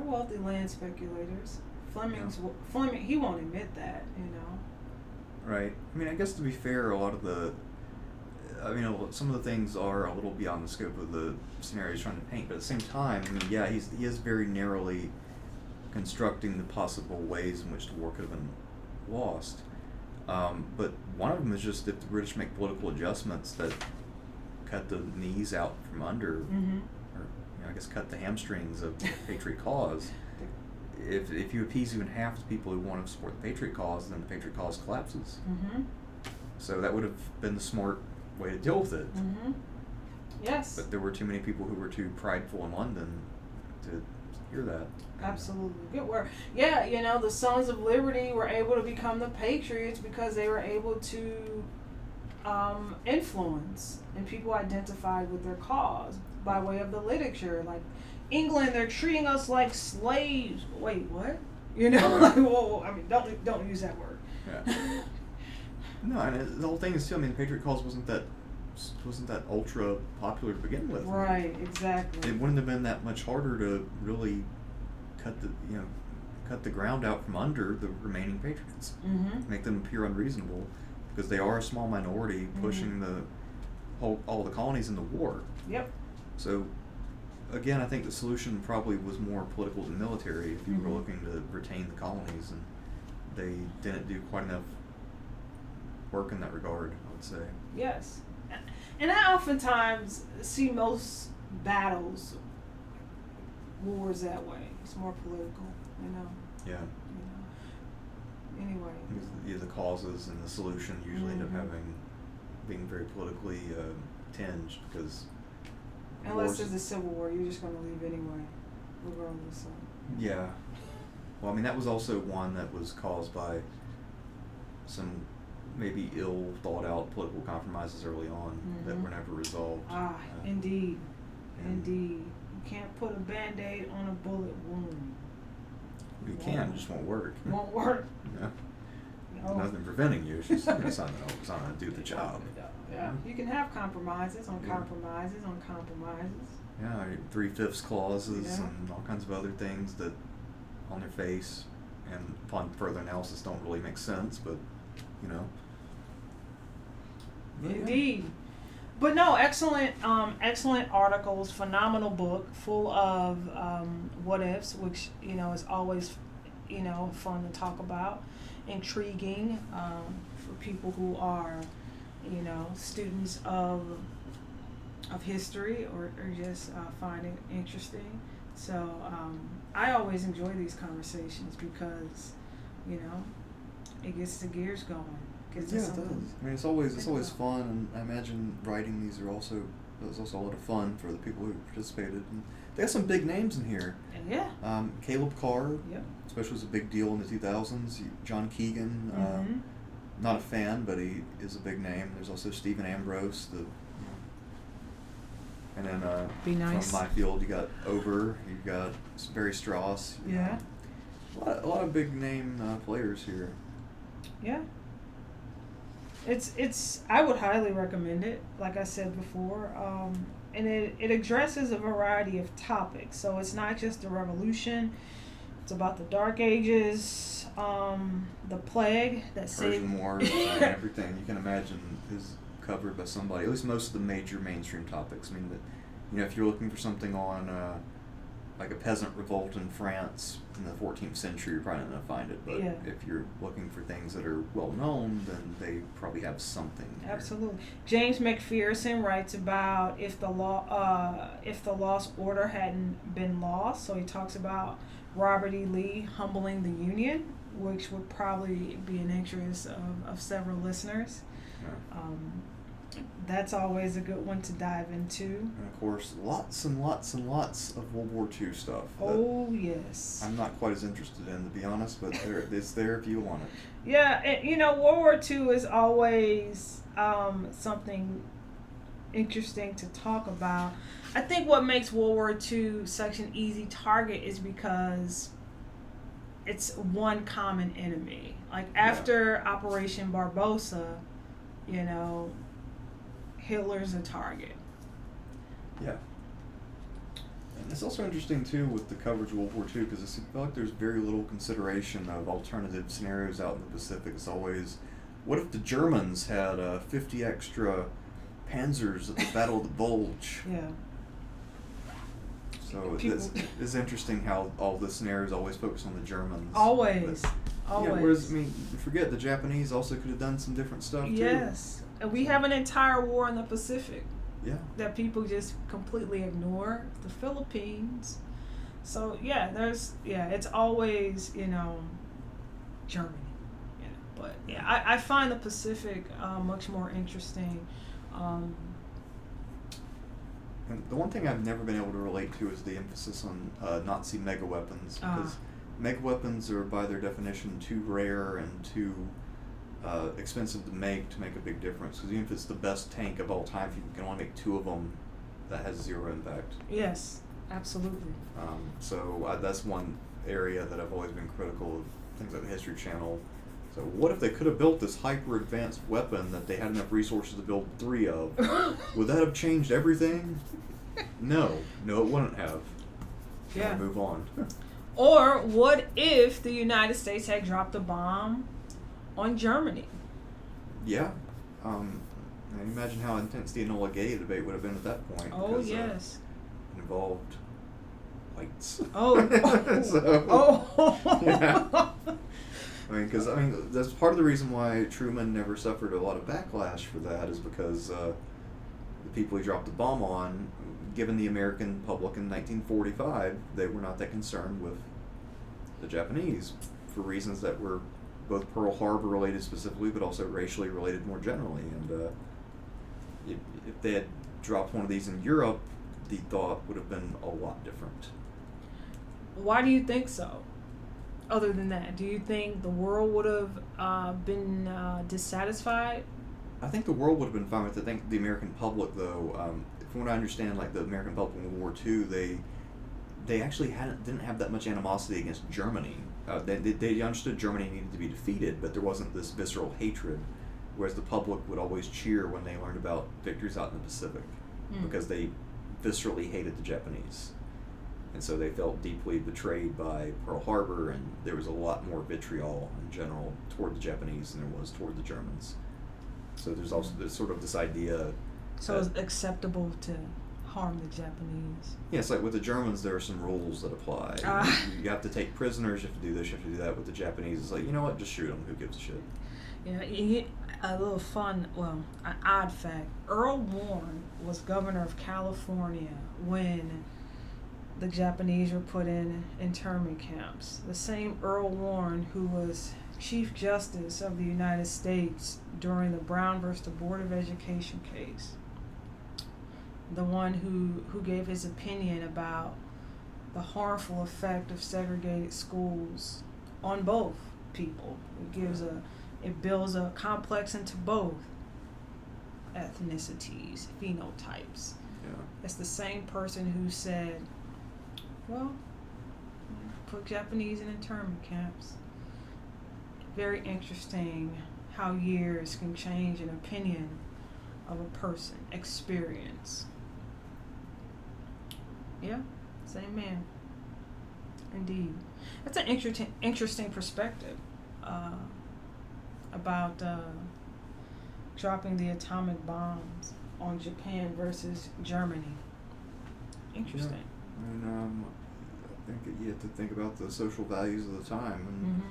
wealthy land speculators. Fleming, he won't admit that, Right. I mean, I guess to be fair, some of the things are a little beyond the scope of the scenario he's trying to paint, but at the same time, I mean, yeah, he is very narrowly constructing the possible ways in which the war could have been lost. But one of them is just if the British make political adjustments that cut the knees out from under, Mm-hmm. or I guess cut the hamstrings of the Patriot cause. If you appease even half the people who want to support the Patriot cause, then the Patriot cause collapses. Mm-hmm. So that would have been the smart way to deal with it. Mm-hmm. Yes. But there were too many people who were too prideful in London to hear that. Absolutely. Good work. Yeah, the Sons of Liberty were able to become the Patriots because they were able to influence, and people identified with their cause by way of the literature. Like, England, they're treating us like slaves. Wait, what? Like, whoa, I mean, don't use that word. Yeah. No, and the whole thing is too. I mean, the Patriot cause wasn't that ultra popular to begin with. Right. Exactly. It wouldn't have been that much harder to really cut the ground out from under the remaining patriots, Mm-hmm. make them appear unreasonable, because they are a small minority pushing all the colonies into war. Yep. So, again, I think the solution probably was more political than military if you were Mhm. looking to retain the colonies, and they didn't do quite enough work in that regard, I would say. Yes. And I oftentimes see most wars that way. It's more political, Yeah. Anyway. Because the causes and the solution usually end up being very politically tinged, because Unless there's a civil war, you're just going to leave anyway, regardless. Yeah. Well, I mean, that was also one that was caused by some maybe ill thought out political compromises early on that were never resolved. Indeed. Indeed. You can't put a Band-Aid on a bullet wound. You can, it just won't work. Won't work. Yeah. No. There's nothing preventing you. It's just it's not going to do the job. Yeah. You can have compromises on compromises on compromises. Yeah, 3/5 clauses Yeah. and all kinds of other things that, on their face, and upon further analysis, don't really make sense. But, But, Indeed. But no, excellent, excellent articles, phenomenal book, full of what ifs, which is always fun to talk about, intriguing for people who are students of history or just find it interesting. So I always enjoy these conversations because it gets the gears going. Yeah, it does. I mean, it's always fun, and I imagine writing these was also a lot of fun for the people who participated. And they got some big names in here. Yeah. Caleb Carr, Yep. especially was a big deal in the 2000s. John Keegan, Mm-hmm. not a fan, but he is a big name. There's also Stephen Ambrose, and then Be nice. from my field, you got Ober, you got Barry Strauss. Yeah. A lot of big name players here. Yeah. It's I would highly recommend it, like I said before, and it addresses a variety of topics. So it's not just the revolution; it's about the Dark Ages, the plague that saved Persian Wars and everything you can imagine is covered by somebody. At least most of the major mainstream topics. I mean, if you're looking for something on like a peasant revolt in France in the 14th century, you're probably not going to find it. But Yeah. if you're looking for things that are well known, then they probably have something here. Absolutely. James McPherson writes about if the lost order hadn't been lost. So he talks about Robert E. Lee humbling the Union, which would probably be an interest of several listeners. Yeah. That's always a good one to dive into. And of course, lots and lots and lots of World War II stuff. Oh, yes. I'm not quite as interested in, to be honest, but it's there if you want it. Yeah, and, World War II is always something interesting to talk about. I think what makes World War II such an easy target is because it's one common enemy. Like after Operation Barbarossa, Hitler's a target. Yeah. And it's also interesting, too, with the coverage of World War II, because I feel like there's very little consideration of alternative scenarios out in the Pacific. It's always, what if the Germans had 50 extra Panzers at the Battle of the Bulge? Yeah. So it's interesting how all the scenarios always focus on the Germans. Always. Yeah, whereas, forget, the Japanese also could have done some different stuff, too. Yes. And we have an entire war in the Pacific. Yeah. That people just completely ignore. The Philippines. So, it's always, Germany. But, I find the Pacific much more interesting. And the one thing I've never been able to relate to is the emphasis on Nazi mega weapons, because mega weapons are, by their definition, too rare and too expensive to make a big difference. Because even if it's the best tank of all time, if you can only make 2 of them, that has zero impact. Yes, absolutely. So that's one area that I've always been critical of things like the History Channel. So what if they could have built this hyper-advanced weapon that they had enough resources to build 3 of? Would that have changed everything? No, it wouldn't have. Yeah. We'll move on. Or what if the United States had dropped a bomb on Germany? Yeah. Imagine how intense the Enola Gay debate would have been at that point. Oh, because, yes. It involved whites. Oh. Yeah. Because that's part of the reason why Truman never suffered a lot of backlash for that, is because the people he dropped the bomb on, given the American public in 1945, they were not that concerned with the Japanese for reasons that were both Pearl Harbor related specifically, but also racially related more generally. And if they had dropped one of these in Europe, the thought would have been a lot different. Why do you think so? Other than that, do you think the world would have been dissatisfied? I think the world would have been fine with it. I think the American public, though, from what I understand, like the American public in World War II, they actually didn't have that much animosity against Germany. They understood Germany needed to be defeated, but there wasn't this visceral hatred, whereas the public would always cheer when they learned about victories out in the Pacific, because they viscerally hated the Japanese. And so they felt deeply betrayed by Pearl Harbor, and there was a lot more vitriol in general toward the Japanese than there was toward the Germans. So there's also sort of this idea So it's acceptable to harm the Japanese. Yeah, it's like with the Germans, there are some rules that apply. You have to take prisoners, you have to do this, you have to do that. With the Japanese, it's like, you know what, just shoot them, who gives a shit? Yeah, a little fun, well, an odd fact. Earl Warren was governor of California when the Japanese were put in internment camps. The same Earl Warren who was Chief Justice of the United States during the Brown versus the Board of Education case. The one who gave his opinion about the harmful effect of segregated schools on both people. It builds a complex into both ethnicities, phenotypes. Yeah. It's the same person who said, well, put Japanese in internment camps. Very interesting how years can change an opinion of a person, experience. Yeah, same man. Indeed. That's an interesting perspective about dropping the atomic bombs on Japan versus Germany. Interesting. Yeah. And I think you have to think about the social values of the time.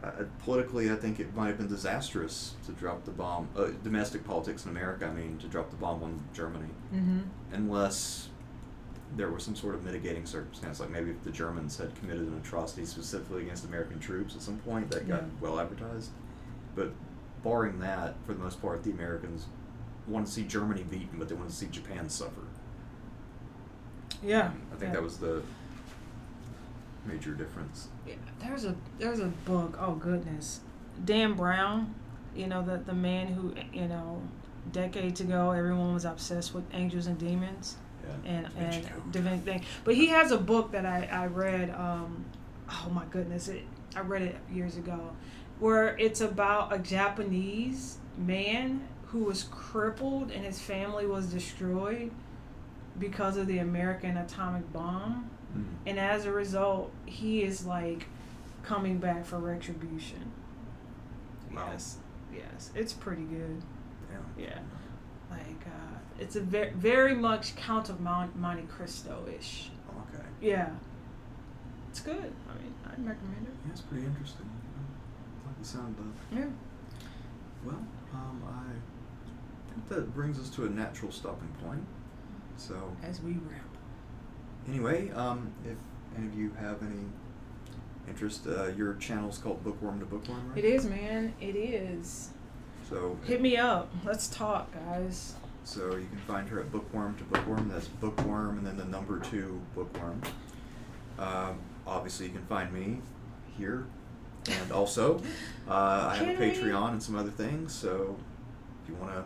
And politically, I think it might have been disastrous to drop the bomb. Domestic politics in America, to drop the bomb on Germany. Unless there was some sort of mitigating circumstance, like maybe if the Germans had committed an atrocity specifically against American troops at some point that got well advertised. But barring that, for the most part, the Americans want to see Germany beaten, but they want to see Japan suffer. Yeah. I think that was the major difference. Yeah, there's a book, oh goodness. Dan Brown, the man who, decades ago everyone was obsessed with angels and demons. And divinity. But he has a book that I read, oh my goodness, I read it years ago, where it's about a Japanese man who was crippled and his family was destroyed because of the American atomic bomb. And as a result, he is like coming back for retribution. Wow. Yes, it's pretty good. Yeah. Like, it's a very much Count of Monte Cristo-ish. Okay. Yeah. It's good. I'd recommend it. Yeah, it's pretty interesting. I like the sound of that. Yeah. Well, I think that brings us to a natural stopping point. So, as we ramble. Anyway, if any of you have any interest, your channel's called Bookworm to Bookworm, right? It is, man. It is. So hit me up. Let's talk, guys. So you can find her at Bookworm to Bookworm. That's Bookworm and then the number 2 Bookworm. Obviously, you can find me here, and also I have a Patreon and some other things. So if you want to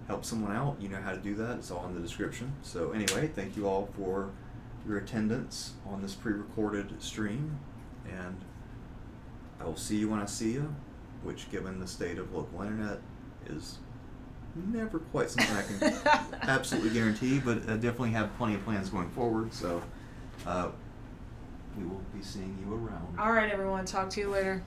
help someone out, you know how to do that. It's all in the description. So anyway, thank you all for your attendance on this pre-recorded stream, and I will see you when I see you, which, given the state of local internet, is never quite something I can absolutely guarantee, but I definitely have plenty of plans going forward, so we will be seeing you around. All right, everyone. Talk to you later.